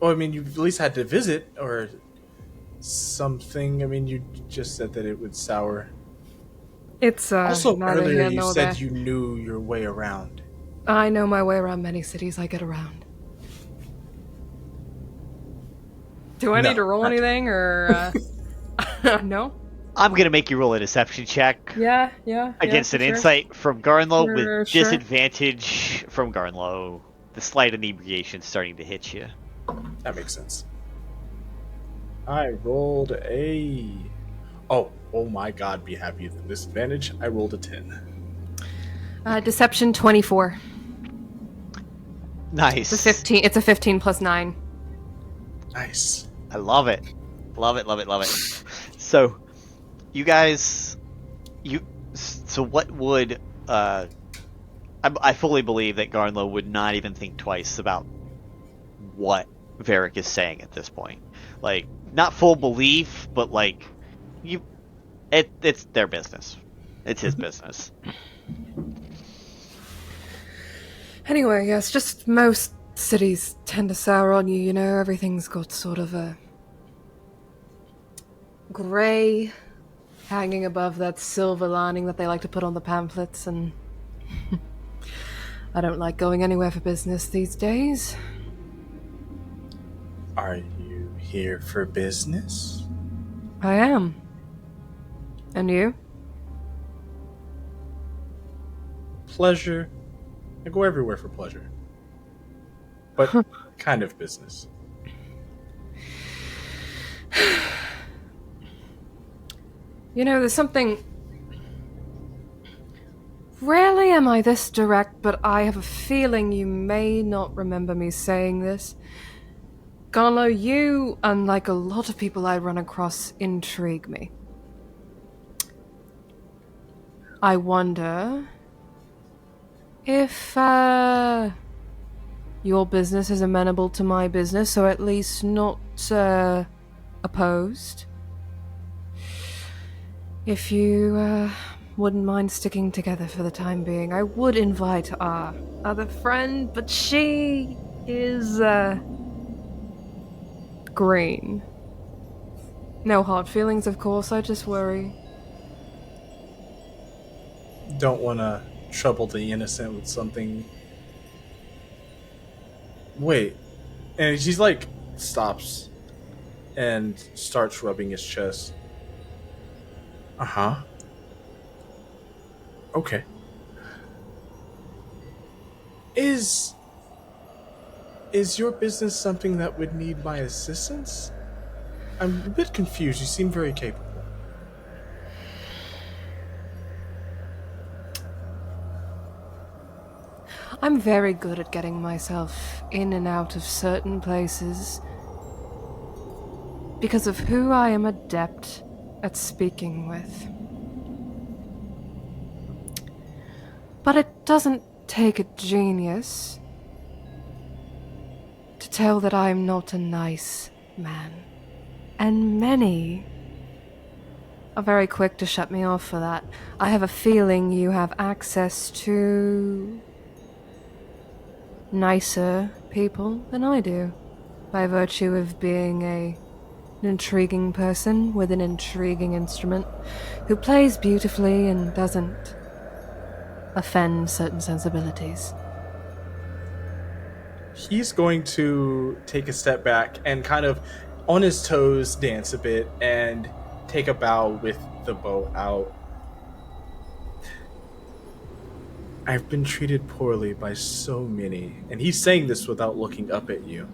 Well, I mean, you at least had to visit, or something. I mean, you just said that it would sour. It's, Also, neither earlier here you nor said there. you knew your way around. I know my way around many cities I get around. Do I No, need to roll not yet. anything, or no? I'm gonna make you roll a deception check Yeah, against for an sure. insight from Garnlow For with sure. disadvantage from Garnlow. The slight inebriation starting to hit you. That makes sense. I rolled a. Oh my God! Be happy with the disadvantage. I rolled a 10. Deception 24. Nice. It's a 15. It's a 15 plus 9. Nice. I love it. Love it. So, you guys, so what would, I fully believe that Garnlow would not even think twice about what Varrick is saying at this point. Like, not full belief, but like, it's their business. It's his business. Anyway, yes, just most cities tend to sour on you, you know? Everything's got sort of a gray hanging above that silver lining that they like to put on the pamphlets, and I don't like going anywhere for business these days. Are you here for business? I am. And you? Pleasure. I go everywhere for pleasure. But kind of business. You know, there's something... Rarely am I this direct, but I have a feeling you may not remember me saying this. Garnlow, you, unlike a lot of people I run across, intrigue me. I wonder if, your business is amenable to my business, or at least not, opposed. If you, wouldn't mind sticking together for the time being, I would invite our other friend, but she is, green. No hard feelings, of course, I just worry. Don't want to trouble the innocent with something. Wait. And she's like, stops and starts rubbing his chest. Uh-huh. Okay. Is your business something that would need my assistance? I'm a bit confused. You seem very capable. I'm very good at getting myself in and out of certain places because of who I am adept at speaking with. But it doesn't take a genius to tell that I'm not a nice man. And many are very quick to shut me off for that. I have a feeling you have access to nicer people than I do, by virtue of being an intriguing person with an intriguing instrument who plays beautifully and doesn't offend certain sensibilities. He's going to take a step back and kind of on his toes dance a bit and take a bow with the bow out. I've been treated poorly by so many, and he's saying this without looking up at you,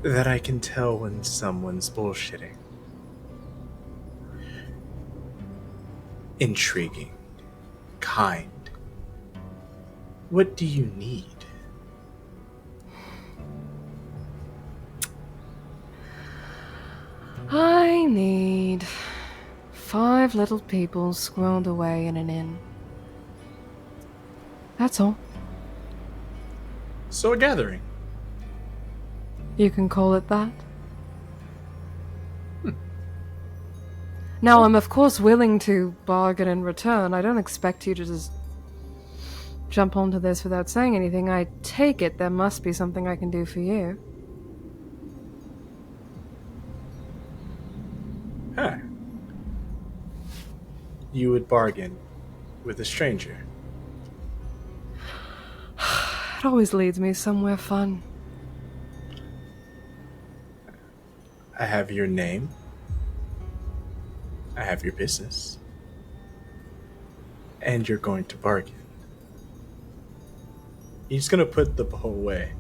that I can tell when someone's bullshitting. Intriguing. Kind. What do you need? I need 5 little people squirreled away in an inn. That's all. So a gathering. You can call it that. Now, I'm of course willing to bargain in return. I don't expect you to just jump onto this without saying anything. I take it there must be something I can do for you. Huh. You would bargain with a stranger. It always leads me somewhere fun. I have your name. I have your business. And you're going to bargain. He's going to put the bow away.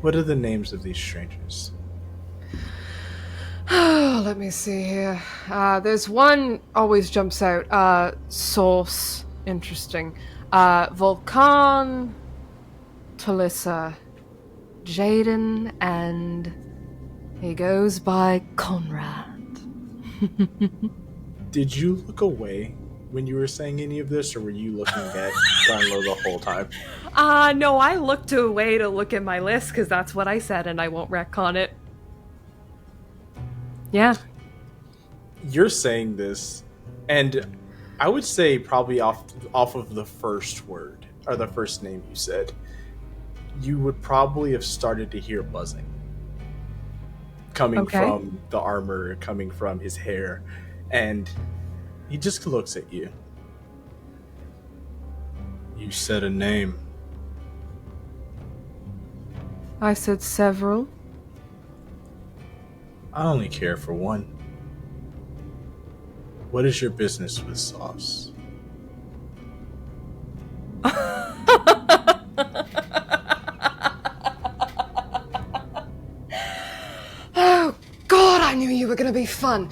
What are the names of these strangers? Let me see here. There's one always jumps out. Source. Interesting. Volcan, Talissa, Jaden, and he goes by Conrad. Did you look away when you were saying any of this, or were you looking at Garnlow the whole time? No, I looked away to look at my list because that's what I said, and I won't retcon it. Yeah. You're saying this, and I would say probably off of the first word, or the first name you said, you would probably have started to hear buzzing. Coming from the armor, coming from his hair, and he just looks at you. You said a name. I said several. I only care for one. What is your business with Sauce? Oh, God, I knew you were going to be fun.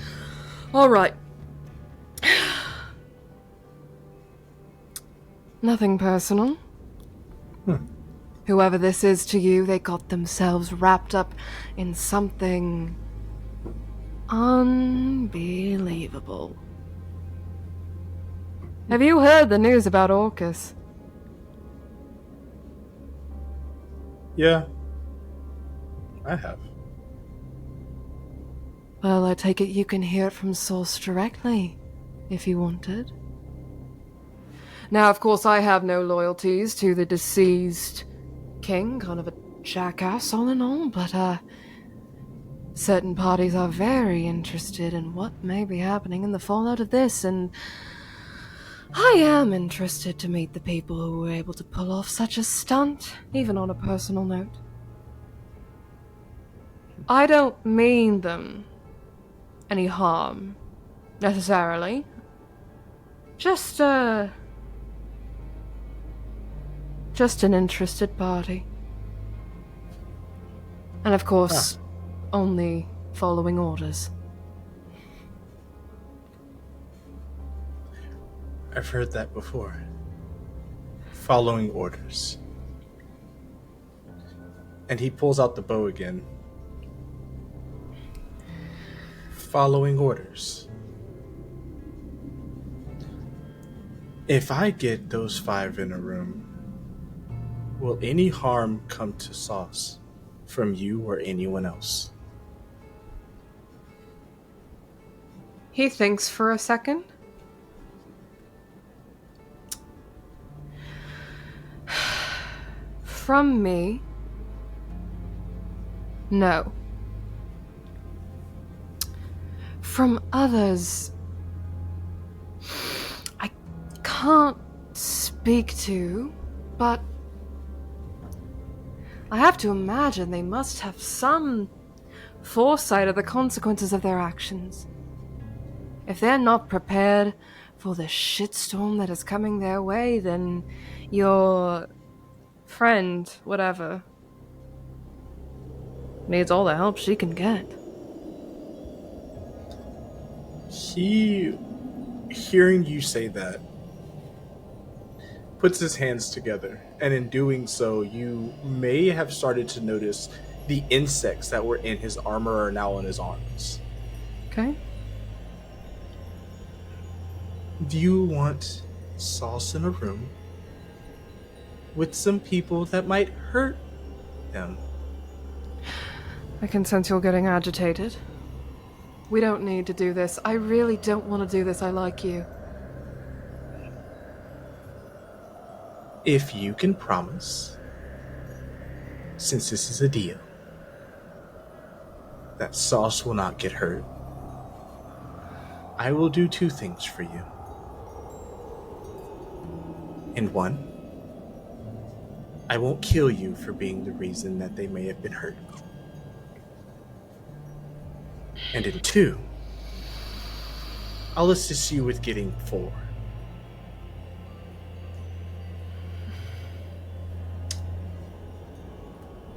All right. Nothing personal. Whoever this is to you, they got themselves wrapped up in something unbelievable. Have you heard the news about Orcus? Yeah, I have. Well, I take it you can hear it from source directly, if you wanted. Now, of course, I have no loyalties to the deceased king, kind of a jackass all in all, but, certain parties are very interested in what may be happening in the fallout of this, and I am interested to meet the people who were able to pull off such a stunt, even on a personal note. I don't mean them any harm, necessarily. Just an interested party. And of course, only following orders. I've heard that before. Following orders. And he pulls out the bow again. Following orders. If I get those 5 in a room, will any harm come to Sauce from you or anyone else? He thinks for a second. From me? No. From others, I can't speak to, but I have to imagine they must have some foresight of the consequences of their actions. If they're not prepared for the shitstorm that is coming their way, then your friend, whatever, needs all the help she can get. He, hearing you say that, puts his hands together, and in doing so, you may have started to notice the insects that were in his armor are now on his arms. Okay. Do you want Sauce in a room with some people that might hurt him? I can sense you're getting agitated. We don't need to do this. I really don't want to do this. I like you. If you can promise, since this is a deal, that Sauce will not get hurt, I will do 2 things for you. And one, I won't kill you for being the reason that they may have been hurt. And in 2, I'll assist you with getting 4.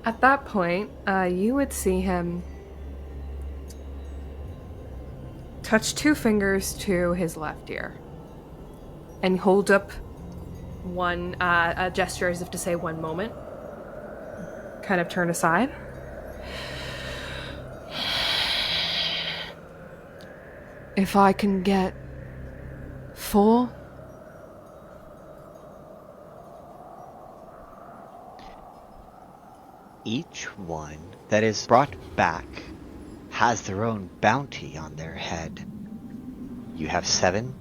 At that point, you would see him touch 2 fingers to his left ear and hold up one a gesture as if to say 1 moment. Kind of turn aside. If I can get 4, Each one that is brought back has their own bounty on their head. You have 7.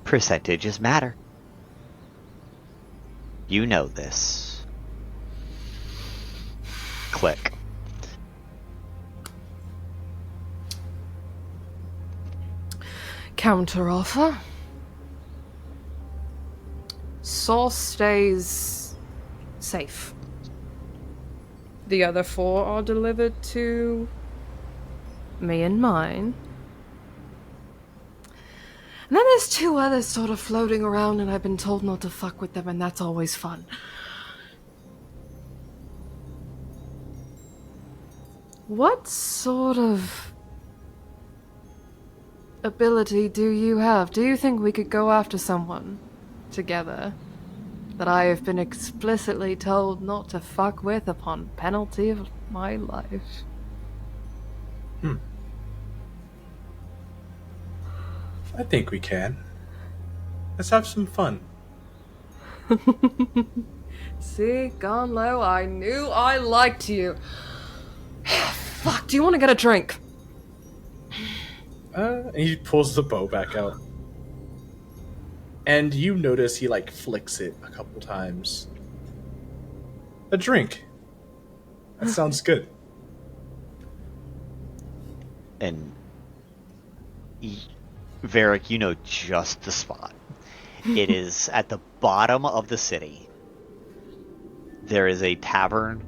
Percentages matter. You know this. Click. counteroffer. Saul stays safe. The other 4 are delivered to me and mine. And then there's 2 others sort of floating around, and I've been told not to fuck with them, and that's always fun. What sort of ability do you have? Do you think we could go after someone together that I have been explicitly told not to fuck with upon penalty of my life? I think we can. Let's have some fun. See, Garnlow, I knew I liked you. Fuck, do you want to get a drink? And he pulls the bow back out. And you notice he, flicks it a couple times. A drink. That sounds good. And Varrick, you know just the spot. It is at the bottom of the city. There is a tavern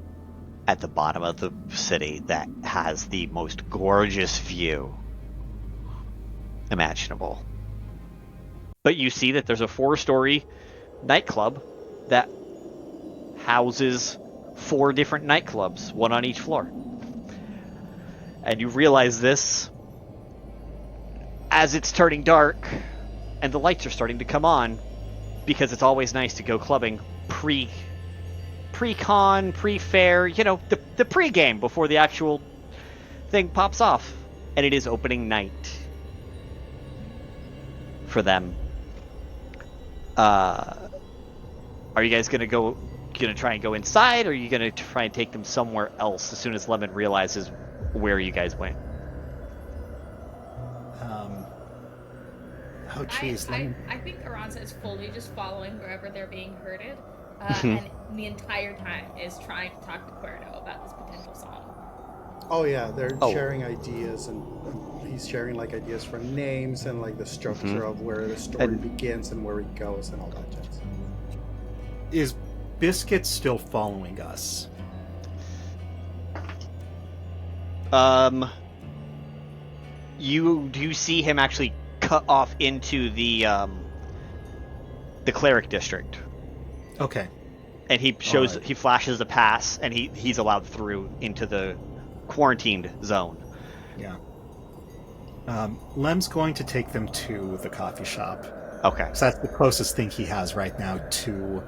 at the bottom of the city that has the most gorgeous view imaginable. But you see that there's a 4-story nightclub that houses 4 different nightclubs, one on each floor. And you realize this as it's turning dark and the lights are starting to come on, because it's always nice to go clubbing pre-con, pre-fair, the pre-game before the actual thing pops off. And it is opening night for them. Are you guys gonna try and go inside, or are you gonna try and take them somewhere else as soon as Lemon realizes where you guys went? Oh, jeez. I think Aransa is fully just following wherever they're being herded, and the entire time is trying to talk to Kuerdo about this potential song. Oh yeah, they're sharing ideas, and he's sharing ideas for names and the structure of where the story begins and where it goes and all that jazz. Is Biscuit still following us? Do you see him actually cut off into the cleric district? Okay. And he flashes a pass, and he's allowed through into the quarantined zone. Yeah. Lem's going to take them to the coffee shop. Okay. So that's the closest thing he has right now to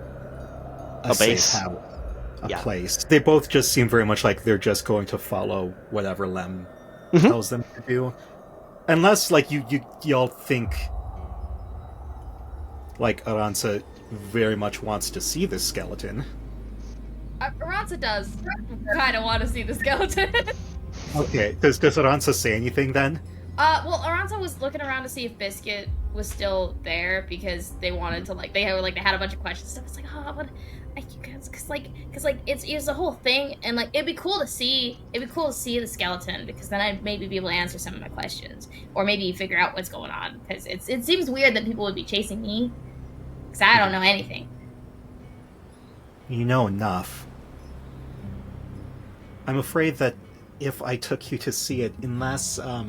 a base. safe house, place. They both just seem very much like they're just going to follow whatever Lem tells them to do. Unless, y'all think, Aransa very much wants to see this skeleton. Aransa does kind of want to see the skeleton. Okay, does Aransa say anything then? Well, Aransa was looking around to see if Biscuit was still there, because they wanted to they had a bunch of questions. So it's what, because it's a whole thing, and it'd be cool to see the skeleton, because then I'd maybe be able to answer some of my questions, or maybe figure out what's going on, because it seems weird that people would be chasing me, because I don't know anything. You know enough. I'm afraid that if I took you to see it, unless, I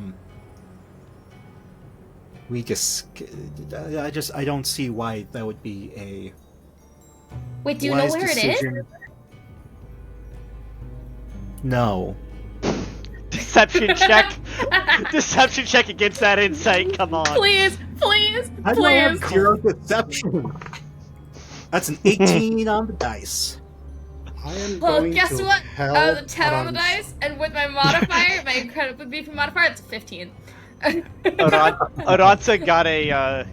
don't see why that would be a Wait, do you know wise where decision. it is? No. Deception check. Deception check against that insight. Come on. Please, please, I don't have please. 0 deception. That's an 18 on the dice. I am Well, going guess to what? help I was a 10 on the Aransa. dice, and with my modifier, my incredibly beefy modifier, it's 15. Aransa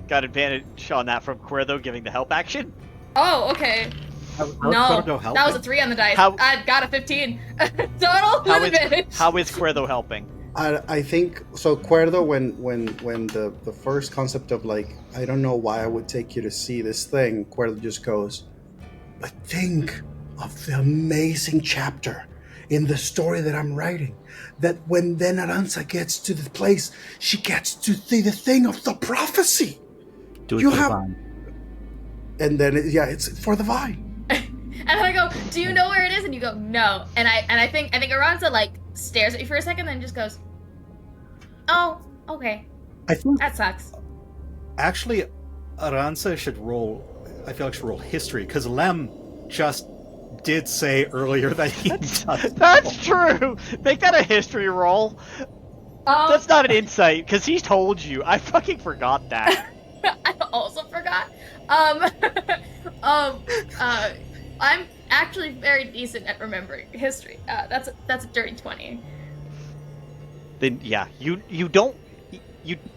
got advantage on that from Kuerdo giving the help action. Oh, okay. How's No, Kuerdo helping? that was a 3 on the dice. How- I got a 15. Total How with is advantage. how is Kuerdo helping? I think so. Kuerdo, when the first concept of like, I don't know why I would take you to see this thing, Kuerdo just goes, but think of the amazing chapter in the story that I'm writing. That when then Aransa gets to the place, she gets to see the thing of the prophecy. Do it You for the have- vine. And then it's for the vine. And I go, do you know where it is? And you go, no. And I think Aransa like stares at you for a second, then just goes, oh, okay, I think that sucks. actually Aransa should roll. I feel like should roll history because Lem just did say earlier that he does. That's true. Make that a history roll. That's not an insight because he told you. I fucking forgot that. I also forgot. I'm actually very decent at remembering history. That's a dirty 20. Then yeah, you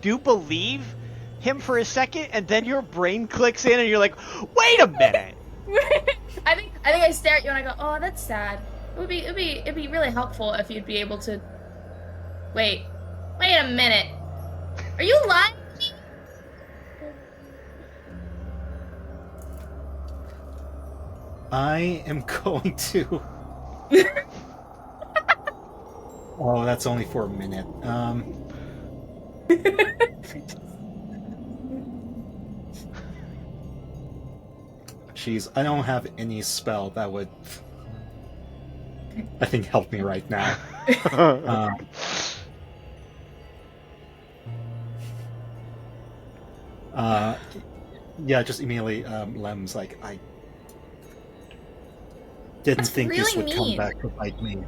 do believe him for a second, and then your brain clicks in, and you're like, wait a minute. I think I stare at you and I go, oh, that's sad. It'd be really helpful if you'd be able to. Wait a minute. Are you lying to me? I am going to. Oh, that's only for a minute. Jeez, I don't have any spell that would, I think, help me right now. Yeah, just immediately, Lem's like, I didn't That's think this really would come mean. back to bite me.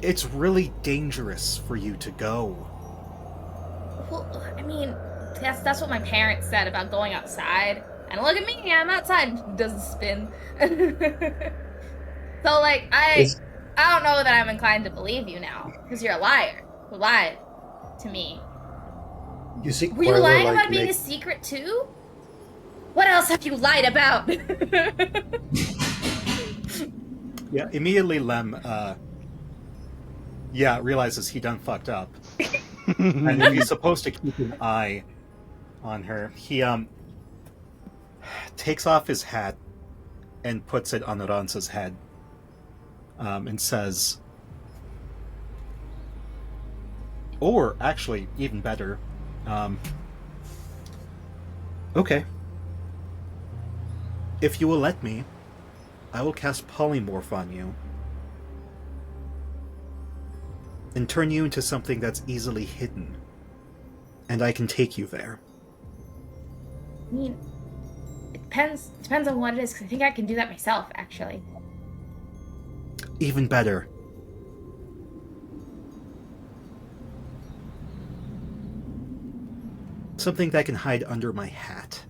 It's really dangerous for you to go. Well, I mean, that's what my parents said about going outside. And look at me, I'm outside. Doesn't spin. So like, I don't know that I'm inclined to believe you now, because you're a liar who lied to me. You see, Were you Kuerdo, lying like, about being a make- secret too? What else have you lied about? Yeah, immediately Lem, realizes he done fucked up. And if he's supposed to keep an eye on her, he, takes off his hat and puts it on Aransa's head, and says, or actually, even better, okay. If you will let me, I will cast Polymorph on you and turn you into something that's easily hidden, and I can take you there. I mean, it depends on what it is, because I think I can do that myself, actually. Even better. Something that can hide under my hat.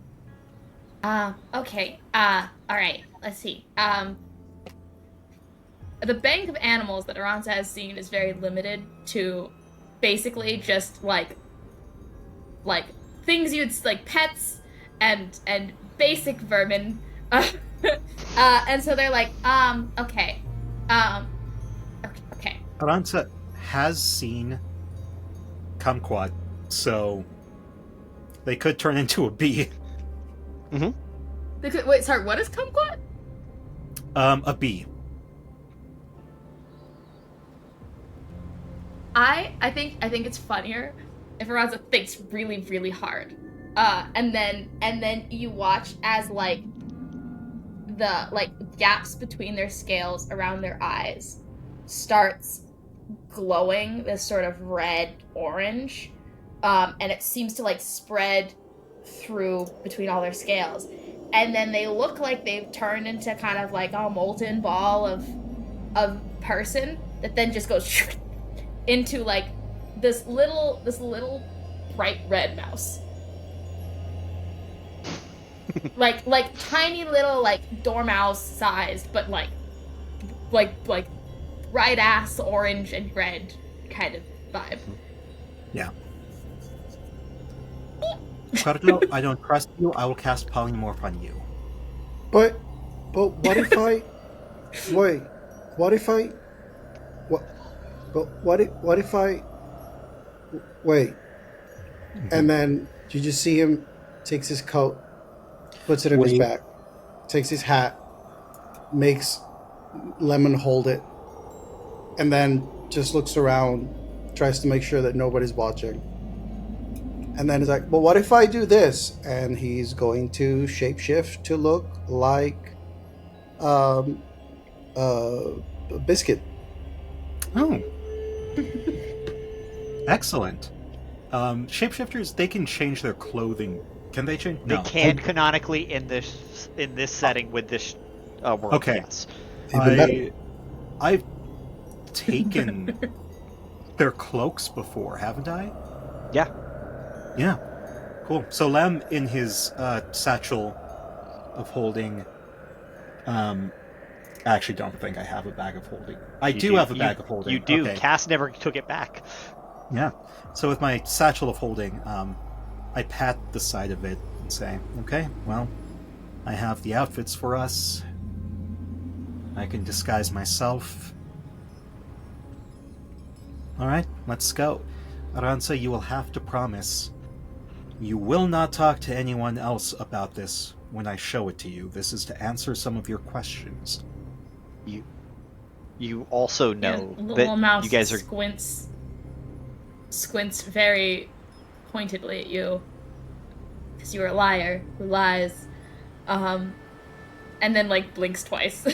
Okay. Alright, let's see. The bank of animals that Aransa has seen is very limited to basically just like things you'd like pets and basic vermin. And so they're like, okay. Okay. Aransa has seen kumquat, so they could turn into a bee. Wait, sorry, what is kumquat? A bee. I think it's funnier if Aransa thinks really, really hard. And then you watch as like the gaps between their scales around their eyes starts glowing this sort of red orange, and it seems to spread through between all their scales, and then they look like they've turned into kind of a molten ball of person that then just goes into this little bright red mouse. like tiny little dormouse sized, but like bright ass orange and red kind of vibe. Yeah. Kuerdo, I don't trust you. I will cast polymorph on you. But what if I wait? What if I what if I wait? And then you just see him takes his coat, puts it in his back, takes his hat, makes Lemon hold it, and then just looks around, tries to make sure that nobody's watching. And then he's like, but what if I do this? And he's going to shapeshift to look like Biscuit. Oh. Excellent. Shapeshifters, they can change their clothing. Can they change? They No. can canonically in this setting with this world. Okay. Yes. I've taken their cloaks before, haven't I? Yeah. Yeah. Cool. So Lem, in his satchel of holding, I actually don't think I have a bag of holding. I do have a bag of holding. You do. Okay. Cass never took it back. Yeah. So with my satchel of holding, I pat the side of it and say, okay, well, I have the outfits for us. I can disguise myself. Alright, let's go. Aransa, you will have to promise you will not talk to anyone else about this when I show it to you. This is to answer some of your questions. You also know little that mouse you guys are squints very pointedly at you because you're a liar who lies, and then blinks twice.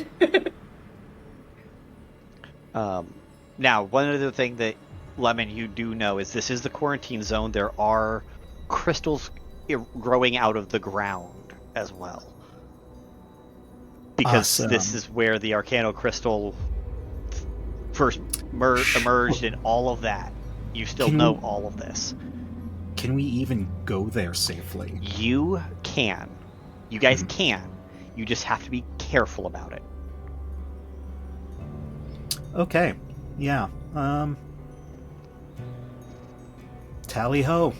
Now, one other thing that Lemon, you do know is this is the quarantine zone. There are crystals growing out of the ground as well, because this is where the Arcano crystal first emerged, and all of that. You still know all of this. Can we even go there safely? You can. You guys can. You just have to be careful about it. Okay. Yeah. Tally ho.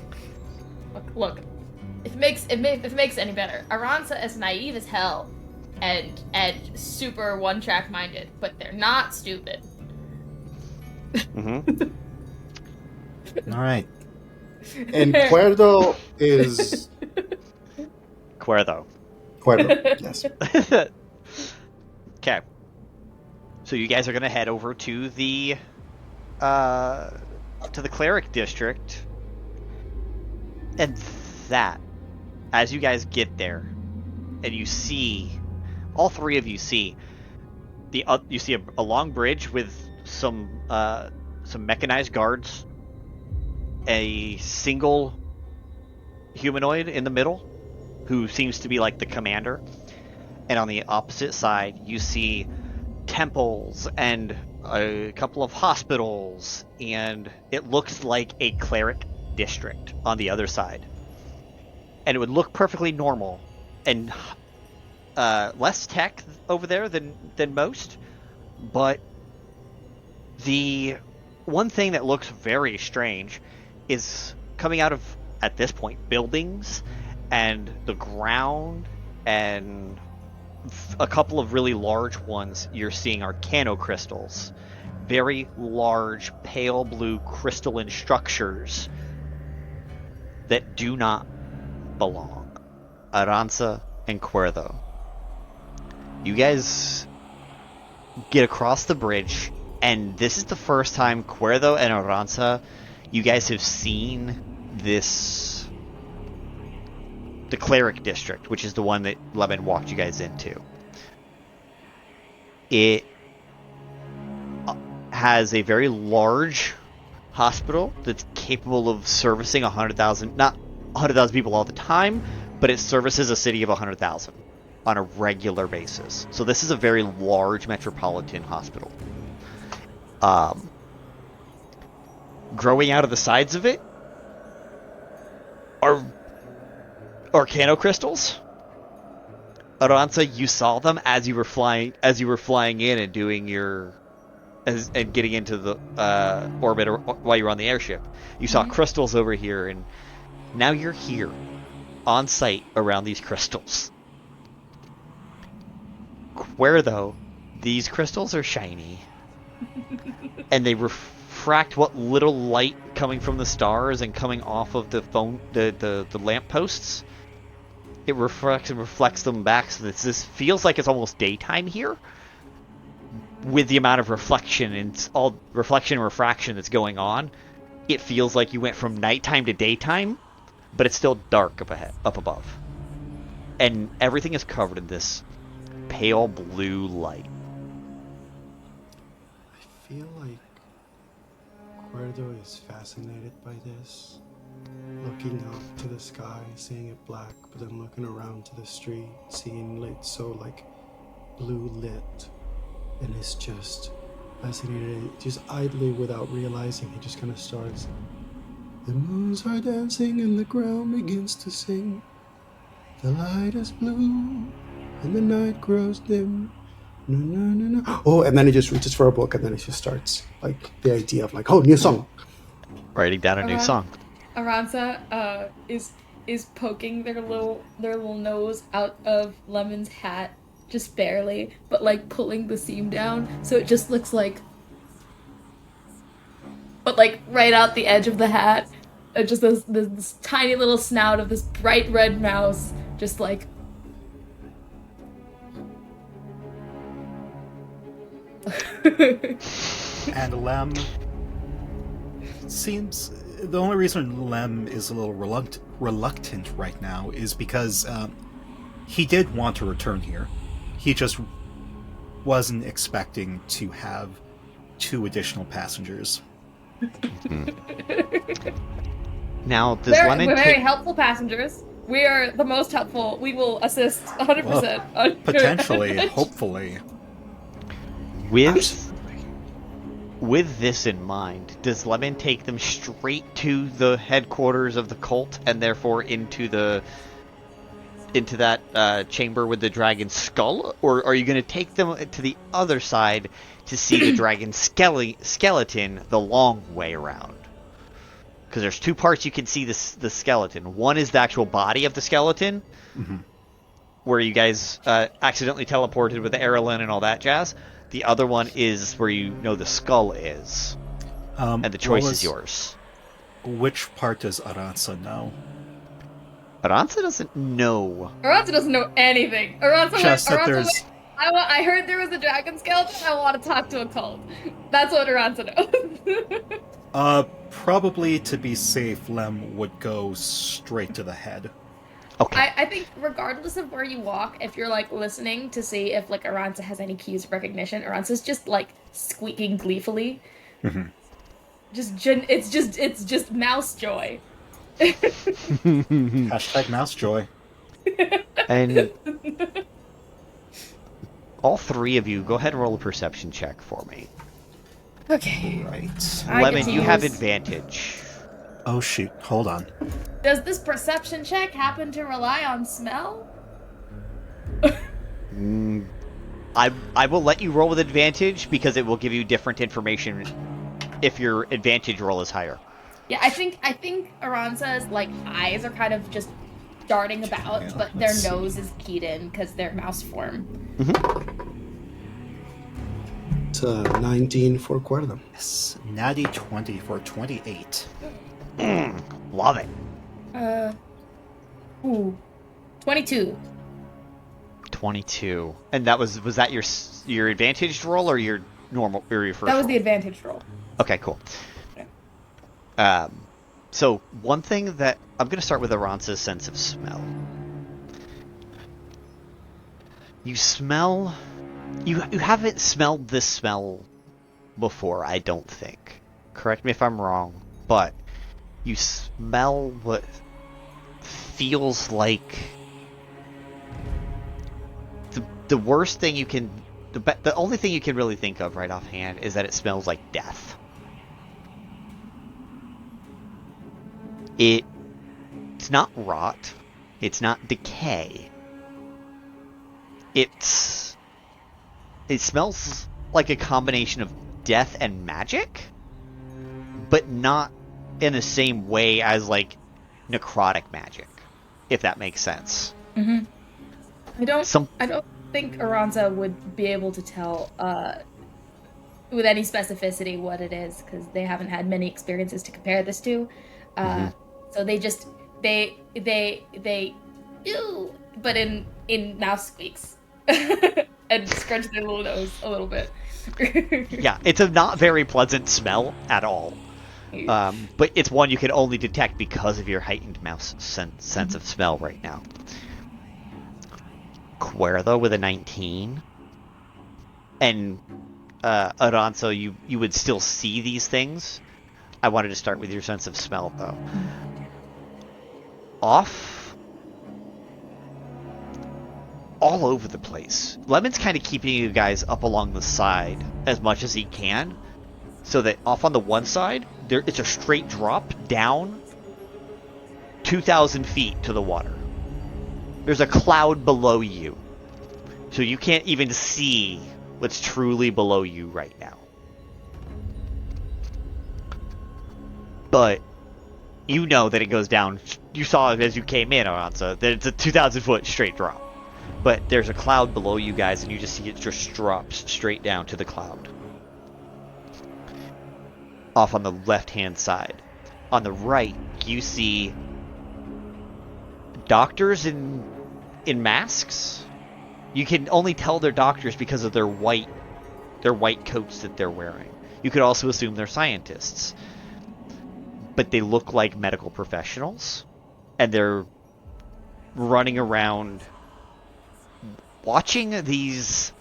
Look. If it makes any better, Aransa is naive as hell and super one-track minded, but they're not stupid. Mm-hmm. All right. And Kuerdo is Kuerdo. Yes. Okay. So you guys are gonna head over to the cleric district, and that, as you guys get there, and you see, all three of you see you see a long bridge with some mechanized guards, a single humanoid in the middle, who seems to be like the commander, and on the opposite side you see temples and a couple of hospitals, and it looks like a cleric district on the other side. And it would look perfectly normal and less tech over there than most, but the one thing that looks very strange is coming out of, at this point, buildings and the ground, and a couple of really large ones you're seeing are Arcano crystals. Very large, pale blue crystalline structures that do not belong. Aransa and Kuerdo, you guys get across the bridge, and this is the first time, Kuerdo and Aransa, you guys have seen the cleric district, which is the one that Lemon walked you guys into. It has a very large hospital that's capable of servicing 100,000, not 100,000 people all the time, but it services a city of 100,000 on a regular basis. So this is a very large metropolitan hospital. Growing out of the sides of it are Arcano crystals. Aransa, you saw them as you were flying in and doing your and getting into the orbit while you were on the airship. You saw crystals over here, and now you're here on site around these crystals. Kuerdo, these crystals are shiny, and they refract what little light coming from the stars and coming off of the lampposts. It reflects them back, so this feels like it's almost daytime here, with the amount of reflection and all reflection and refraction that's going on. It feels like you went from nighttime to daytime, but it's still dark up above, and everything is covered in this pale blue light. I feel like Kuerdo is fascinated by this. Looking up to the sky, seeing it black, but then looking around to the street, seeing it so like blue lit, and it's just fascinated. Just idly, without realizing, he just kind of starts. The moons are dancing and the ground begins to sing. The light is blue and the night grows dim. No, no, no, no. Oh, and then he just reaches for a book, and then it just starts like the idea of like, oh, new song. Writing down a new song. Aransa is poking their little nose out of Lemon's hat, just barely, but like pulling the seam down so it just looks like, but like right out the edge of the hat, just this tiny little snout of this bright red mouse, just like. And Lem seems... The only reason Lem is a little reluctant right now is because he did want to return here. He just wasn't expecting to have 2 additional passengers. Now, does Lemon we're very helpful passengers. We are the most helpful. We will assist 100%. Well, potentially, hopefully. With this in mind, does Lemon take them straight to the headquarters of the cult and therefore into that chamber with the dragon skull, or are you going to take them to the other side to see the dragon skeleton the long way around? Because there's 2 parts you can see the skeleton. One is the actual body of the skeleton, where you guys accidentally teleported with the Aerolin and all that jazz. The other one is where you know the skull is, and the choice is yours. Which part does Aransa know? Aransa doesn't know. Aransa doesn't know anything. I heard there was a dragon skeleton. I want to talk to a cult. That's what Aransa knows. Probably to be safe, Lem would go straight to the head. Okay. I think regardless of where you walk, if you're like listening to see if like Aransa has any keys of recognition, Aransa's just like squeaking gleefully. It's just mouse joy. Hashtag mouse joy. And all 3 of you, go ahead and roll a perception check for me. Okay. Right. Lemon, you have advantage. Oh shoot, hold on. Does this perception check happen to rely on smell? I will let you roll with advantage because it will give you different information if your advantage roll is higher. Yeah, I think Aransa's like eyes are kind of just darting about, Yeah, but their let's see. nose is keyed in because they're mouse form. It's 19 for Kuerdo. Yes, natty 20 for 28. Love it. 22. 22. And that was that your advantaged roll or your normal or your first That was roll? the advantage roll. Okay, cool. So one thing that I'm going to start with Aransa's sense of smell. You smell You haven't smelled this smell before, I don't think. Correct me if I'm wrong, but you smell what feels like the worst thing you can... The only thing you can really think of right offhand is that it smells like death. It's not rot. It's not decay. It smells like a combination of death and magic, but not in the same way as, like, necrotic magic, if that makes sense. Mm-hmm. I don't think Aransa would be able to tell with any specificity what it is, because they haven't had many experiences to compare this to. So they ew, but in mouse squeaks and scrunch their little nose a little bit. Yeah, it's a not very pleasant smell at all. But it's one you can only detect because of your heightened mouse sense of smell right now. Kuerdo with a 19. And Aransa, you would still see these things. I wanted to start with your sense of smell, though. Off all over the place. Lemon's kind of keeping you guys up along the side as much as he can, so that off on the one side, it's a straight drop down 2,000 feet to the water. There's a cloud below you, so you can't even see what's truly below you right now. But you know that it goes down. You saw it as you came in, Aransa, that it's a 2,000 foot straight drop. But there's a cloud below you guys, and you just see it just drops straight down to the cloud. Off on the left-hand side. On the right, you see doctors in masks. You can only tell they're doctors because of their white coats that they're wearing. You could also assume they're scientists. But they look like medical professionals, and they're running around watching these...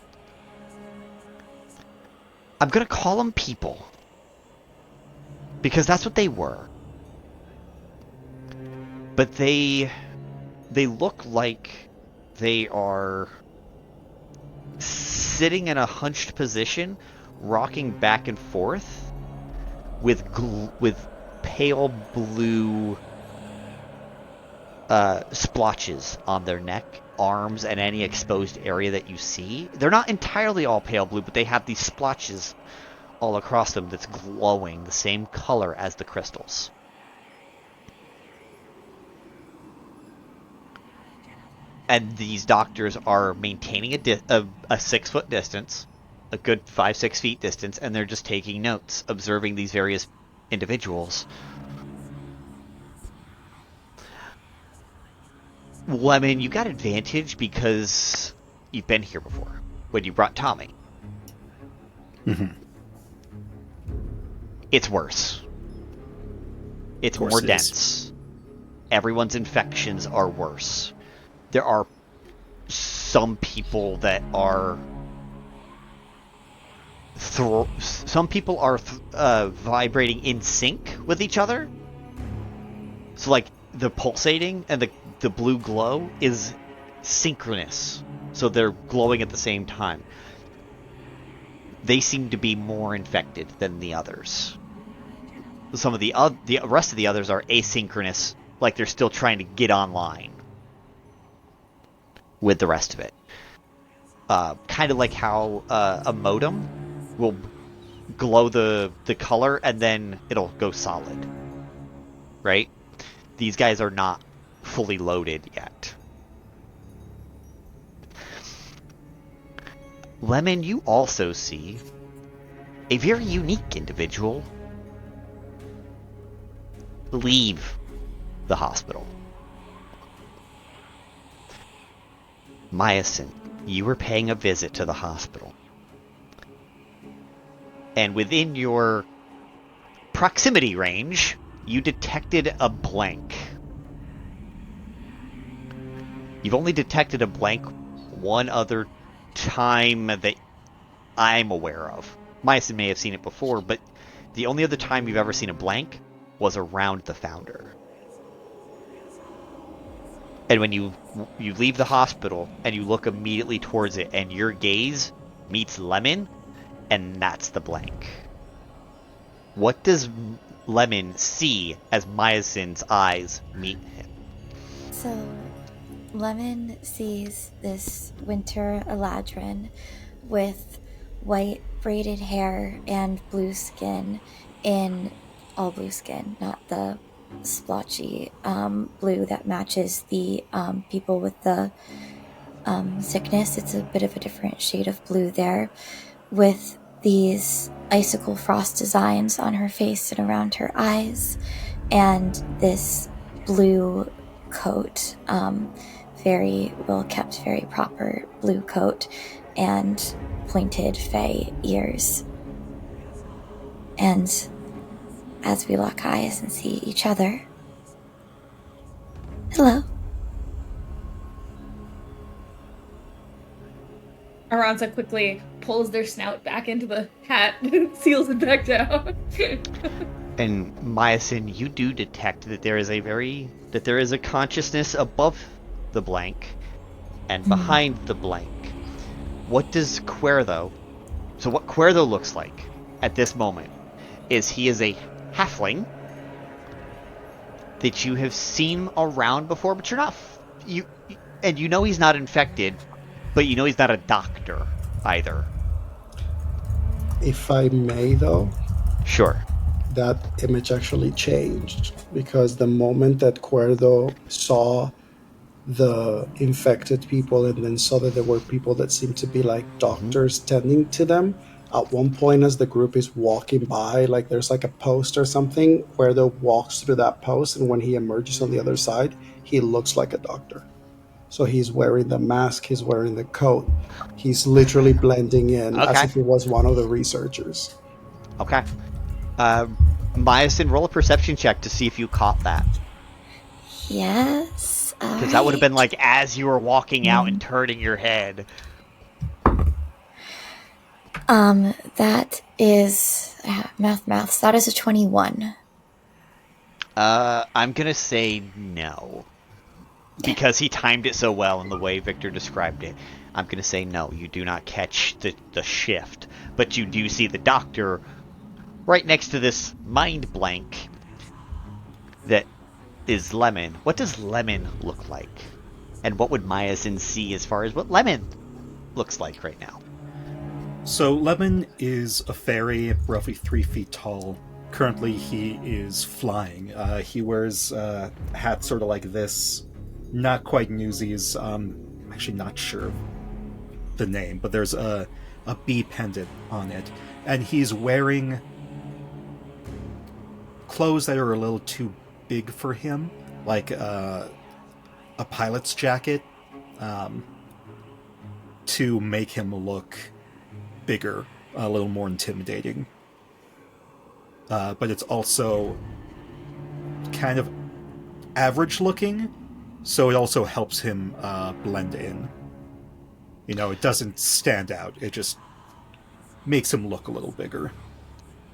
I'm gonna call them people, because that's what they were. But they look like they are sitting in a hunched position, rocking back and forth with pale blue splotches on their neck, arms, and any exposed area that you see. They're not entirely all pale blue, but they have these splotches all across them that's glowing the same color as the crystals. And these doctors are maintaining a 6-foot distance, a good 5-6 feet distance, and they're just taking notes, observing these various individuals. Lemon, you got advantage because you've been here before when you brought Tommy. Mm-hmm. It's worse. It's more dense. Everyone's infections are worse. There are some people that are vibrating in sync with each other. So, like, the pulsating and the blue glow is synchronous. So they're glowing at the same time. They seem to be more infected than the others. Some of the rest of the others are asynchronous, like they're still trying to get online with the rest of it. Kind of like how a modem will glow the color and then it'll go solid, right? These guys are not fully loaded yet. Lemon, you also see a very unique individual leave the hospital. Miasyn, you were paying a visit to the hospital. And within your proximity range, you detected a blank. You've only detected a blank one other time that I'm aware of. Miasyn may have seen it before, but the only other time you've ever seen a blank was around the Founder. And when you leave the hospital and you look immediately towards it and your gaze meets Lemon, and that's the blank. What does Lemon see as Miasyn's eyes meet him? So, Lemon sees this winter Eladrin with white braided hair and blue skin in all blue skin, not the splotchy blue that matches the people with the sickness. It's a bit of a different shade of blue there, with these icicle frost designs on her face and around her eyes, and this blue coat, very well kept, very proper blue coat, and pointed fey ears. And as we lock eyes and see each other, hello. Aransa quickly pulls their snout back into the hat and seals it back down. And Miasyn, you do detect that there is a consciousness above the blank and behind the blank. What does Kuerdo? So what Kuerdo looks like at this moment is he is a halfling that you have seen around before, but you're not and you know he's not infected, but you know he's not a doctor either. If I may, though, Sure. that image actually changed, because the moment that Kuerdo saw the infected people and then saw that there were people that seemed to be like doctors tending to them, at one point as the group is walking by, like there's like a post or something, Kuerdo walks through that post, and when he emerges on the other side, he looks like a doctor. So he's wearing the mask, he's wearing the coat, he's literally blending in as if he was one of the researchers. Okay. Miasyn, roll a perception check to see if you caught that. Yes. Because that would have been like as you were walking out and turning your head. That is maths. That is a 21. I'm gonna say no. Because he timed it so well in the way Victor described it. I'm gonna say no, you do not catch the shift. But you do see the doctor right next to this mind blank that is Lemon. What does Lemon look like? And what would Miasyn see as far as what Lemon looks like right now? So Lemon is a fairy, roughly 3 feet tall. Currently he is flying. He wears a hat sort of like this. Not quite Newsies. I'm actually not sure of the name, but there's a bee pendant on it. And he's wearing clothes that are a little too big for him, like a pilot's jacket, to make him look bigger, a little more intimidating. But it's also kind of average looking, so it also helps him blend in. You know, it doesn't stand out, it just makes him look a little bigger.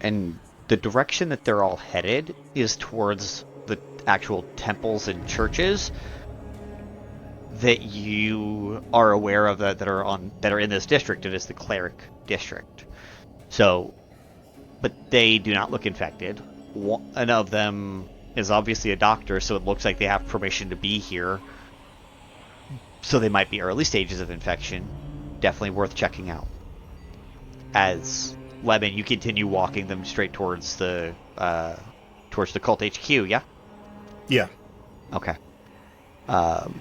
And the direction that they're all headed is towards the actual temples and churches that you are aware of that are in this district. It is the cleric district. So, but they do not look infected. One of them is obviously a doctor, so it looks like they have permission to be here. So they might be early stages of infection. Definitely worth checking out. As Lemon, you continue walking them straight towards the cult HQ, yeah? Yeah. Okay. Go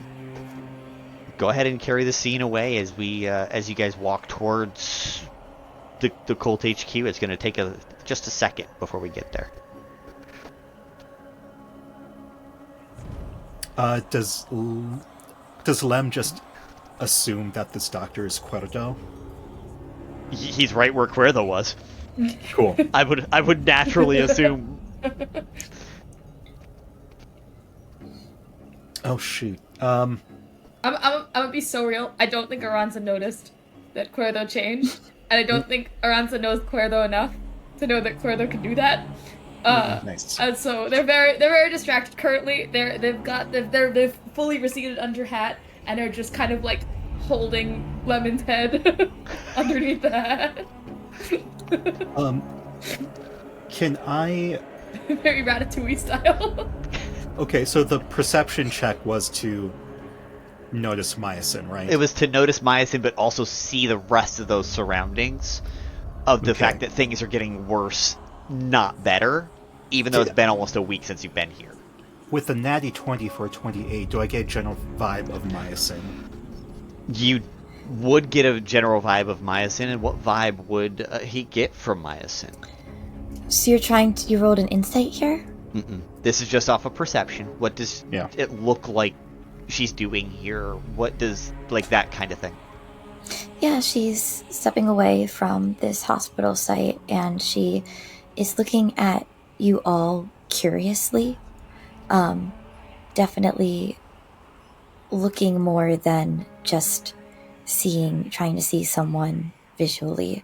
ahead and carry the scene away as you guys walk towards the cult HQ. It's going to take just a second before we get there. Does Lem just assume that this doctor is Kuerdo? He's right where Kuerdo was. Cool. I would naturally assume. Oh shoot. I'm gonna be so real. I don't think Aransa noticed. that Kuerdo changed, and I don't think Aransa knows Kuerdo enough to know that Kuerdo can do that. Nice. And so they're very distracted currently. They've fully receded under hat and are just kind of like holding Lemon's head underneath the hat. Can I... Very Ratatouille style. Okay, so the perception check was to notice Miasyn, right? It was to notice Miasyn, but also see the rest of those surroundings of the fact that things are getting worse, not better, even though it's been almost a week since you've been here. With the natty 20 for a 28, do I get a general vibe of Miasyn? You would get a general vibe of Miasyn, and what vibe would he get from Miasyn? So you rolled an insight here? Mm-mm. This is just off of perception. What does it look like she's doing here? What does, like, that kind of thing? Yeah, she's stepping away from this hospital site, and she is looking at you all curiously. Definitely looking more than just trying to see someone visually.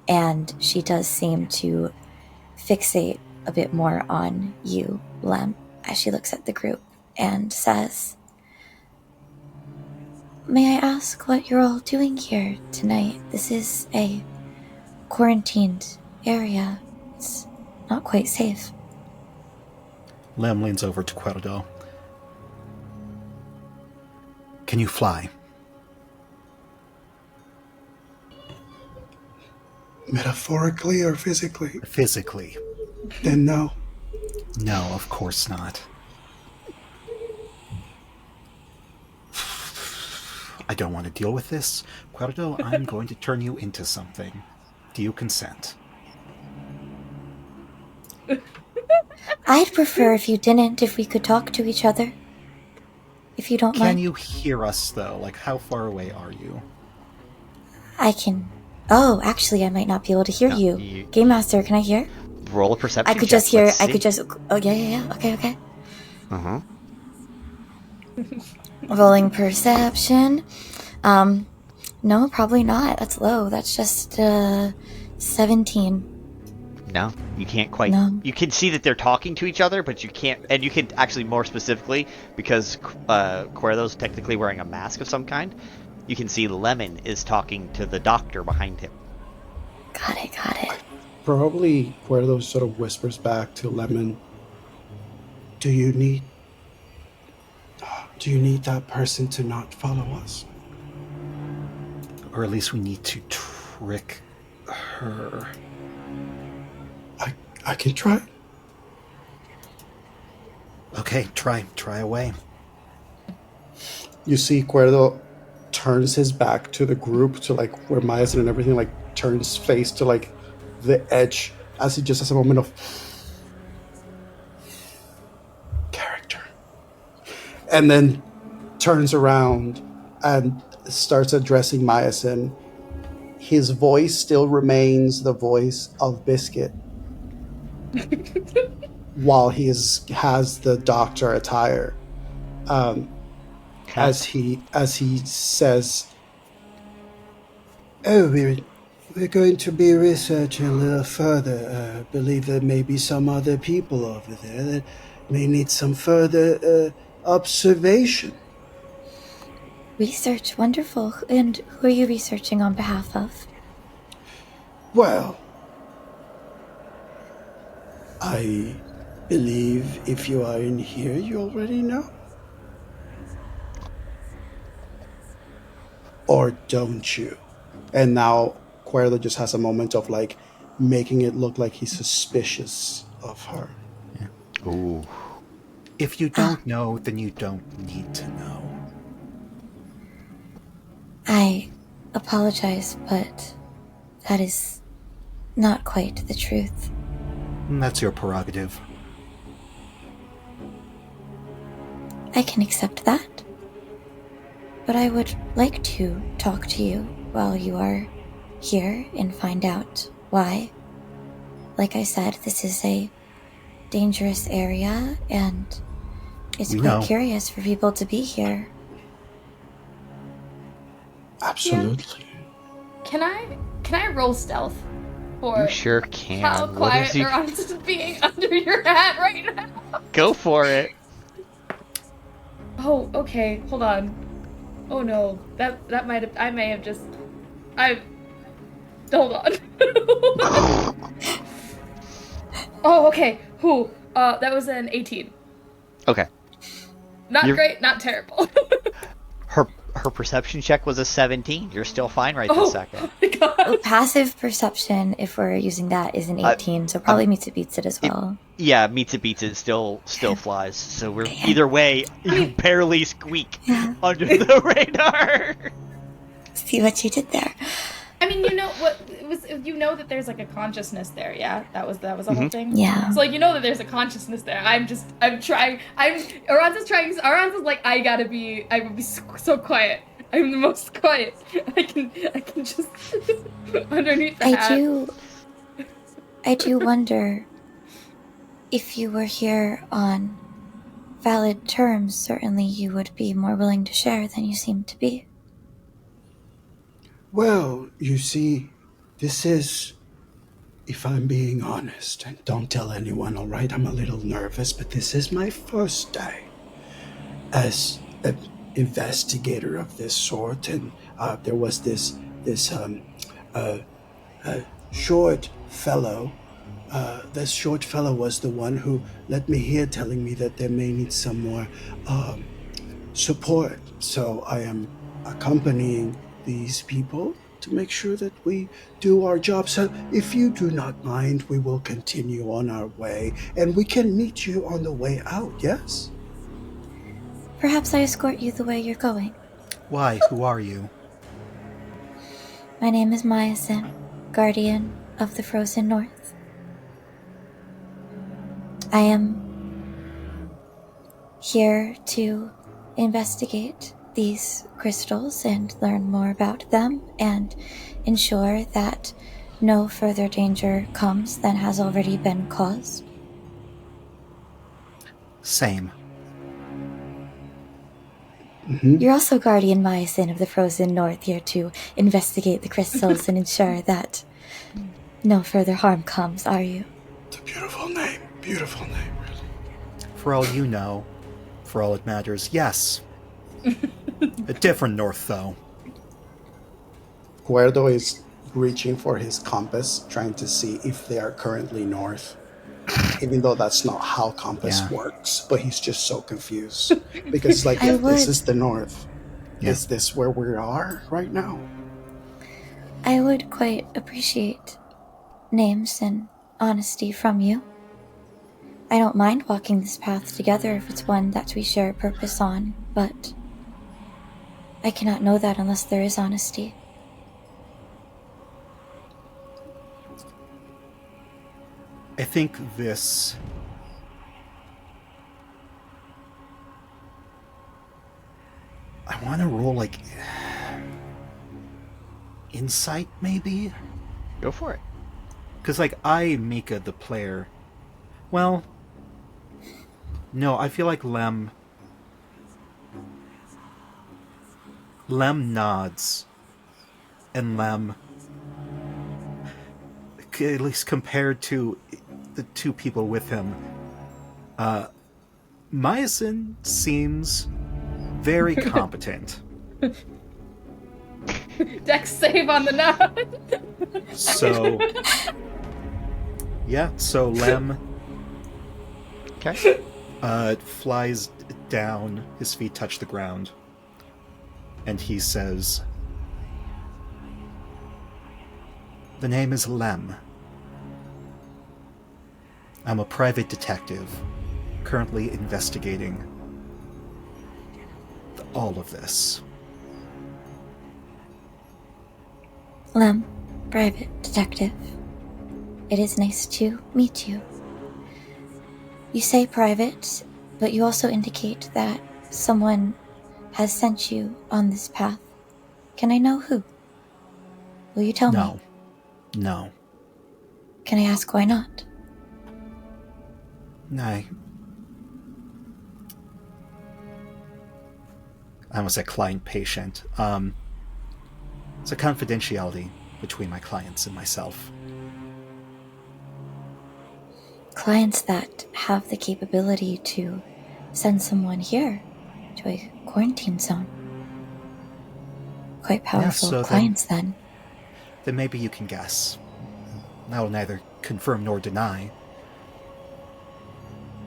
And she does seem to fixate a bit more on you, Lem, as she looks at the group and says, "May I ask what you're all doing here tonight? This is a quarantined area. It's not quite safe." Lem leans over to Kuerdo. Can you fly? Metaphorically or physically? Physically. Then no. No, of course not. I don't want to deal with this. Kuerdo, I'm going to turn you into something. Do you consent? I'd prefer if you didn't, if we could talk to each other. If you don't mind. Can you hear us, though? Like, how far away are you? I can... Oh, actually, I might not be able to hear you. Game Master, can I hear? Roll a perception I could check. just hear... Let's I see. could just... Oh, yeah. Okay. Uh-huh. Rolling perception. No, probably not. That's low. That's just, 17. No, you can't quite. No. You can see that they're talking to each other, but you can't. And you can actually more specifically, because Kuerdo's technically wearing a mask of some kind, you can see Lemon is talking to the doctor behind him. Got it. Probably Kuerdo sort of whispers back to Lemon, Do you need that person to not follow us? Or at least we need to trick her. I can try. Okay, try away. You see Kuerdo turns his back to the group, to like where Miasyn and everything, like turns face to like the edge as he just has a moment of character. And then turns around and starts addressing Miasyn. His voice still remains the voice of Biscuit. While he has the doctor attire, as he says, "Oh, we're going to be researching a little further. I believe there may be some other people over there that may need some further observation." Research, wonderful. And who are you researching on behalf of? Well, I believe if you are in here, you already know. Or don't you? And now Kuerdo just has a moment of like making it look like he's suspicious of her. Yeah. Ooh. If you don't know, then you don't need to know. I apologize, but that is not quite the truth. That's your prerogative. I can accept that. But I would like to talk to you while you are here and find out why. Like I said, this is a dangerous area, and it's quite curious for people to be here. Absolutely. Can I roll stealth for You sure can. how What quiet is he- Aransa's being under your hat right now? Go for it. Oh, okay. Hold on. Oh no, that might have. I may have just. Hold on. Oh, okay. Who? That was an 18. Okay. Not You're- great, not terrible. Her perception check was a 17. You're still fine right this second. Oh my god. Passive perception, if we're using that, is an 18, so probably meets it beats it as well. Yeah, meets it beats it still flies. So we're either way, you barely squeak under the radar. See what you did there. I mean, you know what it was. You know that there's like a consciousness there. Yeah, that was the whole thing. Yeah. So like you know that the's a consciousness there. I'm trying. Aransa's trying. Aransa's like I would be so quiet. I'm the most quiet. I can just underneath the hat. I do wonder if you were here on valid terms. Certainly, you would be more willing to share than you seem to be. Well, you see, this is, if I'm being honest, and don't tell anyone, all right? I'm a little nervous, but this is my first day as an investigator of this sort, and there was this short fellow. This short fellow was the one who led me here, telling me that they may need some more support. So I am accompanying these people to make sure that we do our job. So if you do not mind, we will continue on our way, and we can meet you on the way out, yes? Perhaps I escort you the way you're going. Why? Who are you? My name is Miasyn, guardian of the Frozen North. I am here to investigate these crystals and learn more about them and ensure that no further danger comes than has already been caused. Same. Mm-hmm. You're also Guardian Miasyn of the Frozen North, here to investigate the crystals and ensure that no further harm comes, are you? It's a beautiful name, really. For all you know, for all it matters, yes. A different north, though. Kuerdo is reaching for his compass, trying to see if they are currently north. Even though that's not how compass works, but he's just so confused. Because, like, if this is the north, is this where we are right now? I would quite appreciate names and honesty from you. I don't mind walking this path together if it's one that we share a purpose on, but I cannot know that unless there is honesty. I think this... I want to roll, like... insight, maybe? Go for it. Because, like, Mika, the player... Well... No, I feel like Lem nods. And Lem... At least compared to the two people with him, Miasyn seems very competent. Dex save on the nod. So, yeah, so Lem flies down, his feet touch the ground, and he says, "The name is Lem. I'm a private detective, currently investigating all of this." Lem, private detective. It is nice to meet you. You say private, but you also indicate that someone has sent you on this path. Can I know who? Will you tell me? No. Can I ask why not? I almost said client-patient. It's a confidentiality between my clients and myself. Clients that have the capability to send someone here to a quarantine zone. Quite powerful so clients then. Then maybe you can guess. I will neither confirm nor deny,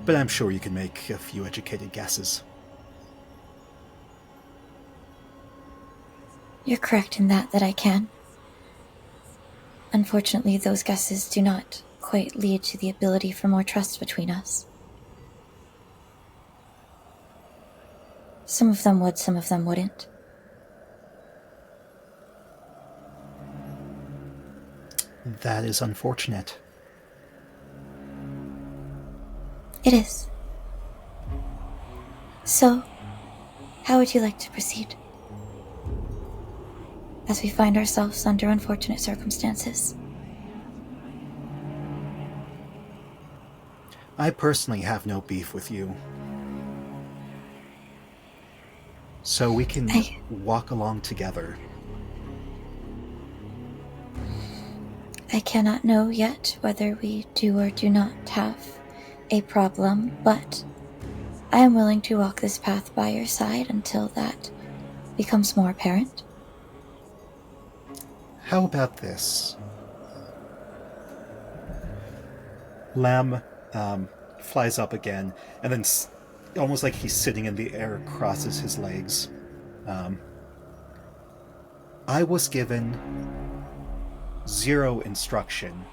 but I'm sure you can make a few educated guesses. You're correct in that I can. Unfortunately, those guesses do not quite lead to the ability for more trust between us. Some of them would, some of them wouldn't. That is unfortunate. It is. So, how would you like to proceed? As we find ourselves under unfortunate circumstances. I personally have no beef with you. So we can walk along together. I cannot know yet whether we do or do not have a problem, but I am willing to walk this path by your side until that becomes more apparent. How about this? Lem flies up again, and then almost like he's sitting in the air, crosses his legs. I was given 0 instruction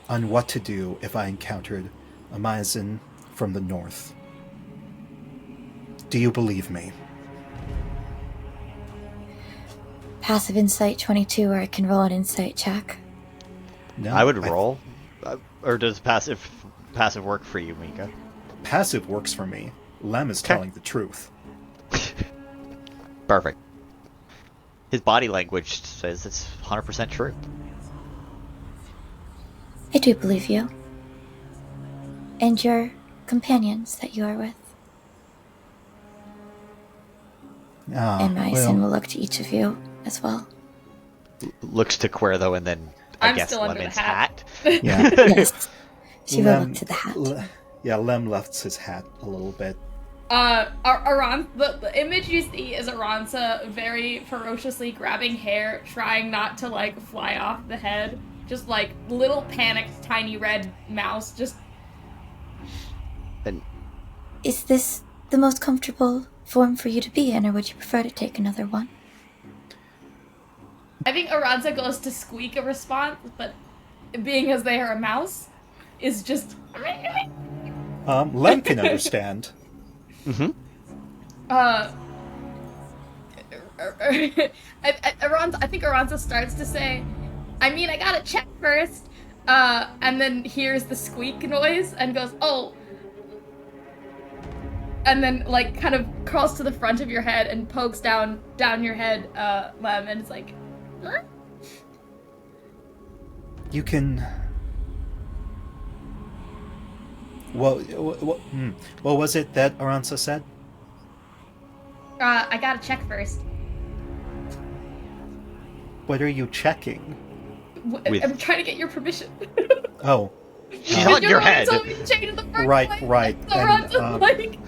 on what to do if I encountered a Miasyn from the north. Do you believe me? Passive insight 22, or I can roll an insight check. No, I would roll. Or does passive work for you, Mika? Passive works for me. Lem is telling the truth. Perfect. His body language says it's 100% true. I do believe you. And your companions that you are with. And Miasyn will look to each of you as well. Looks to Kuerdo and then I guess still under Lemon's the hat. Yeah. Yes. She will look to the hat. Lem lifts his hat a little bit. The image you see is Aransa very ferociously grabbing hair, trying not to like fly off the head. Just like little panicked tiny red mouse just. And is this the most comfortable form for you to be in, or would you prefer to take another one? I think Aransa goes to squeak a response, but being as they are a mouse, is just. Lem can understand. Mm-hmm. I think Aransa starts to say, I mean, I gotta check first, and then hears the squeak noise and goes, oh, and then, like, kind of crawls to the front of your head and pokes down your head, Lem, and it's like, huh? You can... What was it that Aransa said? I gotta check first. What are you checking? I'm trying to get your permission. Oh. She's on your head. Right. So And, like...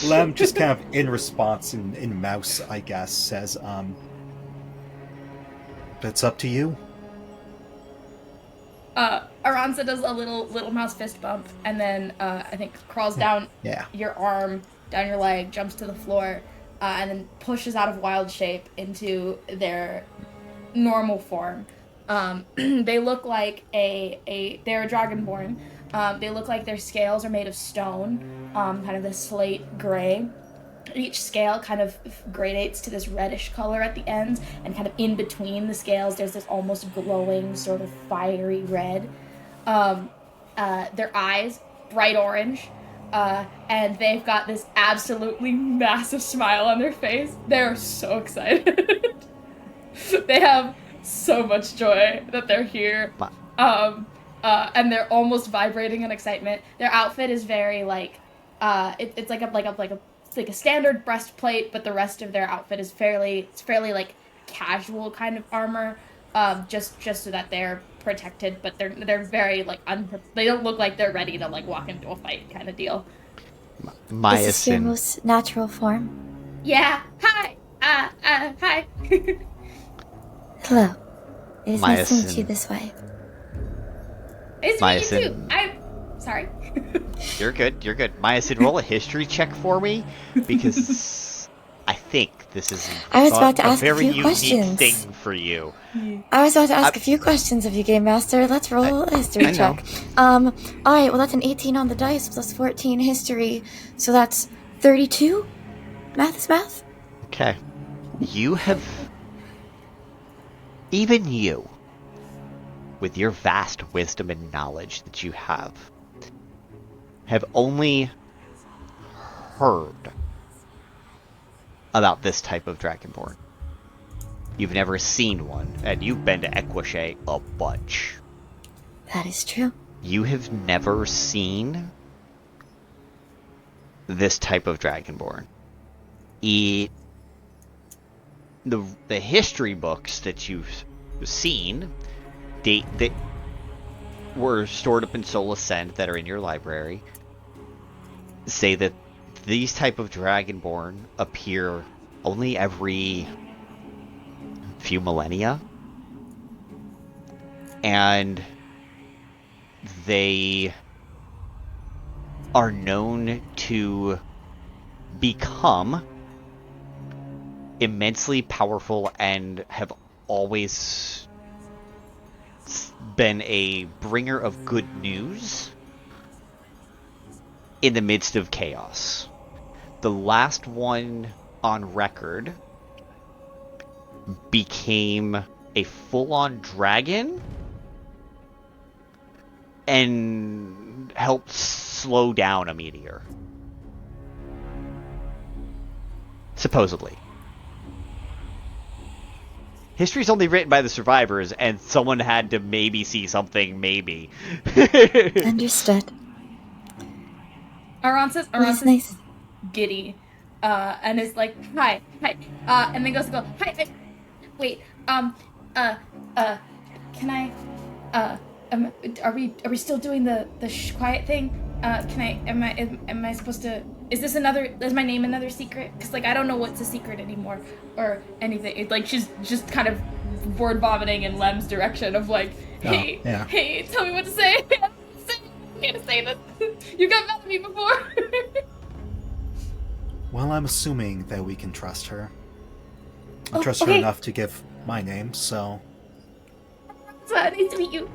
Lem just kind of in response in mouse, I guess, says, it's up to you. Aransa does a little mouse fist bump, and then I think crawls down your arm, down your leg, jumps to the floor, and then pushes out of wild shape into their normal form. They look like they're a dragonborn. They look like their scales are made of stone, kind of this slate gray. Each scale kind of gradates to this reddish color at the ends, and kind of in between the scales there's this almost glowing sort of fiery red. Their eyes, bright orange, and they've got this absolutely massive smile on their face. They're so excited. They have so much joy that they're here. And they're almost vibrating in excitement. Their outfit is very like, it's like a standard breastplate, but the rest of their outfit is fairly like casual kind of armor, just so that they're protected, but they're very like they don't look like they're ready to like walk into a fight kind of deal. Is this your Miasyn. most natural form? Yeah. Hi. Hi. Hello. It is nice to meet you Miasyn. this way. Nice to meet you too. Miasyn. I'm sorry. You're good. You're good. Miasyn, roll a history check for me, because I think this is I was about to ask a very few unique questions. thing for you. I was about to ask a few questions of you, Game Master. Let's roll a history I know. check. Alright, well that's an 18 on the dice plus 14 history, so that's 32? Math is math? Okay. You have... Even you, with your vast wisdom and knowledge that you have only heard about this type of Dragonborn. You've never seen one, and you've been to Equishay a bunch. That is true. You have never seen this type of Dragonborn. The history books that you've seen, that were stored up in Soul Ascend that are in your library, say that these type of Dragonborn appear only every few millennia, and they are known to become immensely powerful and have always been a bringer of good news in the midst of chaos. The last one on record became a full-on dragon and helped slow down a meteor. Supposedly. History's only written by the survivors, and someone had to maybe see something, maybe. Understood. Aransa's nice. giddy, and is like, hi, and then goes to go, hi, wait, can I, are we still doing the quiet thing? Am I supposed to, is my name another secret? Because, like, I don't know what's a secret anymore, or anything. It's like, she's just kind of word vomiting in Lem's direction of like, hey, tell me what to say. I can't say this. You got mad at me before. Well, I'm assuming that we can trust her. I trust her enough to give my name, so... Nice to meet you.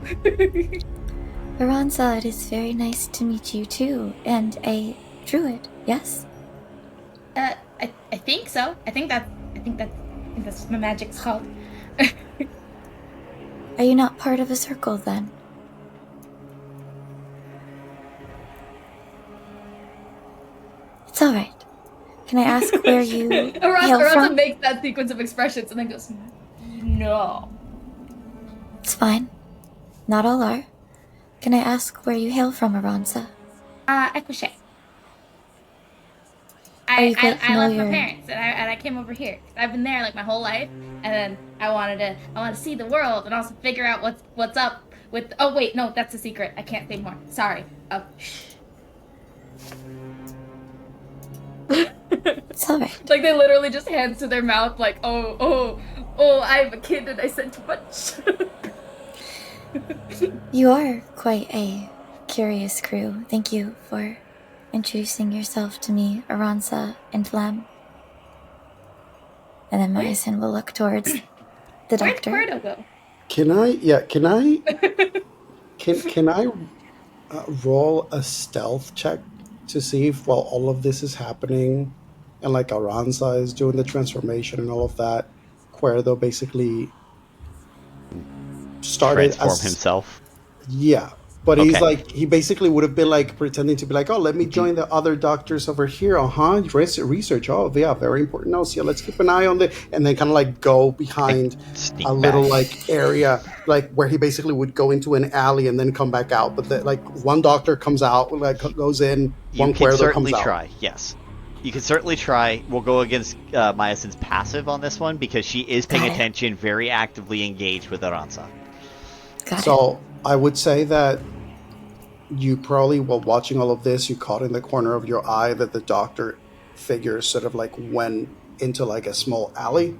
Aransa, it is very nice to meet you too, and a druid, yes? I think so. I think that's what my magic's called. Are you not part of a circle then? It's alright. Can I ask where you hail Aransa from? makes that sequence of expressions and then goes, no. It's fine. Not all are. Can I ask where you hail from, Aransa? Equishay. Are you quite I left familiar? my parents and I came over here. I've been there like my whole life, and then I wanted to see the world and also figure out what's up with. Oh wait, no, that's a secret. I can't say more. Sorry. Oh, shh. It's alright. Like they literally just hands to their mouth, like oh, I'm a kid and I said too much. You are quite a curious crew. Thank you for introducing yourself to me, Aransa and Lem. And then Miasyn will look towards the doctor. Where'd Kuerdo go? Can I roll a stealth check to see if while all of this is happening and like Aransa is doing the transformation and all of that, Kuerdo basically started Transform himself. Yeah, but Okay. he's like, he basically would have been like pretending to be like, oh, let me join the other doctors over here. Research. Oh, yeah, very important notes. Yeah, let's keep an eye on the, and then kind of like go behind Sneak a little back. like area, like where he basically would go into an alley and then come back out. But like one doctor comes out, like goes in, You one can Kuerdo certainly comes out. try, yes. You can certainly try. We'll go against Miasyn's passive on this one because she is paying attention, very actively engaged with Aransa. So I would say that you probably, while watching all of this, you caught in the corner of your eye that the doctor figure sort of like went into like a small alley,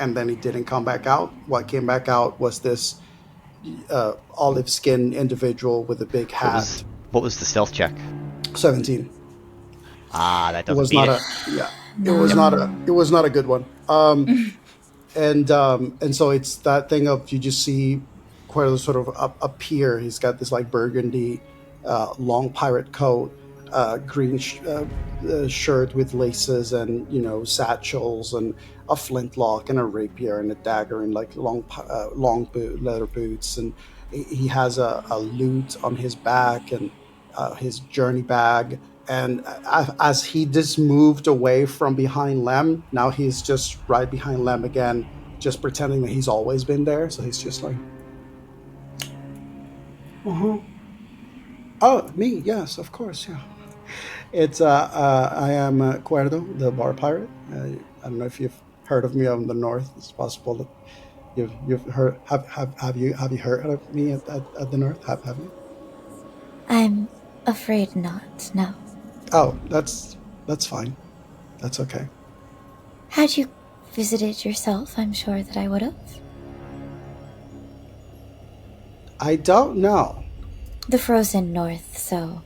and then he didn't come back out. What came back out was this olive skinned individual with a big hat. What was the stealth check? 17. That doesn't It was beat not it. it was not a good one. And so it's that thing of, you just see Kuerdo sort of appear. He's got this like burgundy long pirate coat, green shirt with laces, and satchels, and a flintlock and a rapier and a dagger, and like long leather boots, and he has a lute on his back, and his journey bag. And as he just moved away from behind Lem, now he's just right behind Lem again, just pretending that he's always been there. So he's just like, oh, me, yes, of course, yeah. It's I am Kuerdo, the bar pirate. I don't know if you've heard of me on the north. It's possible that you've heard. Have you heard of me at the north? Have you? I'm afraid not. No. Oh, that's fine. That's okay. Had you visited yourself, I'm sure that I would have. I don't know. The frozen north, so...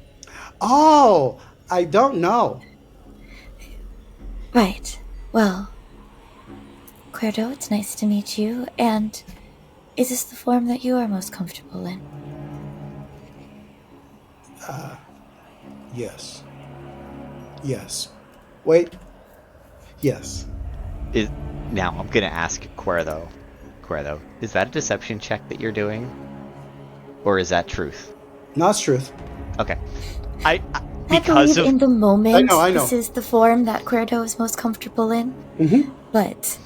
Oh, I don't know. Right. Well, Kuerdo, it's nice to meet you, and is this the form that you are most comfortable in? Yes. Yes. Wait. Yes. Now, I'm going to ask Kuerdo. Kuerdo, is that a deception check that you're doing? Or is that truth? No, it's truth. Okay. I believe in the moment, I know. This is the form that Kuerdo is most comfortable in. Mm-hmm. But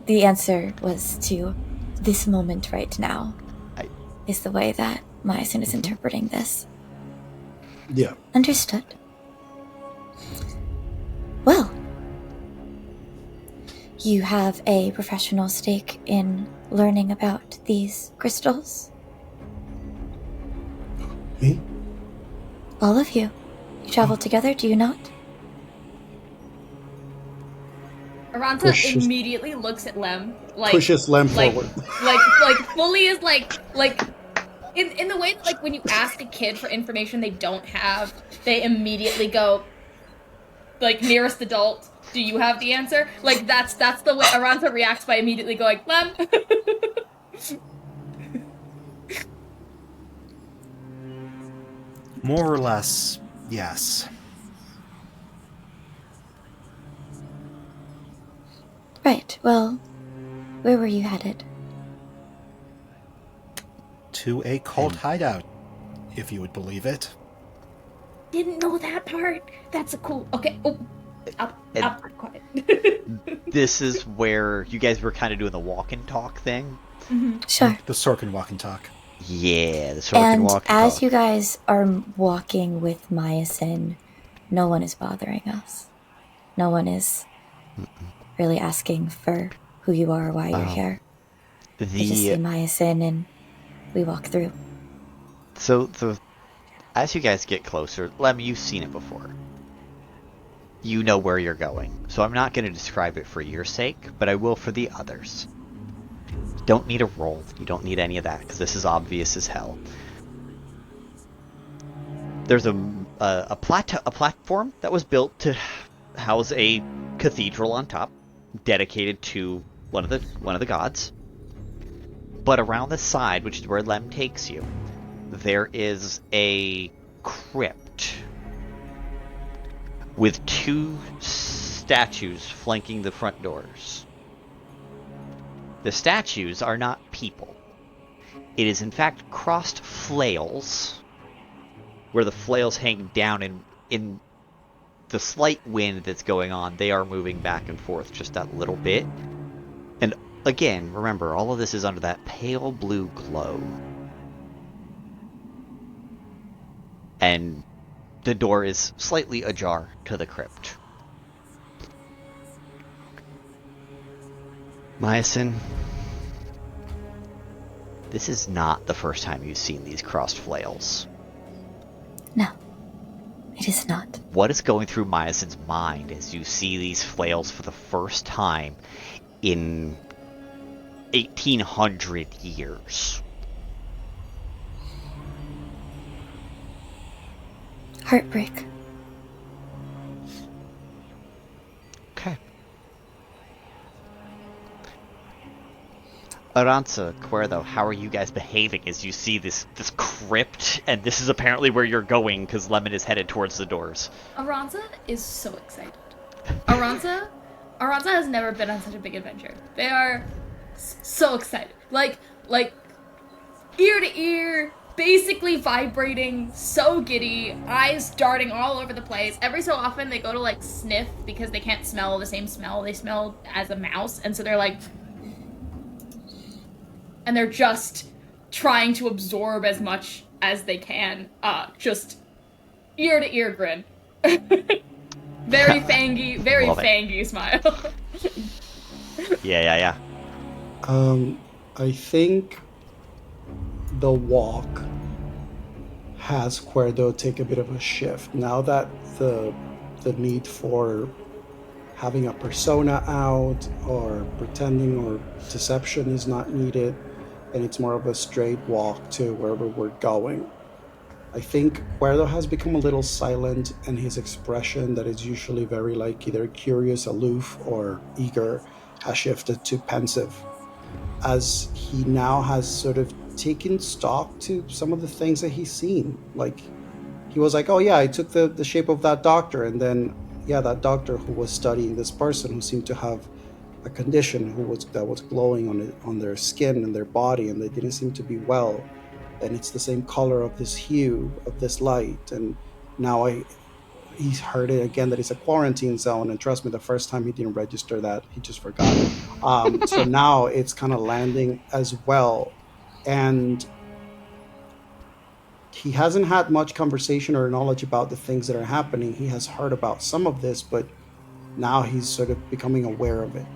the answer was to this moment right now. Is the way that Miasyn is interpreting this. Yeah. Understood. Well, you have a professional stake in learning about these crystals? Me? All of you. You travel together, do you not? Aransa immediately looks at Lem, like pushes Lem forward. like fully is like in the way that, like, when you ask a kid for information they don't have, they immediately go, like, nearest adult, do you have the answer? Like, that's the way Aransa reacts, by immediately going, Lem. More or less, yes. Right, well, where were you headed? To a cult hideout, if you would believe it. Didn't know that part. That's a cool. Okay. Oh, I'll be quiet. This is where you guys were kind of doing the walk and talk thing. Mm-hmm. Sure. The Sorkin walk and talk. Yeah, the Sorkin walk and talk. And as you guys are walking with Miasyn, no one is bothering us. No one is really asking for who you are or why you're here. They just see Miasyn and we walk through. So, as you guys get closer, Lem, you've seen it before. You know where you're going. So I'm not going to describe it for your sake, but I will for the others. Don't need a roll. You don't need any of that, because this is obvious as hell. There's a platform that was built to house a cathedral on top, dedicated to one of the gods. But around the side, which is where Lem takes you, there is a crypt with two statues flanking the front doors. The statues are not people. It is in fact crossed flails, where the flails hang down, and in the slight wind that's going on, they are moving back and forth just that little bit. And again, remember, all of this is under that pale blue glow. And the door is slightly ajar to the crypt. Miasyn, this is not the first time you've seen these crossed flails. No, it is not. What is going through Miasyn's mind as you see these flails for the first time in 1800 years? Heartbreak. Okay. Aransa, Kuerdo, how are you guys behaving as you see this crypt, and this is apparently where you're going because Lemon is headed towards the doors? Aransa is so excited. Aransa has never been on such a big adventure. They are so excited. Like ear to ear, basically vibrating, so giddy, eyes darting all over the place. Every so often they go to like sniff because they can't smell the same smell they smell as a mouse, and so they're like, and they're just trying to absorb as much as they can. Just ear to ear grin. Very fangy smile. Yeah. I think the walk has Kuerdo take a bit of a shift. Now that the need for having a persona out or pretending or deception is not needed, and it's more of a straight walk to wherever we're going. I think Kuerdo has become a little silent, and his expression that is usually very like either curious, aloof, or eager has shifted to pensive, as he now has sort of taken stock to some of the things that he's seen. Like, he was like, oh yeah, I took the shape of that doctor, and then, yeah, that doctor who was studying this person who seemed to have a condition that was glowing on their skin and their body, and they didn't seem to be well. And it's the same color of this hue, of this light. And now he's heard it again that it's a quarantine zone. And trust me, the first time he didn't register that, he just forgot it. So now it's kind of landing as well. And he hasn't had much conversation or knowledge about the things that are happening. He has heard about some of this, but now he's sort of becoming aware of it.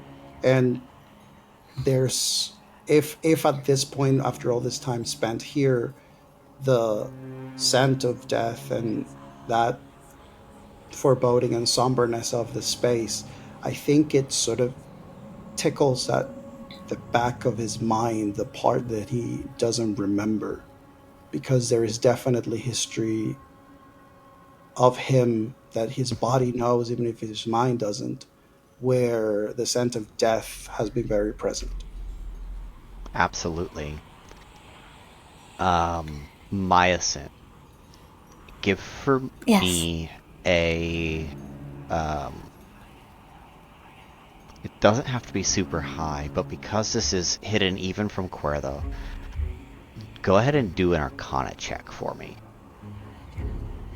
And there's, if at this point, after all this time spent here, the scent of death and that foreboding and somberness of the space, I think it sort of tickles at the back of his mind, the part that he doesn't remember, because there is definitely history of him that his body knows, even if his mind doesn't, where the scent of death has been very present. Absolutely. Miasyn, give for me a it doesn't have to be super high, but because this is hidden even from Kuerdo, go ahead and do an Arcana check for me.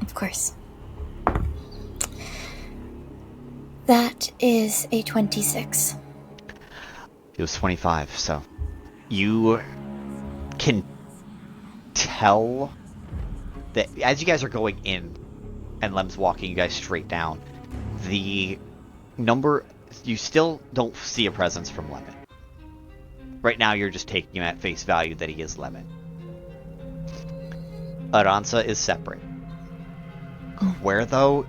Of course. That is a 26. It was 25, so you can tell that as you guys are going in and Lem's walking you guys straight down, the number, you still don't see a presence from Lemon. Right now you're just taking him at face value that he is Lemon. Aransa is separate. Where though,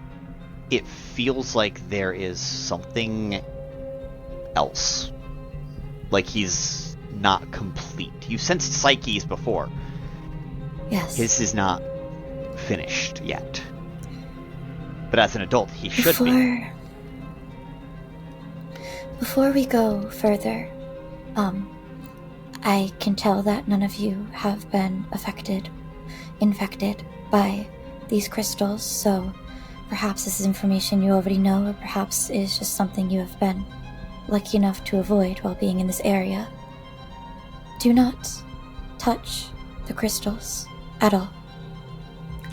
it feels like there is something else. Like he's not complete. You sensed Psyche's before. Yes. His is not finished yet. But as an adult, he should be. Before we go further, I can tell that none of you have been infected by these crystals, so perhaps this is information you already know, or perhaps it is just something you have been lucky enough to avoid while being in this area. Do not touch the crystals at all.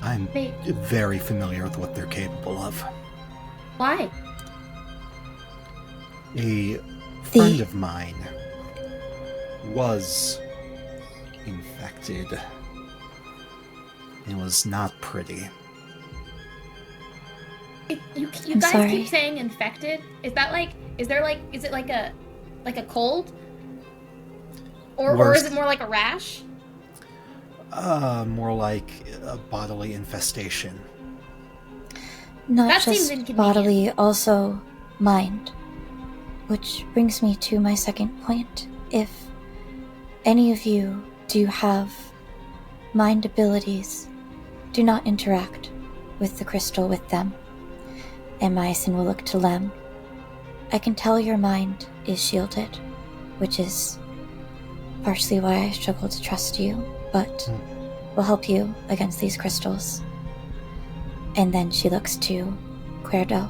I'm very familiar with what they're capable of. Why? A friend of mine was infected. It was not pretty. You I'm guys sorry. keep saying infected. Is it like a Like a cold? Or is it more like a rash? More like a bodily infestation. Not That seems just inconvenient. bodily, also mind. Which brings me to my second point. If any of you do have mind abilities, do not interact with the crystal with them. And Miasyn will look to Lem. I can tell your mind is shielded, which is partially why I struggle to trust you, but will help you against these crystals. And then she looks to Kuerdo.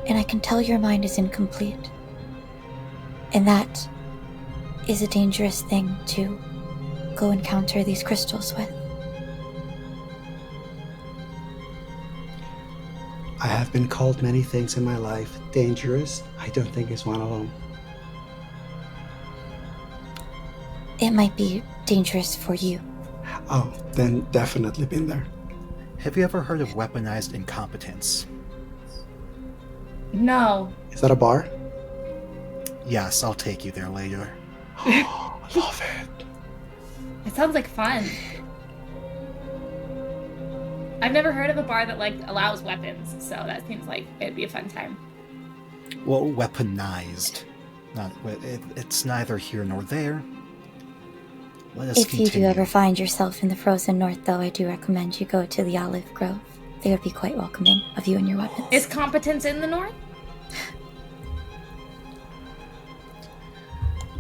And I can tell your mind is incomplete. And that is a dangerous thing to go encounter these crystals with. I have been called many things in my life. Dangerous, I don't think is one of them. It might be dangerous for you. Oh, then definitely been there. Have you ever heard of weaponized incompetence? No. Is that a bar? Yes, I'll take you there later. Love it. It sounds like fun. I've never heard of a bar that, like, allows weapons, so that seems like it'd be a fun time. Well, weaponized. It's neither here nor there. Let us If you do continue. ever find yourself in the frozen north, though, I do recommend you go to the Olive Grove. They would be quite welcoming of you and your weapons. Is competence in the north?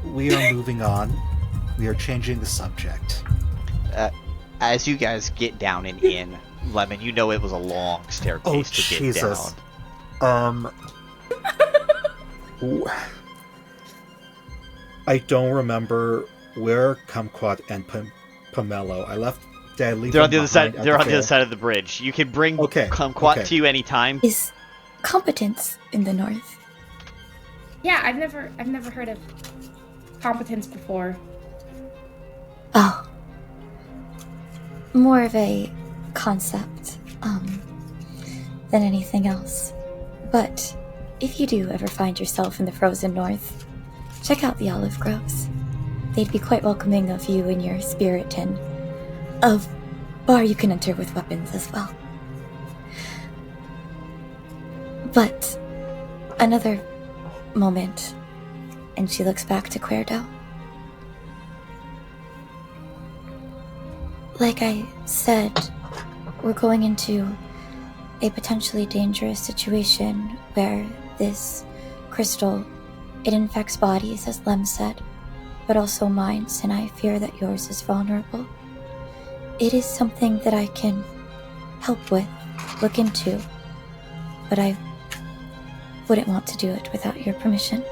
We are moving on. We are changing the subject. As you guys get down and in, Lemon, you know it was a long staircase to get Jesus. down. I don't remember where Kumquat and Pomelo. Did I leave They're on them the other side. behind at They're on the fair? other side of the bridge. You can bring Okay, Kumquat okay. to you anytime. Is competence in the north? Yeah, I've never heard of competence before. Oh. More of a concept, than anything else. But if you do ever find yourself in the frozen north, check out the olive groves. They'd be quite welcoming of you and your spirit, and of bar you can enter with weapons as well. But another moment, and she looks back to Kuerdo. Like I said, we're going into a potentially dangerous situation where this crystal, it infects bodies, as Lem said, but also minds, and I fear that yours is vulnerable. It is something that I can help with, look into, but I wouldn't want to do it without your permission.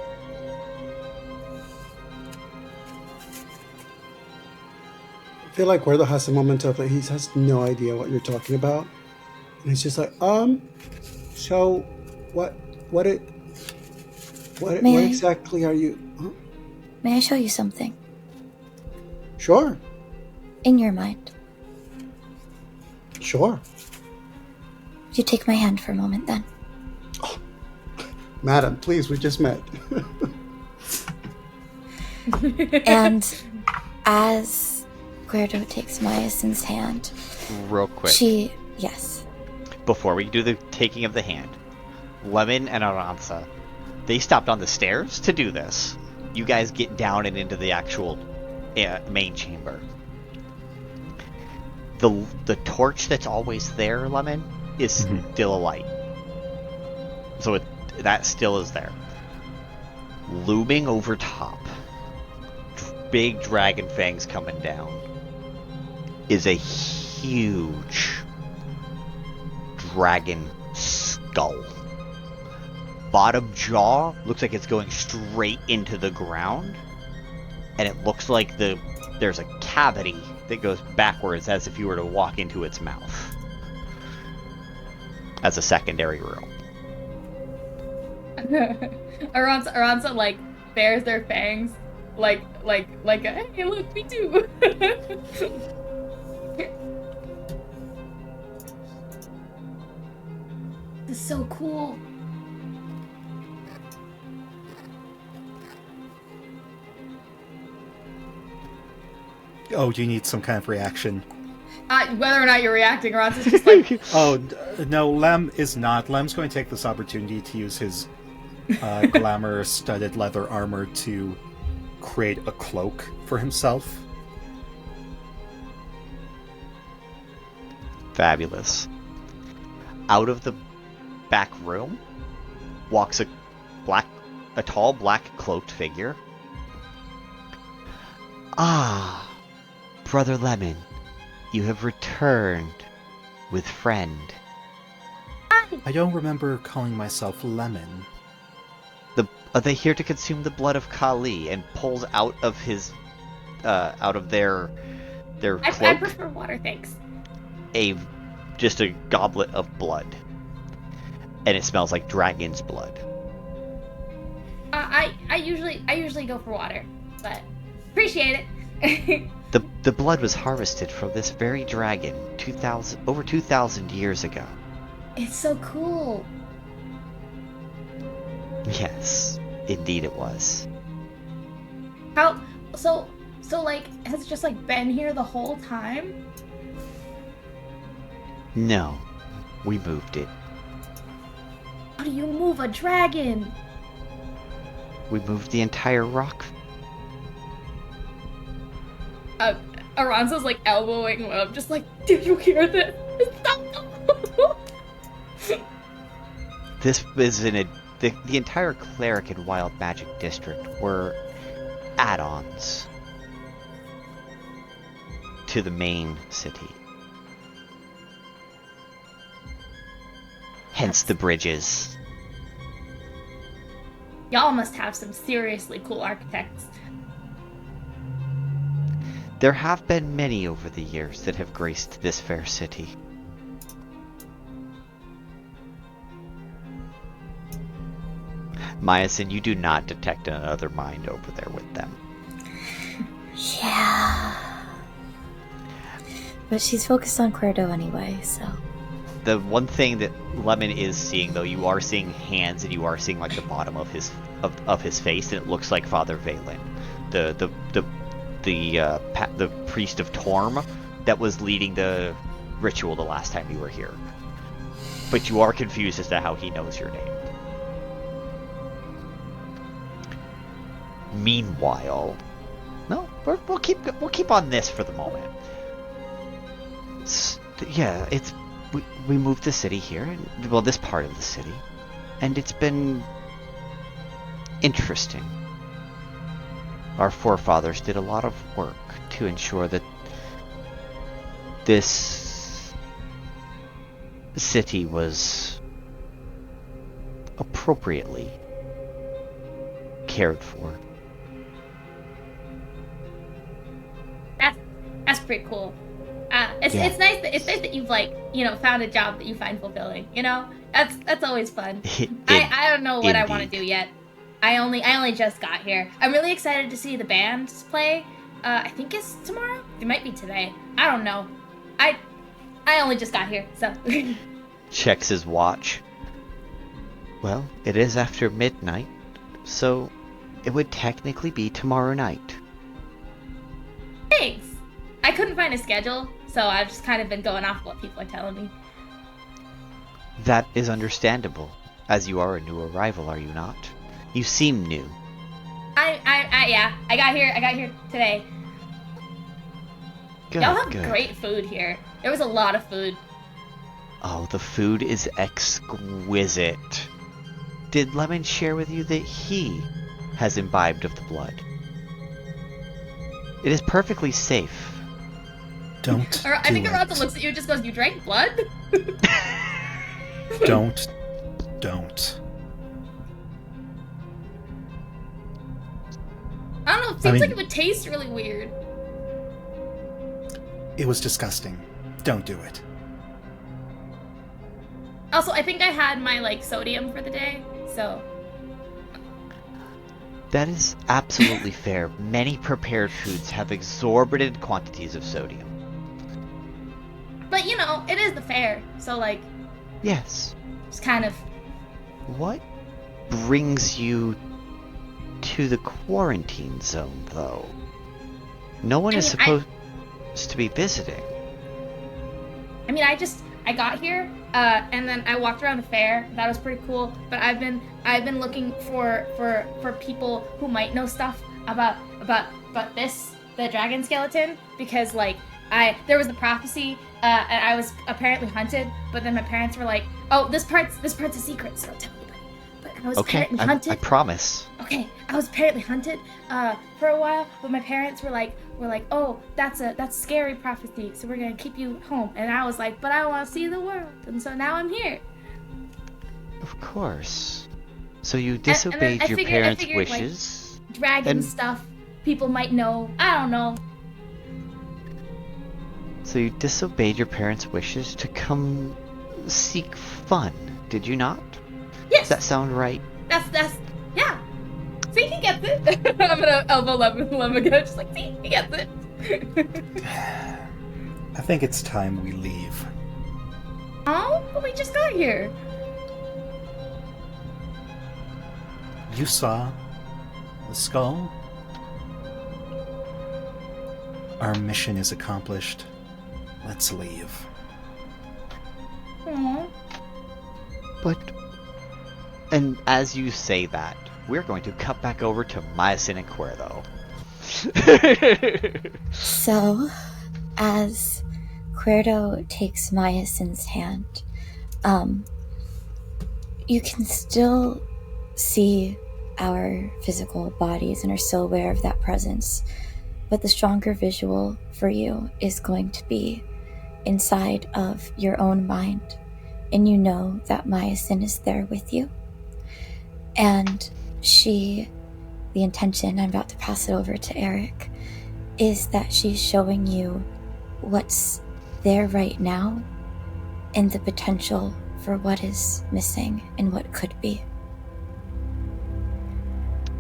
I feel like Kuerdo has a moment of, like, he has no idea what you're talking about. And he's just like, so what exactly are you? Huh? May I show you something? Sure. In your mind. Sure. Would you take my hand for a moment then? Madam, please, we just met. And as Kuerdo takes Miasyn's hand, Real quick. yes. Before we do the taking of the hand, Lemon and Aransa, they stopped on the stairs to do this. You guys get down and into the actual main chamber. The torch that's always there, Lemon, is still alight. So that still is there. Looming over top, big dragon fangs coming down, is a huge dragon skull. Bottom jaw looks like it's going straight into the ground, and it looks like there's a cavity that goes backwards as if you were to walk into its mouth as a secondary room. Aransa like bares their fangs, like a, hey look, me too. This is so cool. Oh, do you need some kind of reaction? Whether or not you're reacting, Rods is just like... No, Lem is not. Lem's going to take this opportunity to use his glamour studded leather armor to create a cloak for himself. Fabulous. Out of the back room walks a tall black cloaked figure. Ah, Brother Lemon, you have returned with friend. I don't remember calling myself Lemon. Are they here to consume the blood of Kali? And pulls out of his, out of their cloak. I prefer water, thanks. Just a goblet of blood, and it smells like dragon's blood. I usually go for water, but appreciate it. The blood was harvested from this very dragon over 2,000 years ago. It's so cool. Yes, indeed it was. How so like has it just like been here the whole time? No, we moved it. How do you move a dragon? We moved the entire rock. Aransa's like elbowing him up, just like, do you hear this? This was the entire cleric and wild magic district were add-ons to the main city. Hence the bridges. Y'all must have some seriously cool architects. There have been many over the years that have graced this fair city. Miasyn, you do not detect another mind over there with them. Yeah. But she's focused on Kuerdo anyway, so... The one thing that Lemon is seeing, though, you are seeing hands, and you are seeing like the bottom of his face, and it looks like Father Valen, the priest of Torm that was leading the ritual the last time you were here. But you are confused as to how he knows your name. Meanwhile, no, we'll keep on this for the moment. We moved the city here, and, well, this part of the city, and it's been interesting. Our forefathers did a lot of work to ensure that this city was appropriately cared for. That's pretty cool. It's nice that you've found a job that you find fulfilling. That's always fun. I don't know what I want to do yet. I only just got here. I'm really excited to see the bands play. I think it's tomorrow. It might be today. I don't know. I only just got here, so. Checks his watch. Well, it is after midnight, so it would technically be tomorrow night. Thanks. I couldn't find a schedule, so I've just kind of been going off what people are telling me. That is understandable, as you are a new arrival, are you not? You seem new. Yeah. I got here today. Good, Y'all have good. great food here. There was a lot of food. Oh, the food is exquisite. Did Lemon share with you that he has imbibed of the blood? It is perfectly safe. Don't. I think Aransa looks at you and just goes, "You drank blood?" Don't. I don't know. It seems like it would taste really weird. It was disgusting. Don't do it. Also, I think I had my sodium for the day, so. That is absolutely fair. Many prepared foods have exorbitant quantities of sodium. But it is the fair, so Yes. it's kind of. What brings you to the quarantine zone, though? No one is supposed. happens to be visiting? I mean, I got here, and then I walked around the fair. That was pretty cool. But I've been looking for people who might know stuff about the dragon skeleton, because like there was the prophecy, and I was apparently hunted. But then my parents were like, "Oh, this part's a secret, so don't tell anybody." But I was apparently hunted. I promise. Okay, I was apparently hunted for a while, but my parents were like, "Oh, that's scary prophecy, so we're gonna keep you home." And I was like, "But I want to see the world," and so now I'm here. Of course. So you disobeyed your parents' wishes. Like, dragon stuff, people might know. I don't know. So you disobeyed your parents' wishes to come seek fun, did you not? Yes. Does that sound right? That's yeah. See, he gets it. I'm gonna elbow Lem again, just like, see, he gets it. I think it's time we leave. Oh, but we just got here. You saw the skull? Our mission is accomplished. Let's leave. Aww. And as you say that, we're going to cut back over to Miasyn and Kuerdo. So, as Kuerdo takes Miasyn's hand, you can still see our physical bodies and are still aware of that presence. But the stronger visual for you is going to be inside of your own mind. And you know that Miasyn is there with you. And the intention, I'm about to pass it over to Eric, is that she's showing you what's there right now and the potential for what is missing and what could be.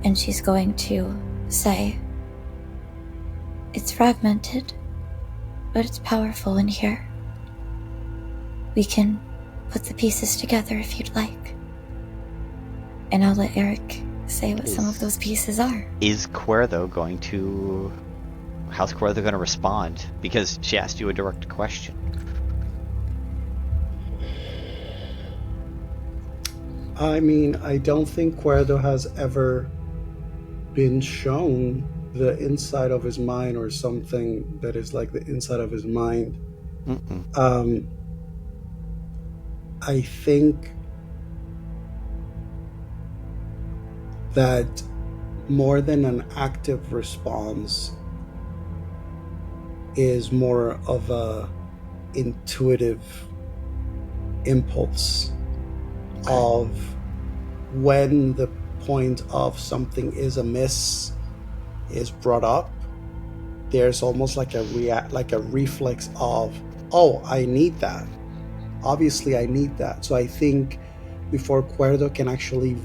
And she's going to say, "It's fragmented, but it's powerful in here. We can put the pieces together if you'd like." And I'll let Eric say what some of those pieces are. How's Kuerdo going to respond? Because she asked you a direct question. I mean, I don't think Kuerdo has ever been shown the inside of his mind or something that is like the inside of his mind. I think that more than an active response is more of a intuitive impulse of when the point of something is amiss is brought up. There's almost like a reflex of, oh, I need that. Obviously, I need that. So I think before Kuerdo can actually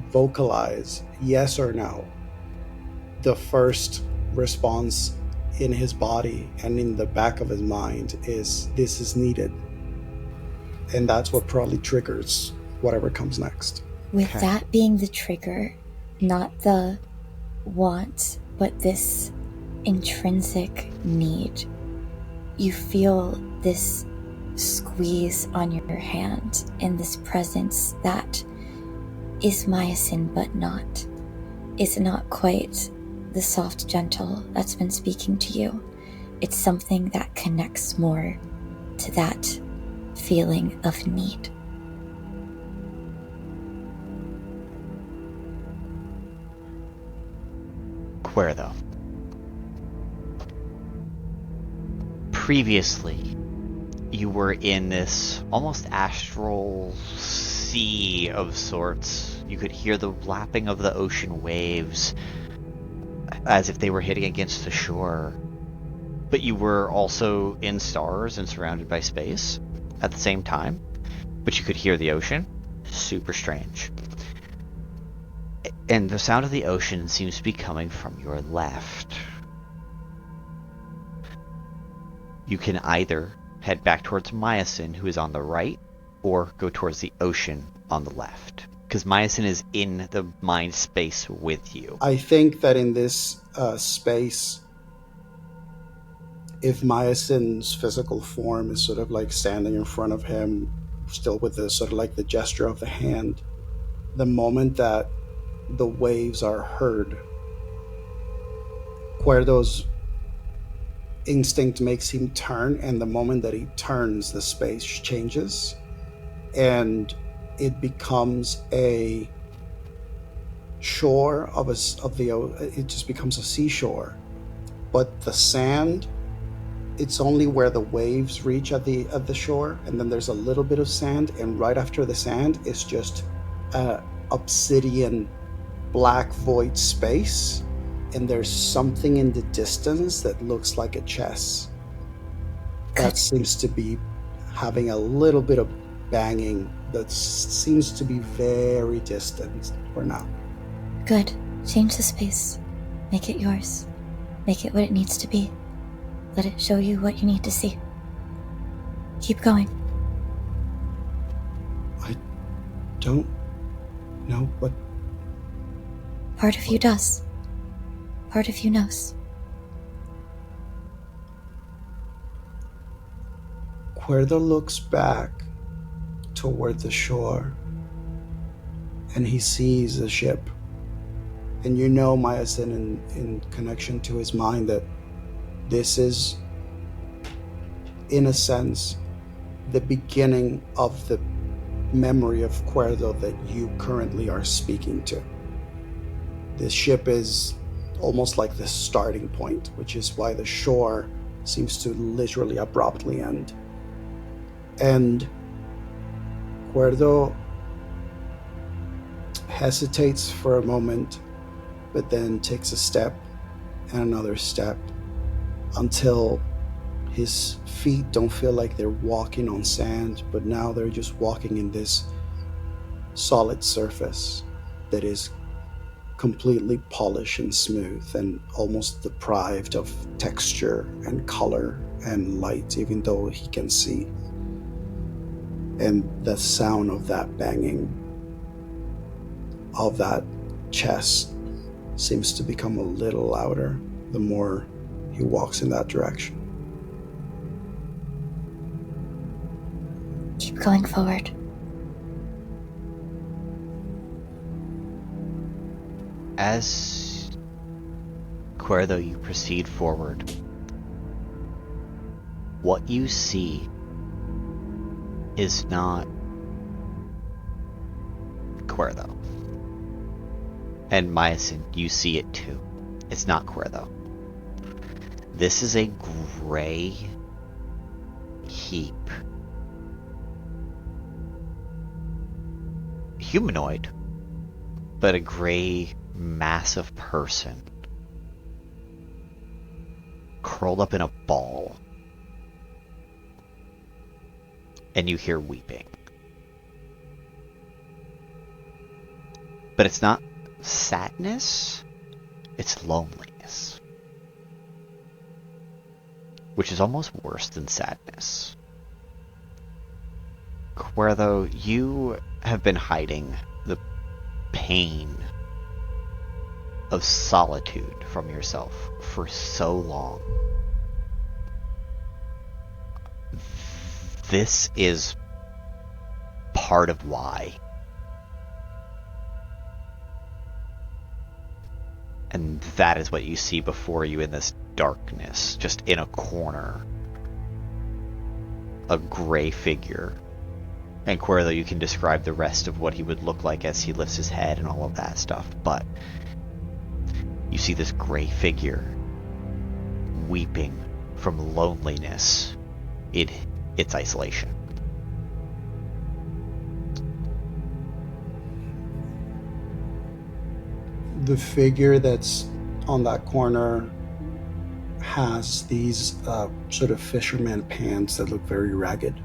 vocalize yes or no, the first response in his body and in the back of his mind is, this is needed. And that's what probably triggers whatever comes next. With that being the trigger, not the want, but this intrinsic need, you feel this squeeze on your hand and this presence that is Miasyn but not. It's not quite the soft gentle that's been speaking to you. It's something that connects more to that feeling of need. Kuerdo. Previously, you were in this almost astral sea of sorts. You could hear the lapping of the ocean waves as if they were hitting against the shore. But you were also in stars and surrounded by space at the same time. But you could hear the ocean. Super strange. And the sound of the ocean seems to be coming from your left. You can either head back towards Miasyn, who is on the right, or go towards the ocean on the left. Because Miasyn is in the mind space with you. I think that in this space, if Miasyn's physical form is sort of like standing in front of him, still with the sort of like the gesture of the hand, the moment that the waves are heard, Kuerdo's instinct makes him turn, and the moment that he turns, the space changes, and it becomes a shore it just becomes a seashore, but the sand, it's only where the waves reach at the shore, and then there's a little bit of sand, and right after the sand is just a obsidian black void space, and there's something in the distance that looks like a chess that seems to be having a little bit of banging that seems to be very distant for now. Good. Change the space. Make it yours. Make it what it needs to be. Let it show you what you need to see. Keep going. I don't know what... Part of you does. Part of you knows. Kuerdo looks back toward the shore, and he sees a ship. And you know, Miasyn, in connection to his mind, that this is, in a sense, the beginning of the memory of Kuerdo that you currently are speaking to. This ship is almost like the starting point, which is why the shore seems to literally abruptly end. And Kuerdo hesitates for a moment, but then takes a step and another step until his feet don't feel like they're walking on sand, but now they're just walking in this solid surface that is completely polished and smooth and almost deprived of texture and color and light, even though he can see. And the sound of that banging of that chest seems to become a little louder the more he walks in that direction. Keep going forward. As Kuerdo, you proceed forward, what you see is not Kuerdo. And Miasyn, you see it too. It's not Kuerdo. This is a gray heap. Humanoid, but a gray, massive person curled up in a ball. And you hear weeping. But it's not sadness, it's loneliness. Which is almost worse than sadness. Kuerdo, you have been hiding the pain of solitude from yourself for so long. This is part of why. And that is what you see before you in this darkness, just in a corner. A gray figure. And Kuerdo, you can describe the rest of what he would look like as he lifts his head and all of that stuff, but you see this gray figure weeping from loneliness in its isolation. The figure that's on that corner has these sort of fisherman pants that look very ragged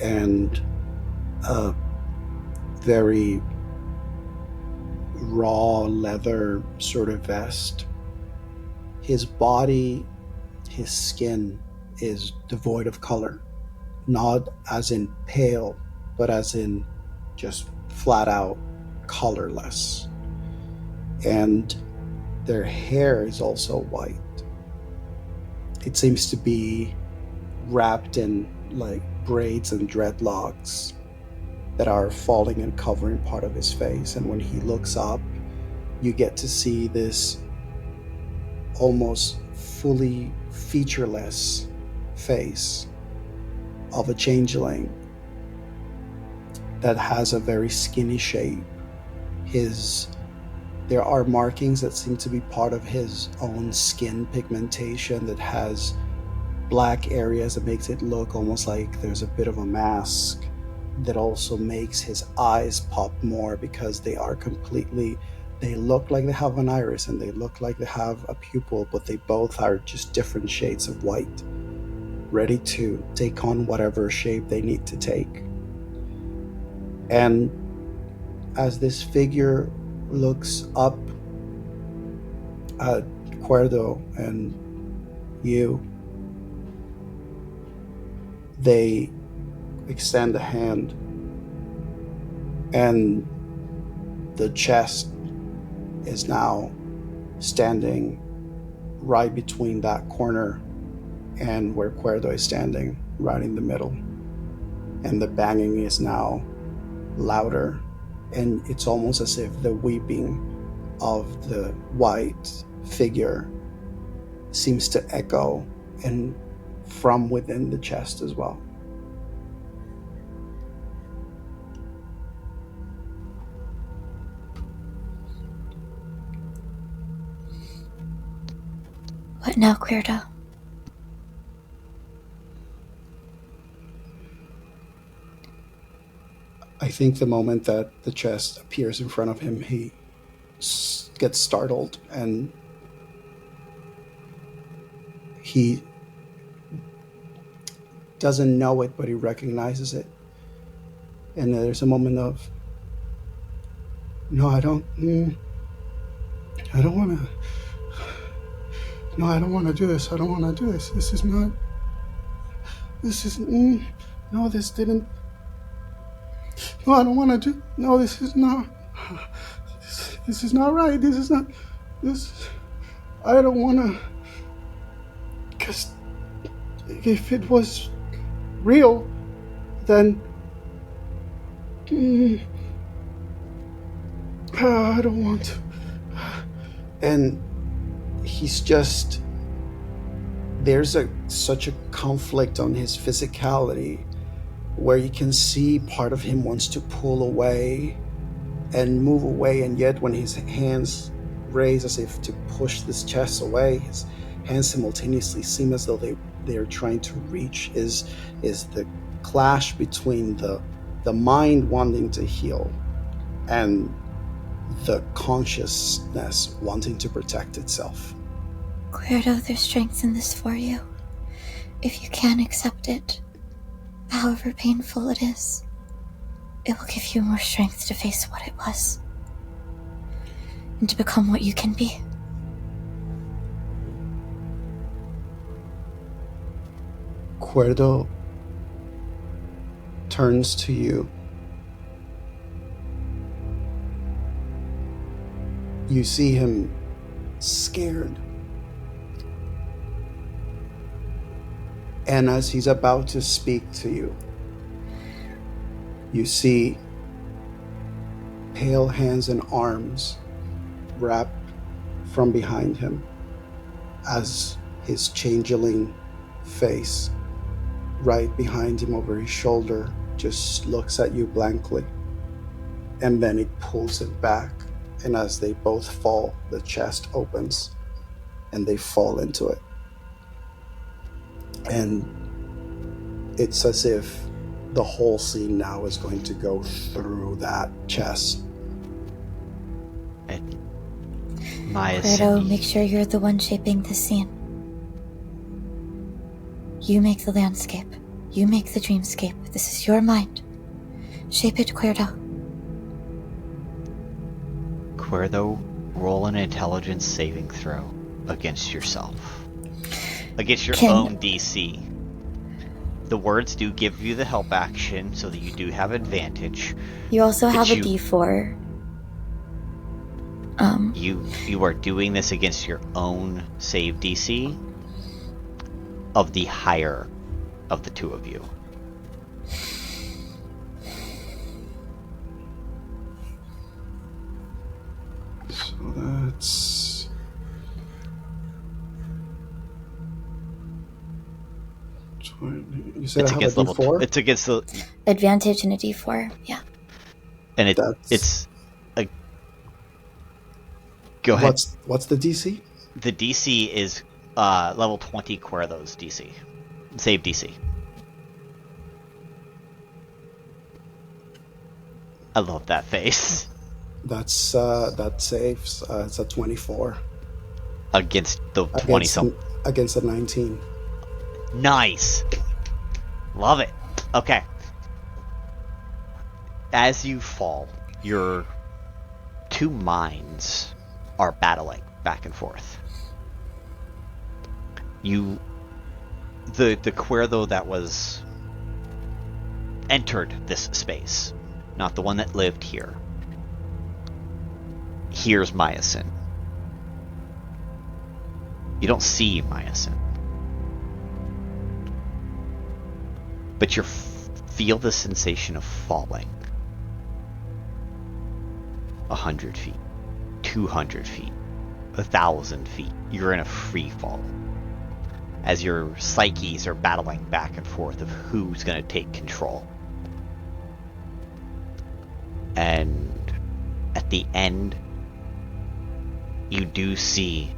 and a very raw leather sort of vest. His body, his skin is devoid of color, not as in pale, but as in just flat out colorless. And their hair is also white. it seems to be wrapped in like braids and dreadlocks that are falling and covering part of his face. And when he looks up, you get to see this almost fully featureless face of a changeling that has a very skinny shape. There are markings that seem to be part of his own skin pigmentation that has black areas that makes it look almost like there's a bit of a mask, that also makes his eyes pop more because they look like they have an iris and they look like they have a pupil, but they both are just different shades of white, ready to take on whatever shape they need to take. And as this figure looks up at Kuerdo and you, they extend a hand, and the chest is now standing right between that corner and where Kuerdo is standing, right in the middle. And the banging is now louder, and it's almost as if the weeping of the white figure seems to echo and from within the chest as well. What now, Kuerdo? I think the moment that the chest appears in front of him, he gets startled, and he doesn't know it, but he recognizes it. And there's a moment of, no, I don't want to do this. I don't want to do this. This is, no, this didn't, no, I don't want to do, no, this is not right. I don't want to, because if it was real, then I don't want to. And he's just, there's such a conflict on his physicality where you can see part of him wants to pull away and move away, and yet when his hands raise as if to push this chest away, his hands simultaneously seem as though they're trying to reach. Is the clash between the mind wanting to heal and the consciousness wanting to protect itself. Kuerdo, there's strength in this for you. If you can accept it, however painful it is, it will give you more strength to face what it was and to become what you can be. Kuerdo turns to you. You see him scared. And as he's about to speak to you, you see pale hands and arms wrap from behind him as his changeling face right behind him over his shoulder just looks at you blankly, and then it pulls it back, and as they both fall, the chest opens and they fall into it. And it's as if the whole scene now is going to go through that chest. Kuerdo, make sure you're the one shaping the scene. You make the landscape. You make the dreamscape. This is your mind. Shape it, Kuerdo. Kuerdo, roll an intelligence saving throw against yourself. Against your own DC. The words do give you the help action, so that you do have advantage. You also have a D4. You are doing this against your own save DC. of the higher of the two of you. So that's... You said It's I have against a level. D4? It's against the. Advantage in a D4. Yeah. And it's a. Go ahead. What's the DC? The DC is level 20 Kuerdo's DC. Save DC. I love that face. That saves. It's a 24 Against the 20 something. Against a 19. Nice. Love it. Okay. As you fall, your two minds are battling back and forth. The Kuerdo that was entered this space, not the one that lived here, here's Miasyn. You don't see Miasyn, but you feel the sensation of falling. 100 feet, 200 feet, 1,000 feet. You're in a free fall as your psyches are battling back and forth of who's going to take control. And at the end, you do see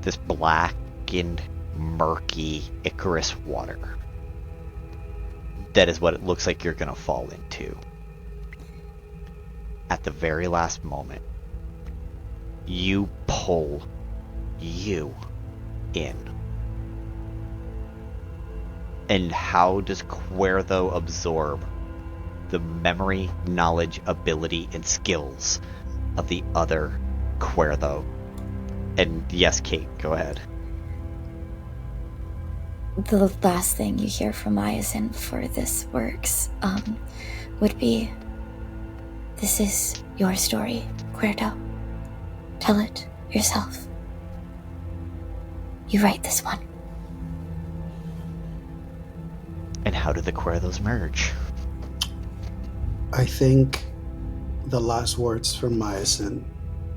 this blackened, murky Icarus water. That is what it looks like you're going to fall into. At the very last moment, you pull you in. And how does Kuerdo absorb the memory, knowledge, ability, and skills of the other Kuerdo? And yes, Kate, go ahead. The last thing you hear from Miasyn before this works would be, "This is your story, Kuerdo. Tell it yourself. You write this one." And how do the Kuerdos merge? I think the last words from Miasyn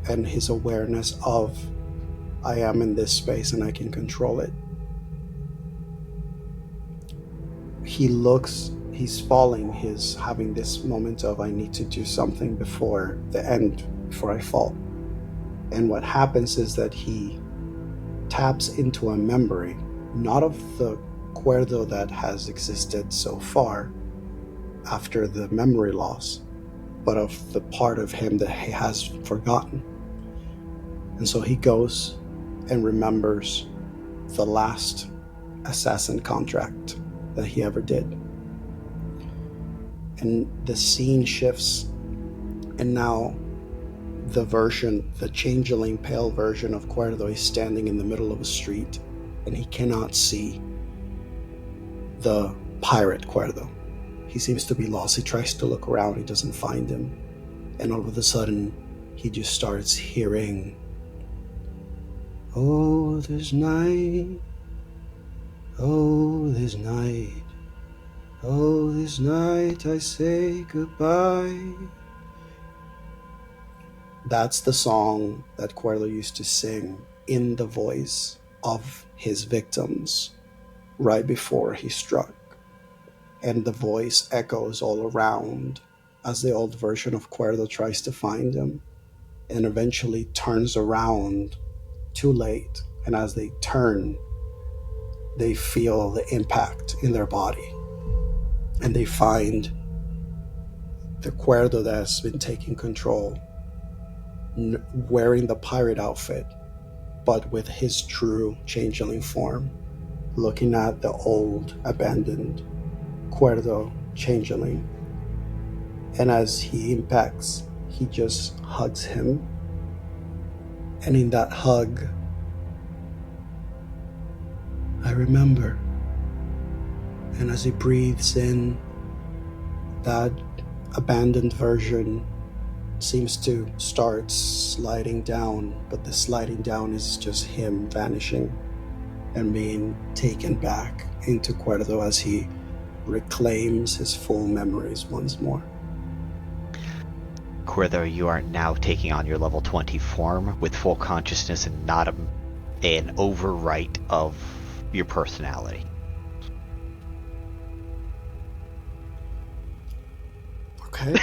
and his awareness of, I am in this space and I can control it. He's falling, he's having this moment of, I need to do something before the end, before I fall. And what happens is that he taps into a memory, not of the Kuerdo that has existed so far after the memory loss, but of the part of him that he has forgotten. And so he goes and remembers the last assassin contract that he ever did. And the scene shifts, and now the changeling pale version of Kuerdo is standing in the middle of a street, and he cannot see the pirate Kuerdo. He seems to be lost. He tries to look around, he doesn't find him. And all of a sudden, he just starts hearing, "Oh, this night, oh, this night, oh, this night I say goodbye." That's the song that Kuerdo used to sing in the voice of his victims right before he struck. And the voice echoes all around as the old version of Kuerdo tries to find him, and eventually turns around too late. And as they turn, they feel the impact in their body, and they find the Kuerdo that has been taking control wearing the pirate outfit, but with his true changeling form, looking at the old abandoned Kuerdo changeling. And as he impacts, he just hugs him, and in that hug, "I remember." And as he breathes in, that abandoned version seems to start sliding down, but the sliding down is just him vanishing. and being taken back into Kuerdo as he reclaims his full memories once more. Kuerdo, you are now taking on your level 20 form with full consciousness and not an overwrite of your personality. Okay.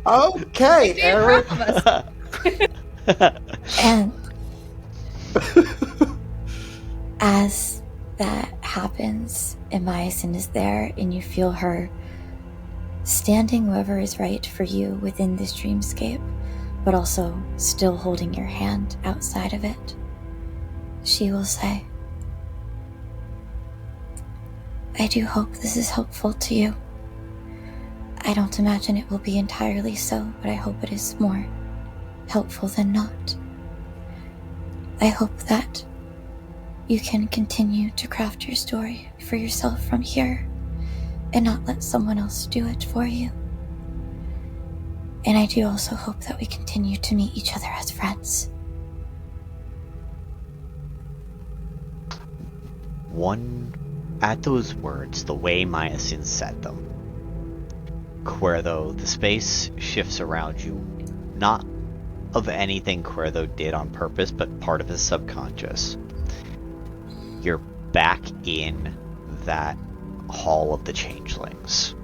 Okay, Eric. And as that happens, and Miasyn is there, and you feel her standing wherever is right for you within this dreamscape, but also still holding your hand outside of it, she will say, I do hope this is helpful to you. I don't imagine it will be entirely so, but I hope it is more helpful than not. I hope that you can continue to craft your story for yourself from here and not let someone else do it for you. And I do also hope that we continue to meet each other as friends. At those words, the way Miasyn said them, Kuerdo, the space shifts around you, not of anything Kuerdo did on purpose, but part of his subconscious. You're back in that Hall of the Changelings.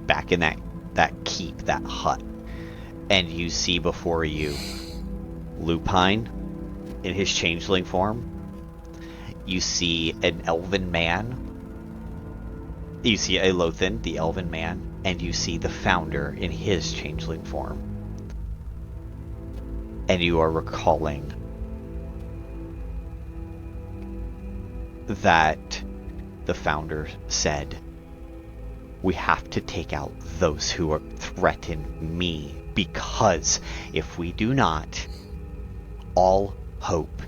Back in that keep, that hut. And you see before you Lupine in his changeling form. You see an elven man. You see Elothin, the elven man, and you see the founder in his changeling form. And you are recalling that the founder said, we have to take out those who threaten me, because if we do not, all hope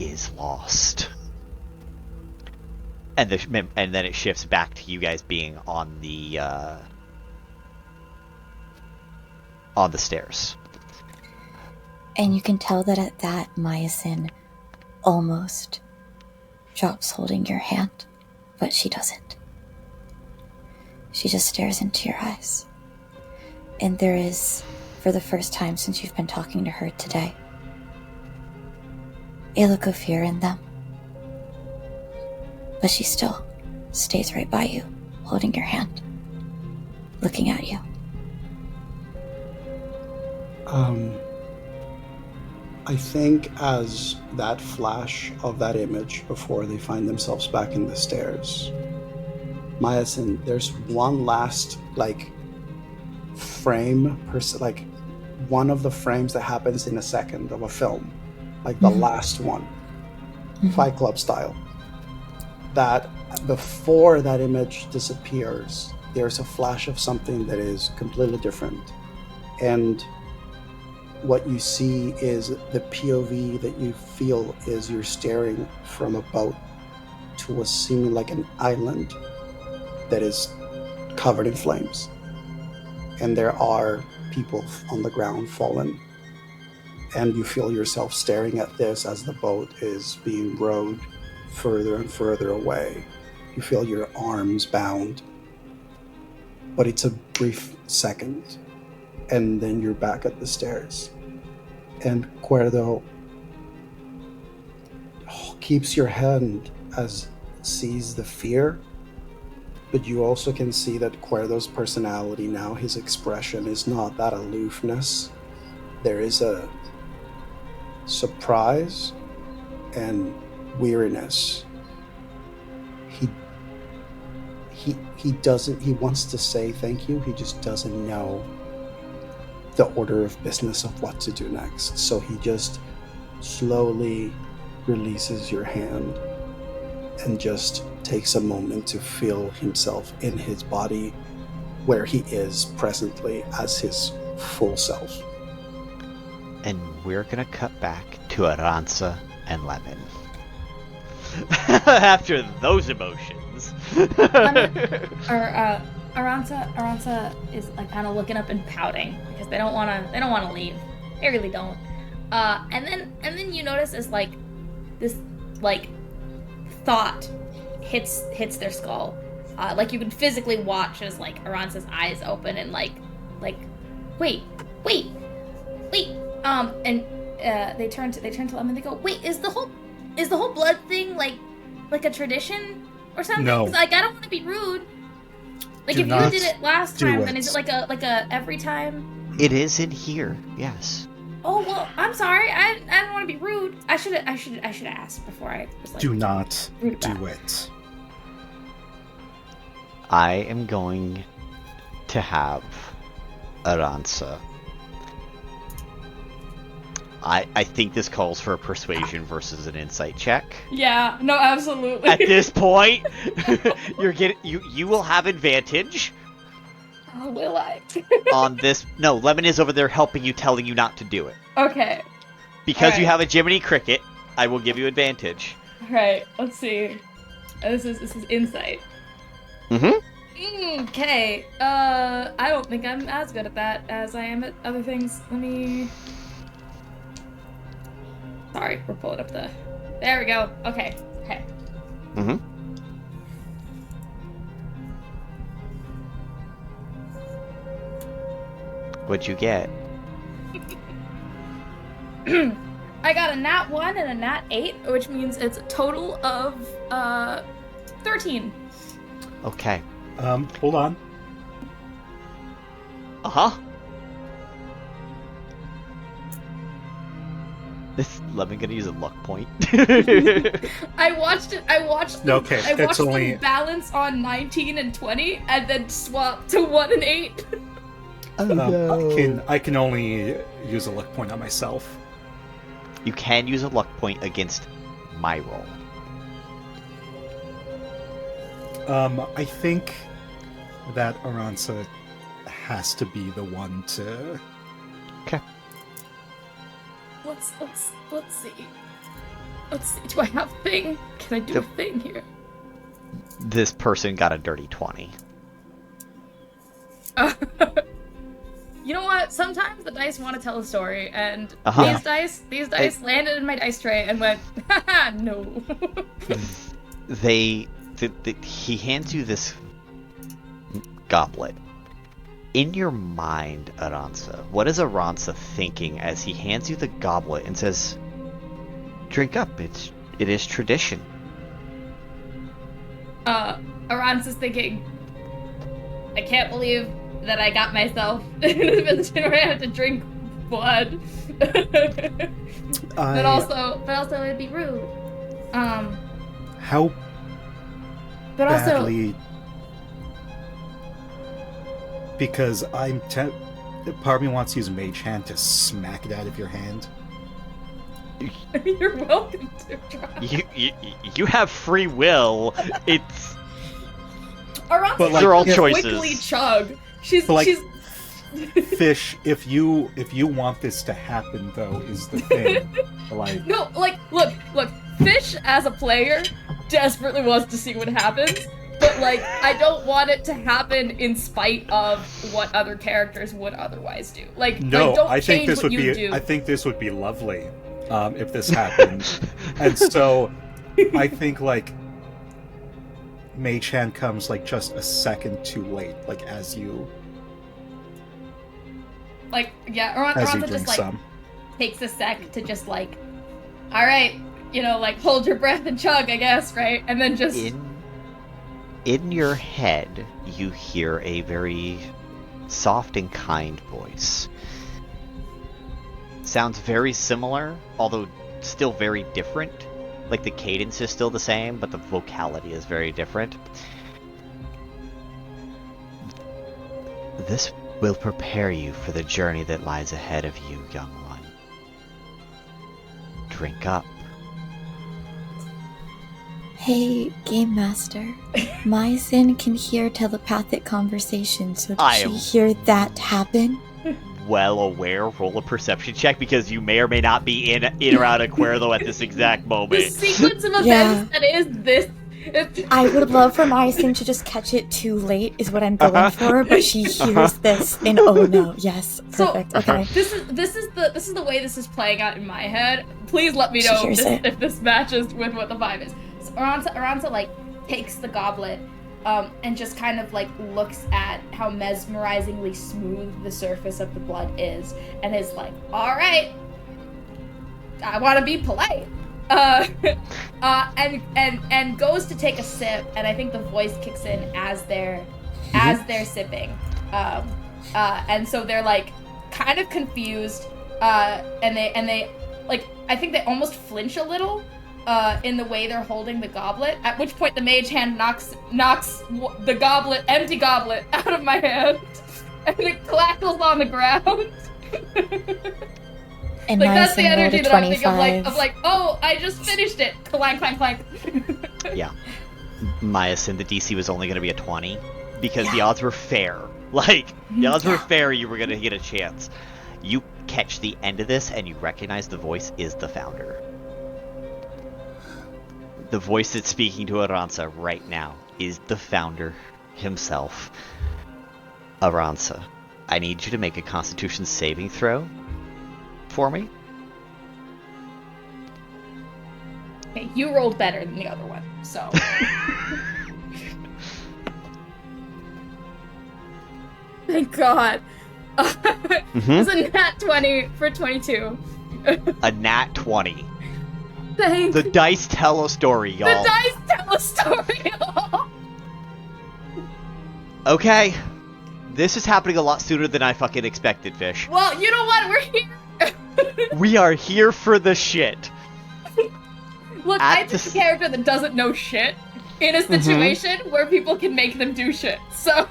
is lost. And then it shifts back to you guys being on the stairs. And you can tell that at that, Miasyn almost drops holding your hand, but she doesn't. She just stares into your eyes. And there is, for the first time since you've been talking to her today, a look of fear in them. But she still stays right by you, holding your hand, looking at you. I think as that flash of that image before they find themselves back in the stairs, Miasyn, there's one last, frame, one of the frames that happens in a second of a film, the last one, Fight Club style. That before that image disappears, there's a flash of something that is completely different. And what you see is the POV that you feel is you're staring from a boat to what seeming like an island that is covered in flames. And there are people on the ground fallen. And you feel yourself staring at this as the boat is being rowed further and further away. You feel your arms bound. But it's a brief second. And then you're back at the stairs. And Kuerdo keeps your hand as sees the fear. But you also can see that Kuerdo's personality now, his expression is not that aloofness. There is a surprise and weariness. He wants to say thank you, he just doesn't know the order of business of what to do next. So he just slowly releases your hand and just takes a moment to feel himself in his body where he is presently as his full self. And we're gonna cut back to Aransa and Lemon. After those emotions. Aransa is kind of looking up and pouting because they don't want to leave. They really don't. And then you notice as like this like thought hits their skull. Like you can physically watch as like Aransa's eyes open and like wait. And they turn to them and they go, wait, is the whole blood thing like a tradition or something? No. 'Cause, like I don't want to be rude. Like Do if not you did it last do time, it. then is it like a every time? It is in here, yes. Oh well, I'm sorry. I don't want to be rude. I should have asked before I was like. Do not rude about do it. I am going to have Aransa. I think this calls for a persuasion versus an insight check. Yeah, no, absolutely. At this point, you will have advantage Oh, will I? on this. No, Lemon is over there helping you, telling you not to do it. Okay. Because you Alright. have a Jiminy Cricket, I will give you advantage. Alright, let's see. This is insight. Mm-hmm. Okay. I don't think I'm as good at that as I am at other things. Let me. Sorry, we're pulling up the. There we go. Okay. Okay. Mm-hmm. What'd you get? I got a nat 1 and a nat 8, which means it's a total of 13. Okay. Hold on. Uh-huh. This Lemon gonna use a luck point. I watched them, Okay, I it's watched them only- balance on 19 and 20 and then swap to 1 and 8. I can only use a luck point on myself. You can use a luck point against my roll. I think that Aransa has to be the one to. Okay. Let's see. Let's see. Do I have a thing? Can I do a thing here? This person got a dirty 20. You know what? Sometimes the dice want to tell a story, and Uh-huh. these dice landed in my dice tray and went, haha, no. He hands you this goblet. In your mind, Aransa, what is Aransa thinking as he hands you the goblet and says, "Drink up. It is tradition." Aransa's thinking, I can't believe that I got myself in a position where I have to drink blood. But also it'd be rude. How But also, badly? Because part of me wants to use Mage Hand to smack it out of your hand. you're welcome to try. You have free will. It's Aransa But, these are all if- choices. quickly chug. She's But, like, she's Fish, if you want this to happen, though, is the thing. Like, no, like look. Fish as a player desperately wants to see what happens, but like I don't want it to happen in spite of what other characters would otherwise do. Like, no, don't I think change this what would you be. do. I think this would be lovely, if this happened. And so, I think like Mage Hand comes like just a second too late, like as you Like, yeah, Aransa drink just like some. takes a sec to just like, all right, like hold your breath and chug, I guess, right? And then just In your head, you hear a very soft and kind voice. Sounds very similar, although still very different. Like the cadence is still the same, but the vocality is very different. This will prepare you for the journey that lies ahead of you, young one. Drink up. Hey, Game Master. Miasyn can hear telepathic conversation, so I did am- she hear that happen? Well aware, roll a perception check because you may or may not be in or out of Kuerdo at this exact the moment. sequence of events Yeah. that is this I would love for Miasyn to just catch it too late is what I'm going for, but she hears this and oh no, yes, perfect. Okay. This is the way this is playing out in my head. Please let me know if this matches with what the vibe is. So Aransa like takes the goblet and just kind of like looks at how mesmerizingly smooth the surface of the blood is and is like, all right, I want to be polite. And goes to take a sip, and I think the voice kicks in as they're sipping, and so they're like kind of confused, and they like I think they almost flinch a little, in the way they're holding the goblet. At which point the mage hand knocks the empty goblet out of my hand, and it clackles on the ground. And like that's the energy that I'm thinking of like, oh, I just finished it. Clank, clank, clank. Yeah. Miasyn, the DC was only going to be a 20 because the odds were fair. Like, the odds were fair you were going to get a chance. You catch the end of this and you recognize the voice is the founder. The voice that's speaking to Aransa right now is the founder himself. Aransa, I need you to make a Constitution saving throw for me. Okay, you rolled better than the other one, so. Thank God. It's a nat 20 for 22. A nat 20. Thank The dice tell a story, y'all. The dice tell a story, y'all. Okay. This is happening a lot sooner than I fucking expected, Fish. Well, you know what? We're here. We are here for the shit. Look, I'm just a character that doesn't know shit in a situation where people can make them do shit. So.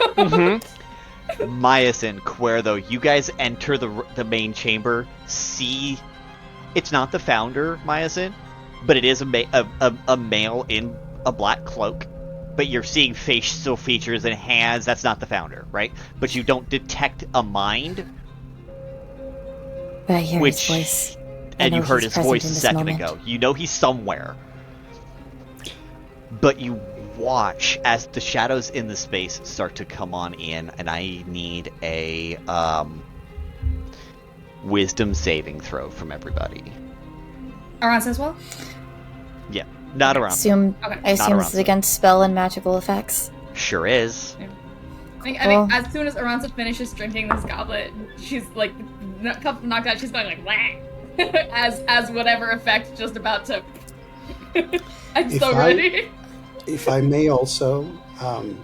Miasyn, Kuerdo, you guys enter the main chamber. See, it's not the founder, Miasyn, but it is a male in a black cloak. But you're seeing facial features and hands. That's not the founder, right? But you don't detect a mind. But I hear his voice. And you heard his voice a second ago. You know he's somewhere. But you watch as the shadows in the space start to come on in, and I need a wisdom saving throw from everybody. Aransa as well? Yeah, not I assume this is against spell and magical effects. Sure is. Yeah. I think as soon as Aransa finishes drinking this goblet, she's like knocked out. She's going like wah, as whatever effect just about to. I'm so ready. If I may also,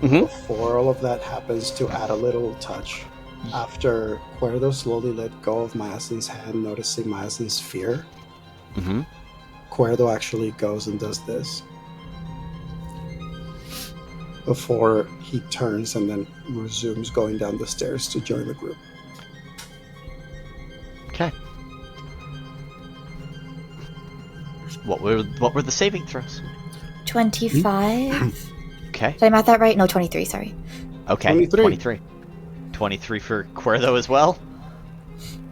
before all of that happens, to add a little touch. After Kuerdo slowly let go of Miasyn's hand, noticing Miasyn's fear, Kuerdo actually goes and does this. Before he turns and then resumes going down the stairs to join the group. Okay. What were the saving throws? 25. Okay. Did I math that right? No, 23, sorry. Okay, 23. 23 for Kuerdo as well?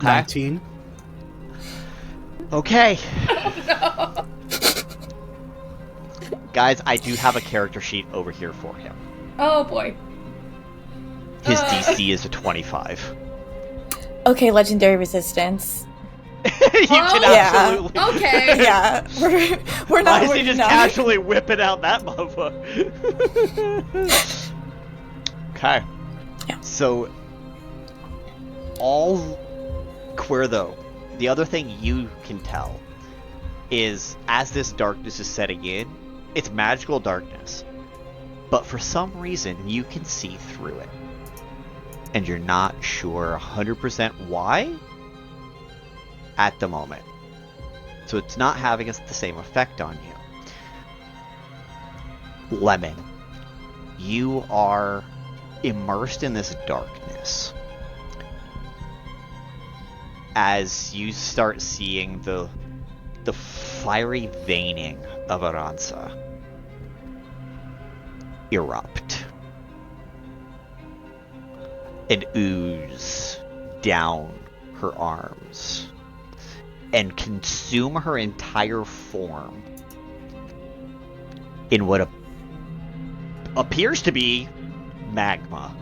19. Okay. No. Guys, I do have a character sheet over here for him. Oh boy. His DC is a 25. Okay, legendary resistance. You can absolutely. Okay. Yeah, we're not. Why is he just casually whipping out that motherfucker? Okay. Yeah. So, all Kuerdo, the other thing you can tell is as this darkness is setting in, it's magical darkness. But for some reason, you can see through it. And you're not sure 100% why at the moment. So it's not having the same effect on you. Lemon, you are immersed in this darkness as you start seeing the fiery veining of Aransa erupt and ooze down her arms and consume her entire form in what appears to be magma.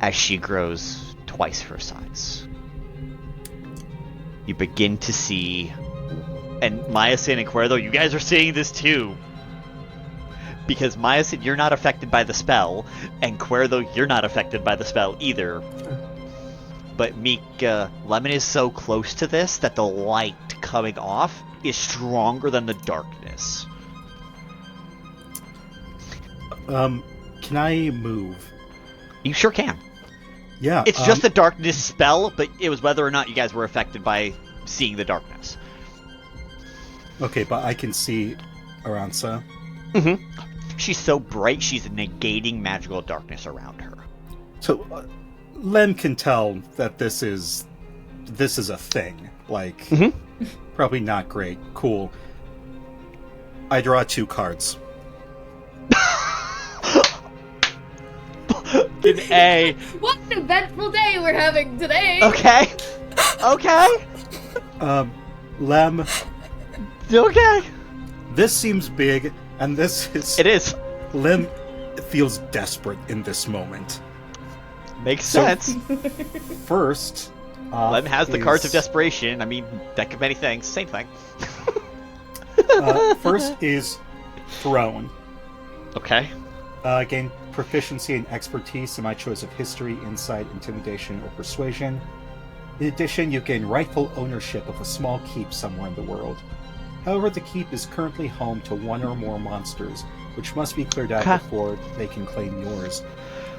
As she grows twice her size, you begin to see, and Miasyn and Kuerdo, you guys are seeing this too. Because Miasyn, you're not affected by the spell, and Kuerdo, you're not affected by the spell either. But Mika, Lemon is so close to this that the light coming off is stronger than the darkness. Can I move? You sure can. Yeah. It's just a darkness spell, but it was whether or not you guys were affected by seeing the darkness. Okay, but I can see Aransa. Mm-hmm. She's so bright, she's negating magical darkness around her. So, Lem can tell that this is a thing. Like, probably not great. Cool. I draw 2 cards. An A. What an eventful day we're having today! Okay. Okay. Lem, Okay. this seems big, and this is... It is. Lem feels desperate in this moment. Makes sense. First... Lem has the cards of desperation. I mean, deck of many things. Same thing. First is Throne. Okay. Gain proficiency and expertise in my choice of history, insight, intimidation, or persuasion. In addition, you gain rightful ownership of a small keep somewhere in the world. However, the keep is currently home to 1 or more monsters, which must be cleared out before they can claim yours.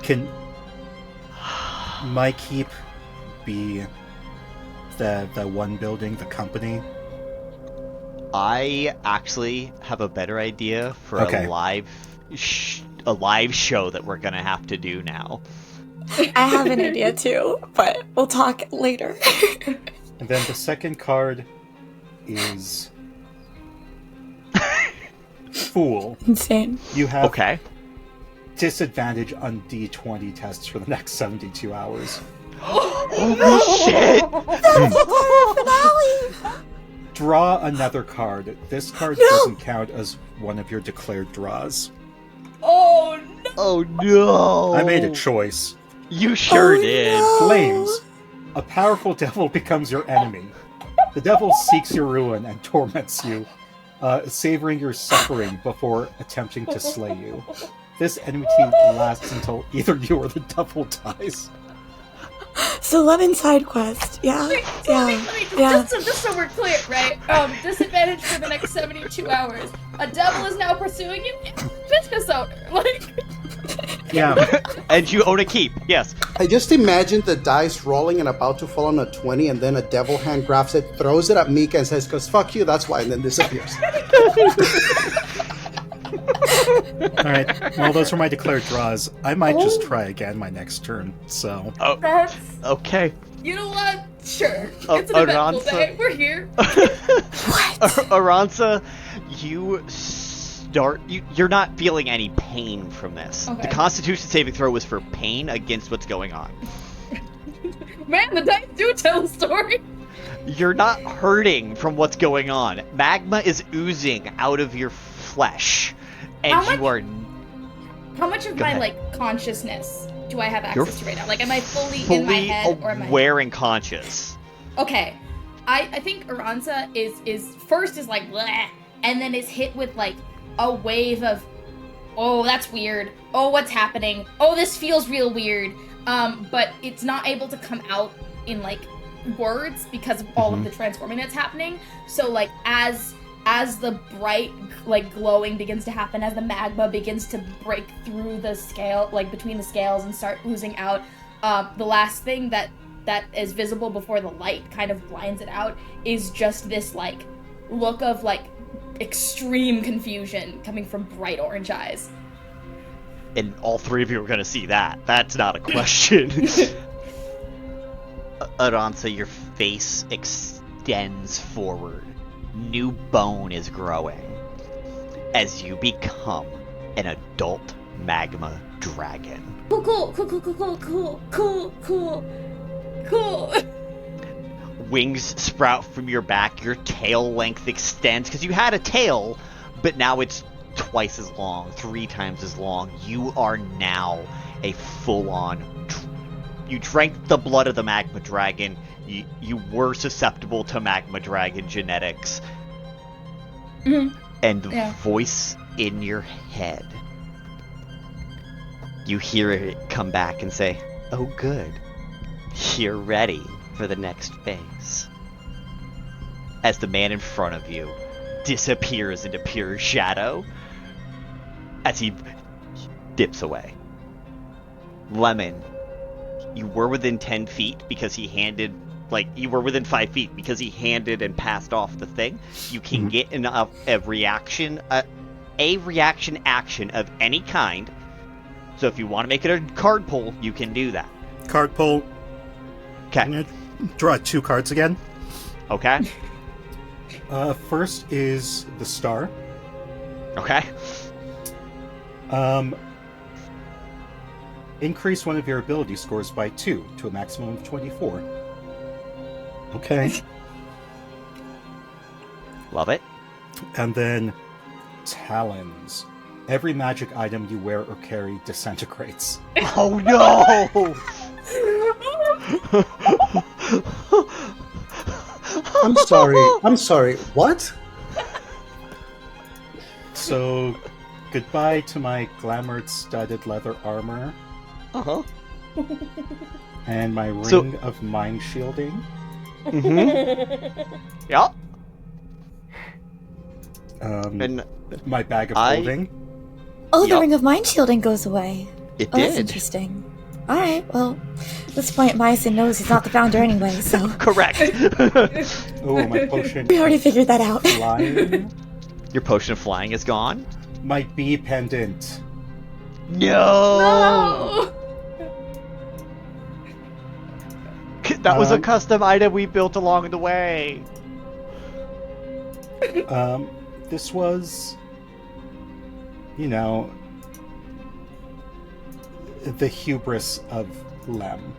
Can my keep be the one building, the company? I actually have a better idea for a live show that we're gonna have to do now. I have an idea too, but we'll talk later. And then the second card is Fool. Insane. You have disadvantage on D20 tests for the next 72 hours. Holy shit! Draw another card. This card doesn't count as one of your declared draws. Oh no! Oh no! I made a choice. You sure did. Flames. A powerful devil becomes your enemy. The devil seeks your ruin and torments you, savoring your suffering before attempting to slay you. This enmity lasts until either you or the devil dies. So Lemon side quest, yeah, Just so we're clear, right? Disadvantage for the next 72 hours. A devil is now pursuing you. Business owner, like. Yeah. And you own a keep. Yes. I just imagined the dice rolling and about to fall on a 20, and then a devil hand grabs it, throws it at Mika, and says, "'Cause fuck you, that's why," and then disappears. Alright, well, those were my declared draws. I might just try again my next turn, so... That's... Okay. You know what? Sure. It's an eventful day. We're here. Aransa, you're not feeling any pain from this. Okay. The Constitution saving throw was for pain against what's going on. Man, the dice do tell a story. You're not hurting from what's going on. Magma is oozing out of your flesh. And How much of my consciousness do I have access to right now? Like, am I fully in my head, or am I aware and conscious? Okay, I think Aransa is first like bleh, and then is hit with like a wave of, oh, that's weird. Oh, what's happening? Oh, this feels real weird. But it's not able to come out in like words because of all of the transforming that's happening. So like as the bright, like, glowing begins to happen, as the magma begins to break through the scale, like, between the scales and start oozing out, the last thing that is visible before the light kind of blinds it out is just this, like, look of, like, extreme confusion coming from bright orange eyes. And all three of you are going to see that. That's not a question. Aransa, your face extends forward. New bone is growing as you become an adult magma dragon. Cool. Wings sprout from your back, your tail length extends, because you had a tail, but now it's twice as long, 3 times as long. You are now a full-on... You drank the blood of the magma dragon. You were susceptible to magma dragon genetics. And the voice in your head, you hear it come back and say, "Oh good, you're ready for the next phase." As the man in front of you disappears into pure shadow as he dips away. Lemon, you were within 10 feet because he handed... you were within 5 feet because he handed and passed off the thing. You can get a reaction action of any kind. So if you want to make it a card pull, you can do that. Card pull. Okay. I'm gonna draw 2 cards again. Okay. First is the star. Okay. Increase one of your ability scores by 2 to a maximum of 24. Okay. Love it. And then talons. Every magic item you wear or carry disintegrates. Oh no! I'm sorry. What? So, goodbye to my glamored studded leather armor. Uh-huh. And my ring of mind shielding. Yep. And my bag of holding. Oh, the ring of mind shielding goes away. It Oh, did. that's interesting. Alright, well, at this point, Miasyn knows he's not the founder anyway, so... Correct. Oh, my potion. We already figured that out. Flying. Your potion of flying is gone? My bee pendant. No! That was a custom item we built along the way. This was... the hubris of Lem.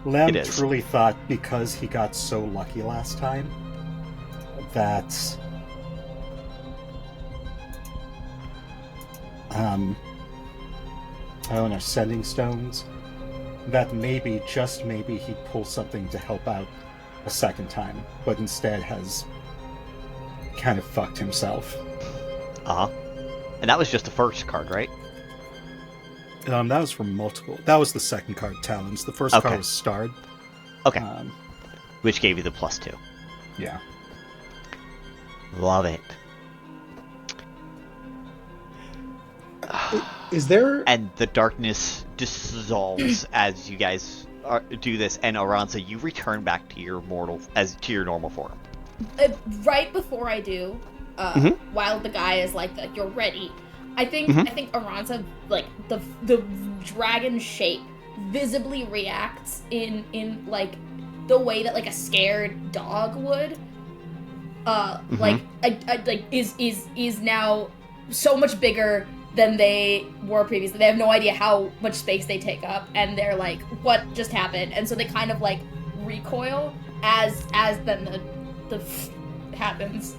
Lem truly thought because he got so lucky last time that sending stones, that maybe, just maybe, he'd pull something to help out a second time, but instead has kind of fucked himself. Uh-huh. And that was just the first card, right? That was from multiple. That was the second card, Talons. The first card was Starred. Okay. Which gave you the +2. Yeah. Love it. Is there... And the darkness dissolves as you guys do this, and Aransa, you return back to your normal form. Right before I do, while the guy is like, "You're ready," I think Aransa, like, the dragon shape visibly reacts in like the way that like a scared dog would. Like is now so much bigger than they were previously. They have no idea how much space they take up, and they're like, "What just happened?" And so they kind of like recoil as then the happens.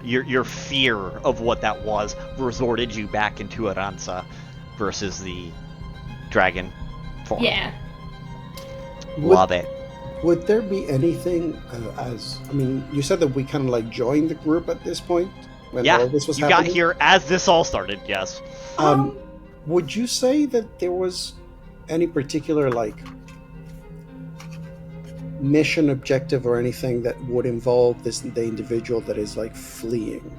Your fear of what that was resorted you back into Aransa versus the dragon form. Yeah. Love it. Would there be anything you said that we kind of like joined the group at this point when all this was happening? You got here as this all started, yes. Would you say that there was any particular like mission objective or anything that would involve the individual that is like fleeing?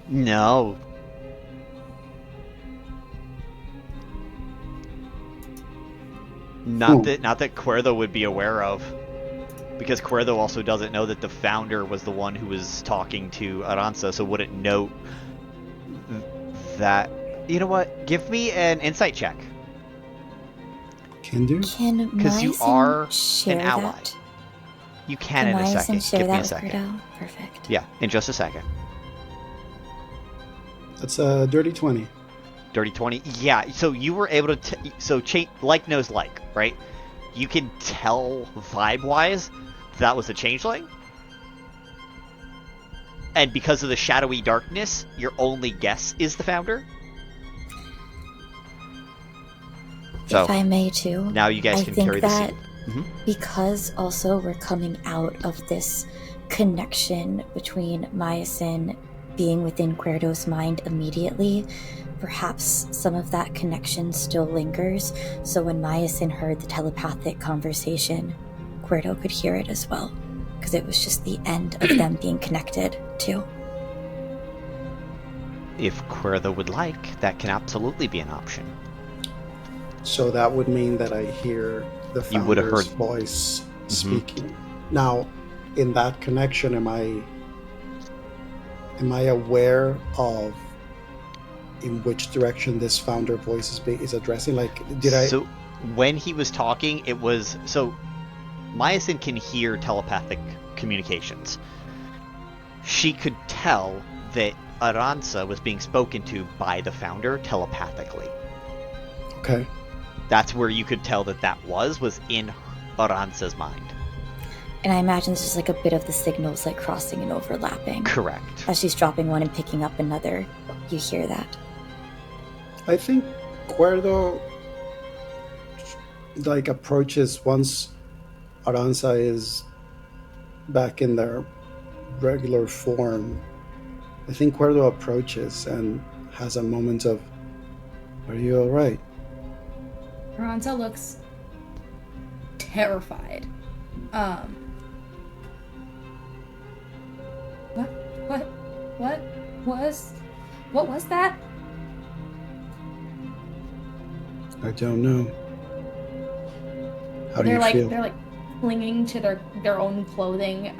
No. Not that Kuerdo would be aware of, because Kuerdo also doesn't know that the founder was the one who was talking to Aransa, so wouldn't know that. You know what? Give me an insight check. Can do. Because you are share an ally. That? You can in a second. Share Give me that a second. Kuerdo? Perfect. Yeah, in just a second. That's a dirty 20. Dirty 20? Yeah, so you were able to... like knows like, right? You can tell vibe-wise that was a changeling. And because of the shadowy darkness, your only guess is the founder. So, if I may too, now you guys I can think carry the that seed. because also we're coming out of this connection between Miasyn being within Kuerdo's mind immediately, perhaps some of that connection still lingers, so when Miasyn heard the telepathic conversation, Kuerdo could hear it as well, because it was just the end of them being connected too. If Kuerdo would like, that can absolutely be an option. So that would mean that I hear the You would have founder's heard- voice speaking. Now, in that connection, am I aware of in which direction this founder voice is addressing? Like, So, when he was talking, it was... So, Miasyn can hear telepathic communications. She could tell that Aransa was being spoken to by the founder telepathically. Okay. That's where you could tell that was in Aransa's mind. And I imagine it's just like a bit of the signals like crossing and overlapping. Correct. As she's dropping one and picking up another, you hear that. I think Kuerdo like approaches once Aransa is back in their regular form. I think Kuerdo approaches and has a moment of, "Are you all right?" Aransa looks terrified. What was that? I don't know. How do you feel? They're like clinging to their own clothing.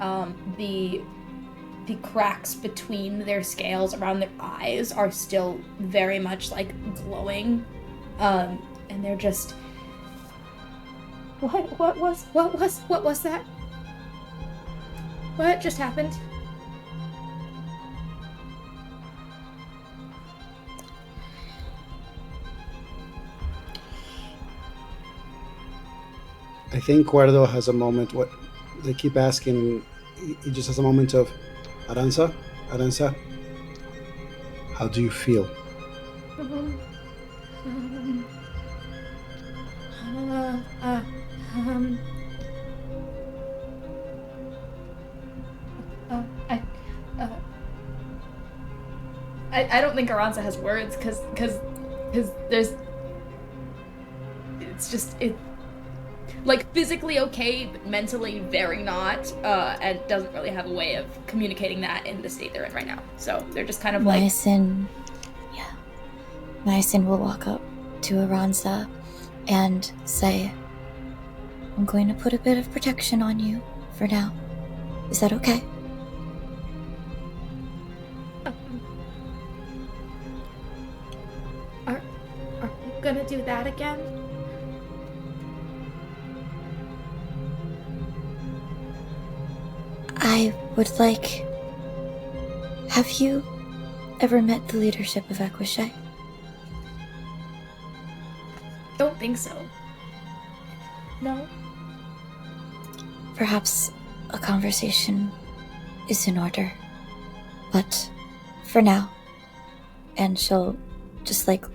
The cracks between their scales around their eyes are still very much like glowing. And they're just, what was that? What just happened? I think Kuerdo has a moment. What they keep asking, he just has a moment of, Aransa, how do you feel? I don't think Aransa has words because there's, it's just, it, like physically okay, but mentally very not, and doesn't really have a way of communicating that in the state they're in right now. So they're just kind of like... Miasyn will walk up to Aransa and say, "I'm going to put a bit of protection on you for now. Is that okay?" Are you gonna do that again? I would like... Have you ever met the leadership of Equishay? Don't think so. No? Perhaps a conversation is in order. But for now, and she'll just like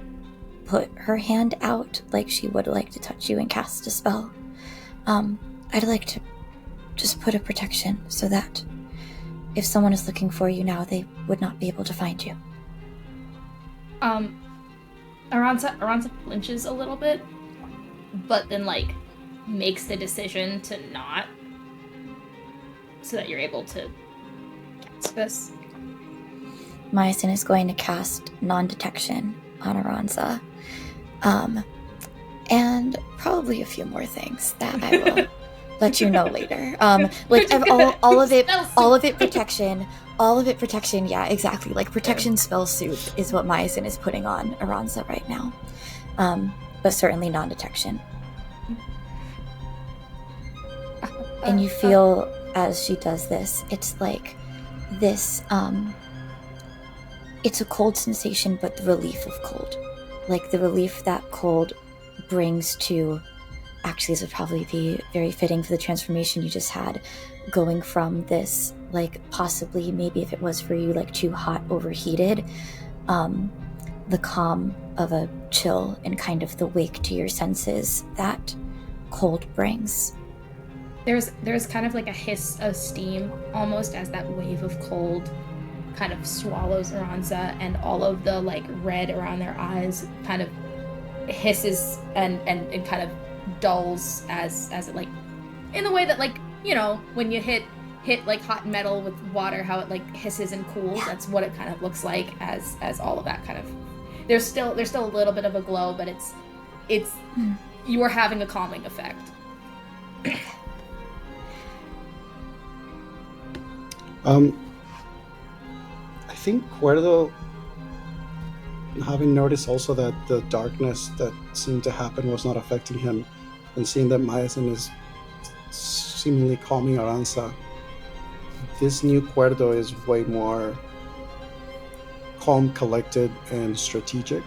put her hand out like she would like to touch you and cast a spell. I'd like to just put a protection so that if someone is looking for you now, they would not be able to find you. Aransa flinches a little bit, but then like makes the decision to not, so that you're able to cast this. Miasyn is going to cast non-detection on Aransa. And probably a few more things that I will let you know later. Like all of it protection. Yeah, exactly. Like protection spell suit is what Miasyn is putting on Aransa right now. But certainly non-detection. And you feel as she does this, it's like this, it's a cold sensation, but the relief of cold. Like the relief that cold brings to actually, this would probably be very fitting for the transformation you just had, going from this, like, possibly, maybe if it was for you, like, too hot, overheated, the calm of a chill and kind of the wake to your senses that cold brings. There's kind of like a hiss of steam almost as that wave of cold kind of swallows Aransa, and all of the like red around their eyes kind of hisses and kind of dulls as it, like, in the way that, like, you know, when you hit like hot metal with water, how it like hisses and cools. That's what it kind of looks like as all of that kind of. There's still a little bit of a glow, but it's you are having a calming effect. I think Kuerdo, having noticed also that the darkness that seemed to happen was not affecting him, and seeing that Miasyn is seemingly calming Aransa, this new Kuerdo is way more calm, collected, and strategic.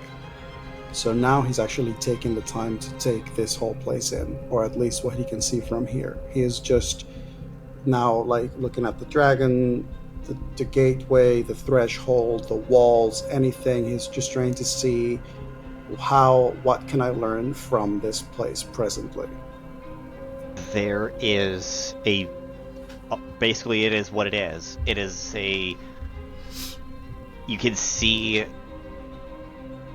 So now he's actually taking the time to take this whole place in, or at least what he can see from here. He is just now like looking at the dragon, the gateway, the threshold, the walls, anything. He's just trying to see what can I learn from this place presently. There is basically it is what it is. It is you can see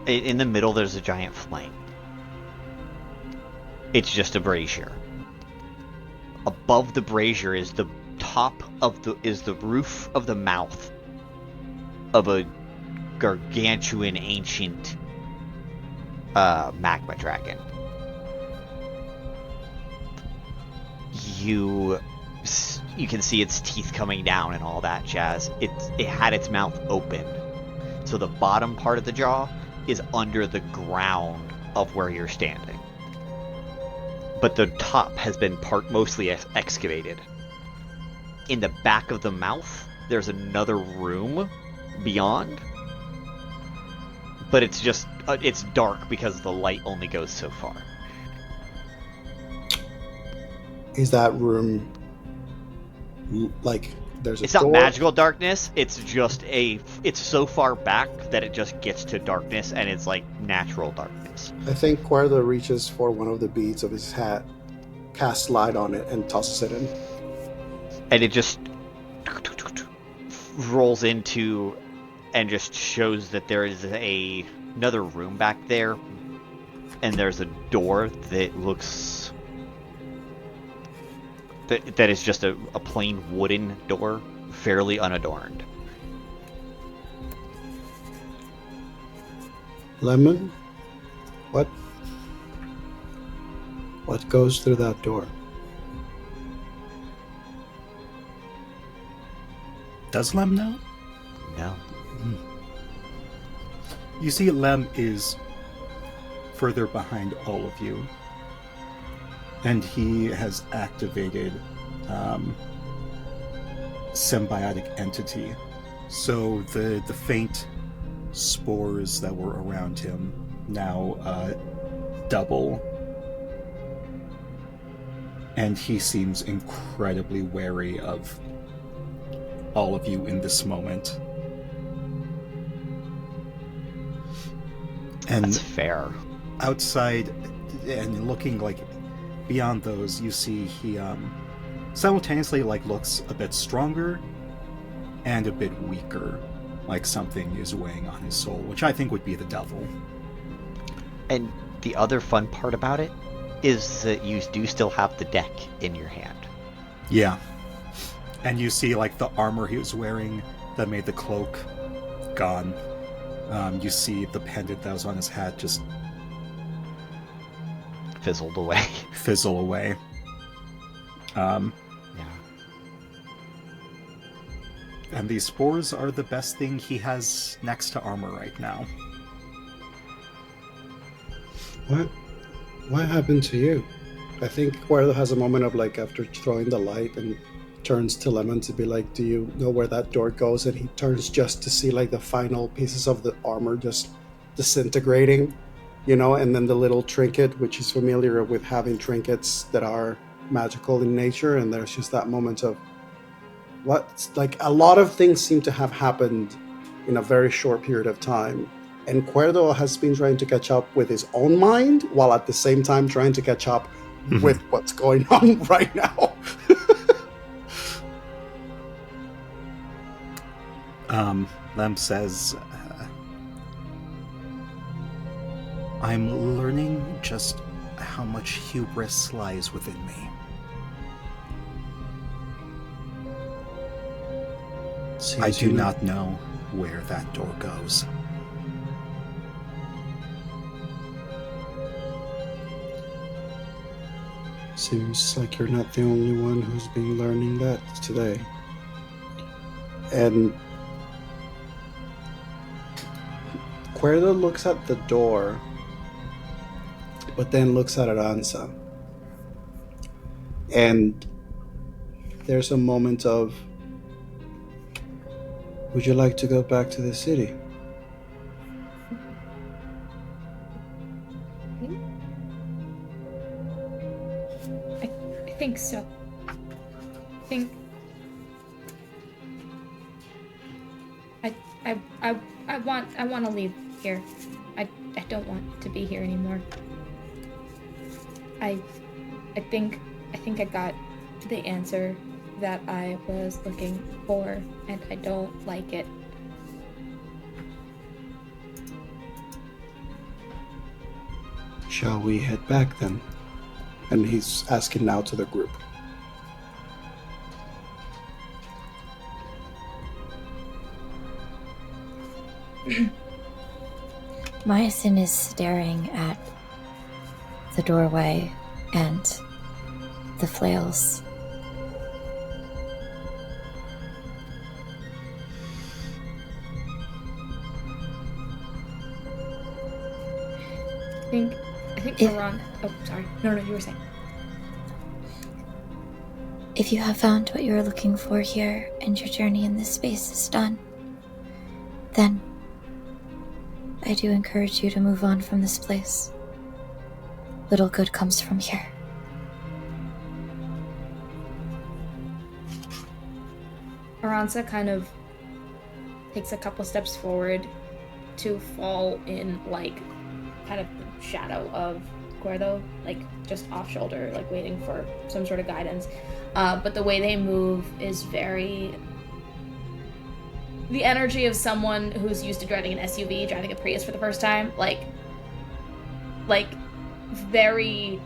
in the middle there's a giant flame. It's just a brazier. Above the brazier is the roof of the mouth of a gargantuan ancient magma dragon. You can see its teeth coming down and all that jazz. It had its mouth open, so the bottom part of the jaw is under the ground of where you're standing, but the top has been mostly excavated. In the back of the mouth, there's another room beyond, but it's dark because the light only goes so far. Is that room like there's a It's door? not magical darkness, it's just it's so far back that it just gets to darkness, and it's like natural darkness. I think Kuerdo reaches for one of the beads of his hat, casts light on it, and tosses it in. And it just rolls into and just shows that there is another room back there, and there's a door that looks that is just a plain wooden door, fairly unadorned. Lemon, what goes through that door? Does Lem know? No. You see, Lem is further behind all of you, and he has activated symbiotic entity. So the faint spores that were around him now double, and he seems incredibly wary of all of you in this moment. And that's fair. Outside and looking like beyond those, you see he simultaneously like looks a bit stronger and a bit weaker, like something is weighing on his soul, which I think would be the devil. And the other fun part about it is that you do still have the deck in your hand. Yeah. And you see, like, the armor he was wearing that made the cloak gone. You see the pendant that was on his hat just fizzled away. Fizzle away. Yeah. And these spores are the best thing he has next to armor right now. What happened to you? I think Kuerdo has a moment of, like, after throwing the light, and turns to Lemon to be like, do you know where that door goes? And he turns just to see like the final pieces of the armor just disintegrating and then the little trinket, which is familiar with having trinkets that are magical in nature, and there's just that moment of a lot of things seem to have happened in a very short period of time, and Kuerdo has been trying to catch up with his own mind while at the same time trying to catch up with what's going on right now. Lem says, I'm learning just how much hubris lies within me. I do not know where that door goes. Seems like you're not the only one who's been learning that today. And Kuerdo looks at the door, but then looks at Aransa. And there's a moment of, would you like to go back to the city? I think so. I want to leave here. I don't want to be here anymore. I think I got the answer that I was looking for, and I don't like it. Shall we head back then? And he's asking now to the group. Miasyn is staring at the doorway and the flails. I think we're on. Oh, sorry. No, you were saying. If you have found what you are looking for here and your journey in this space is done, then I do encourage you to move on from this place. Little good comes from here. Aransa kind of takes a couple steps forward to fall in, kind of the shadow of Kuerdo, just off shoulder, waiting for some sort of guidance. But the way they move is very... the energy of someone who's used to driving an SUV, driving a Prius for the first time. Very...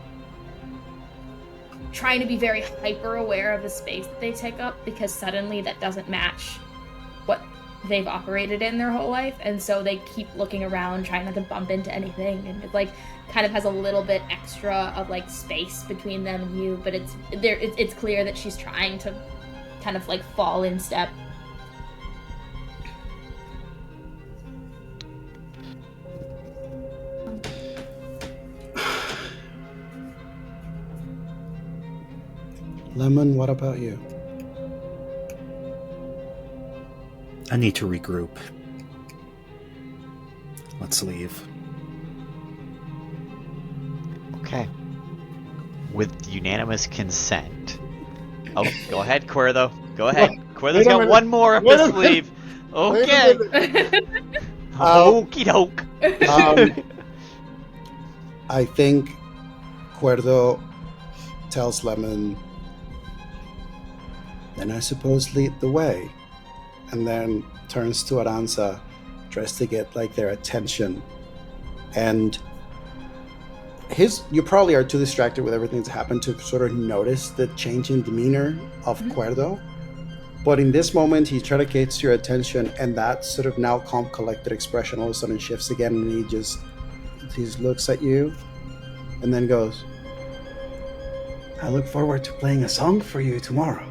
trying to be very hyper aware of the space that they take up, because suddenly that doesn't match what they've operated in their whole life, and so they keep looking around, trying not to bump into anything, and it kind of has a little bit extra of space between them and you, but it's clear that she's trying to kind of fall in step. Lemon, what about you? I need to regroup. Let's leave. Okay. With unanimous consent. Oh, go ahead, Kuerdo. Go ahead. Kuerdo's got one more up his sleeve. Okay. Okie doke. I think Kuerdo tells Lemon, then I suppose lead the way, and then turns to Aransa, tries to get their attention, and you probably are too distracted with everything that's happened to sort of notice the change in demeanor of Kuerdo, but in this moment he tries to get your attention, and that sort of now calm, collected expression all of a sudden shifts again, and he just looks at you and then goes, I look forward to playing a song for you tomorrow.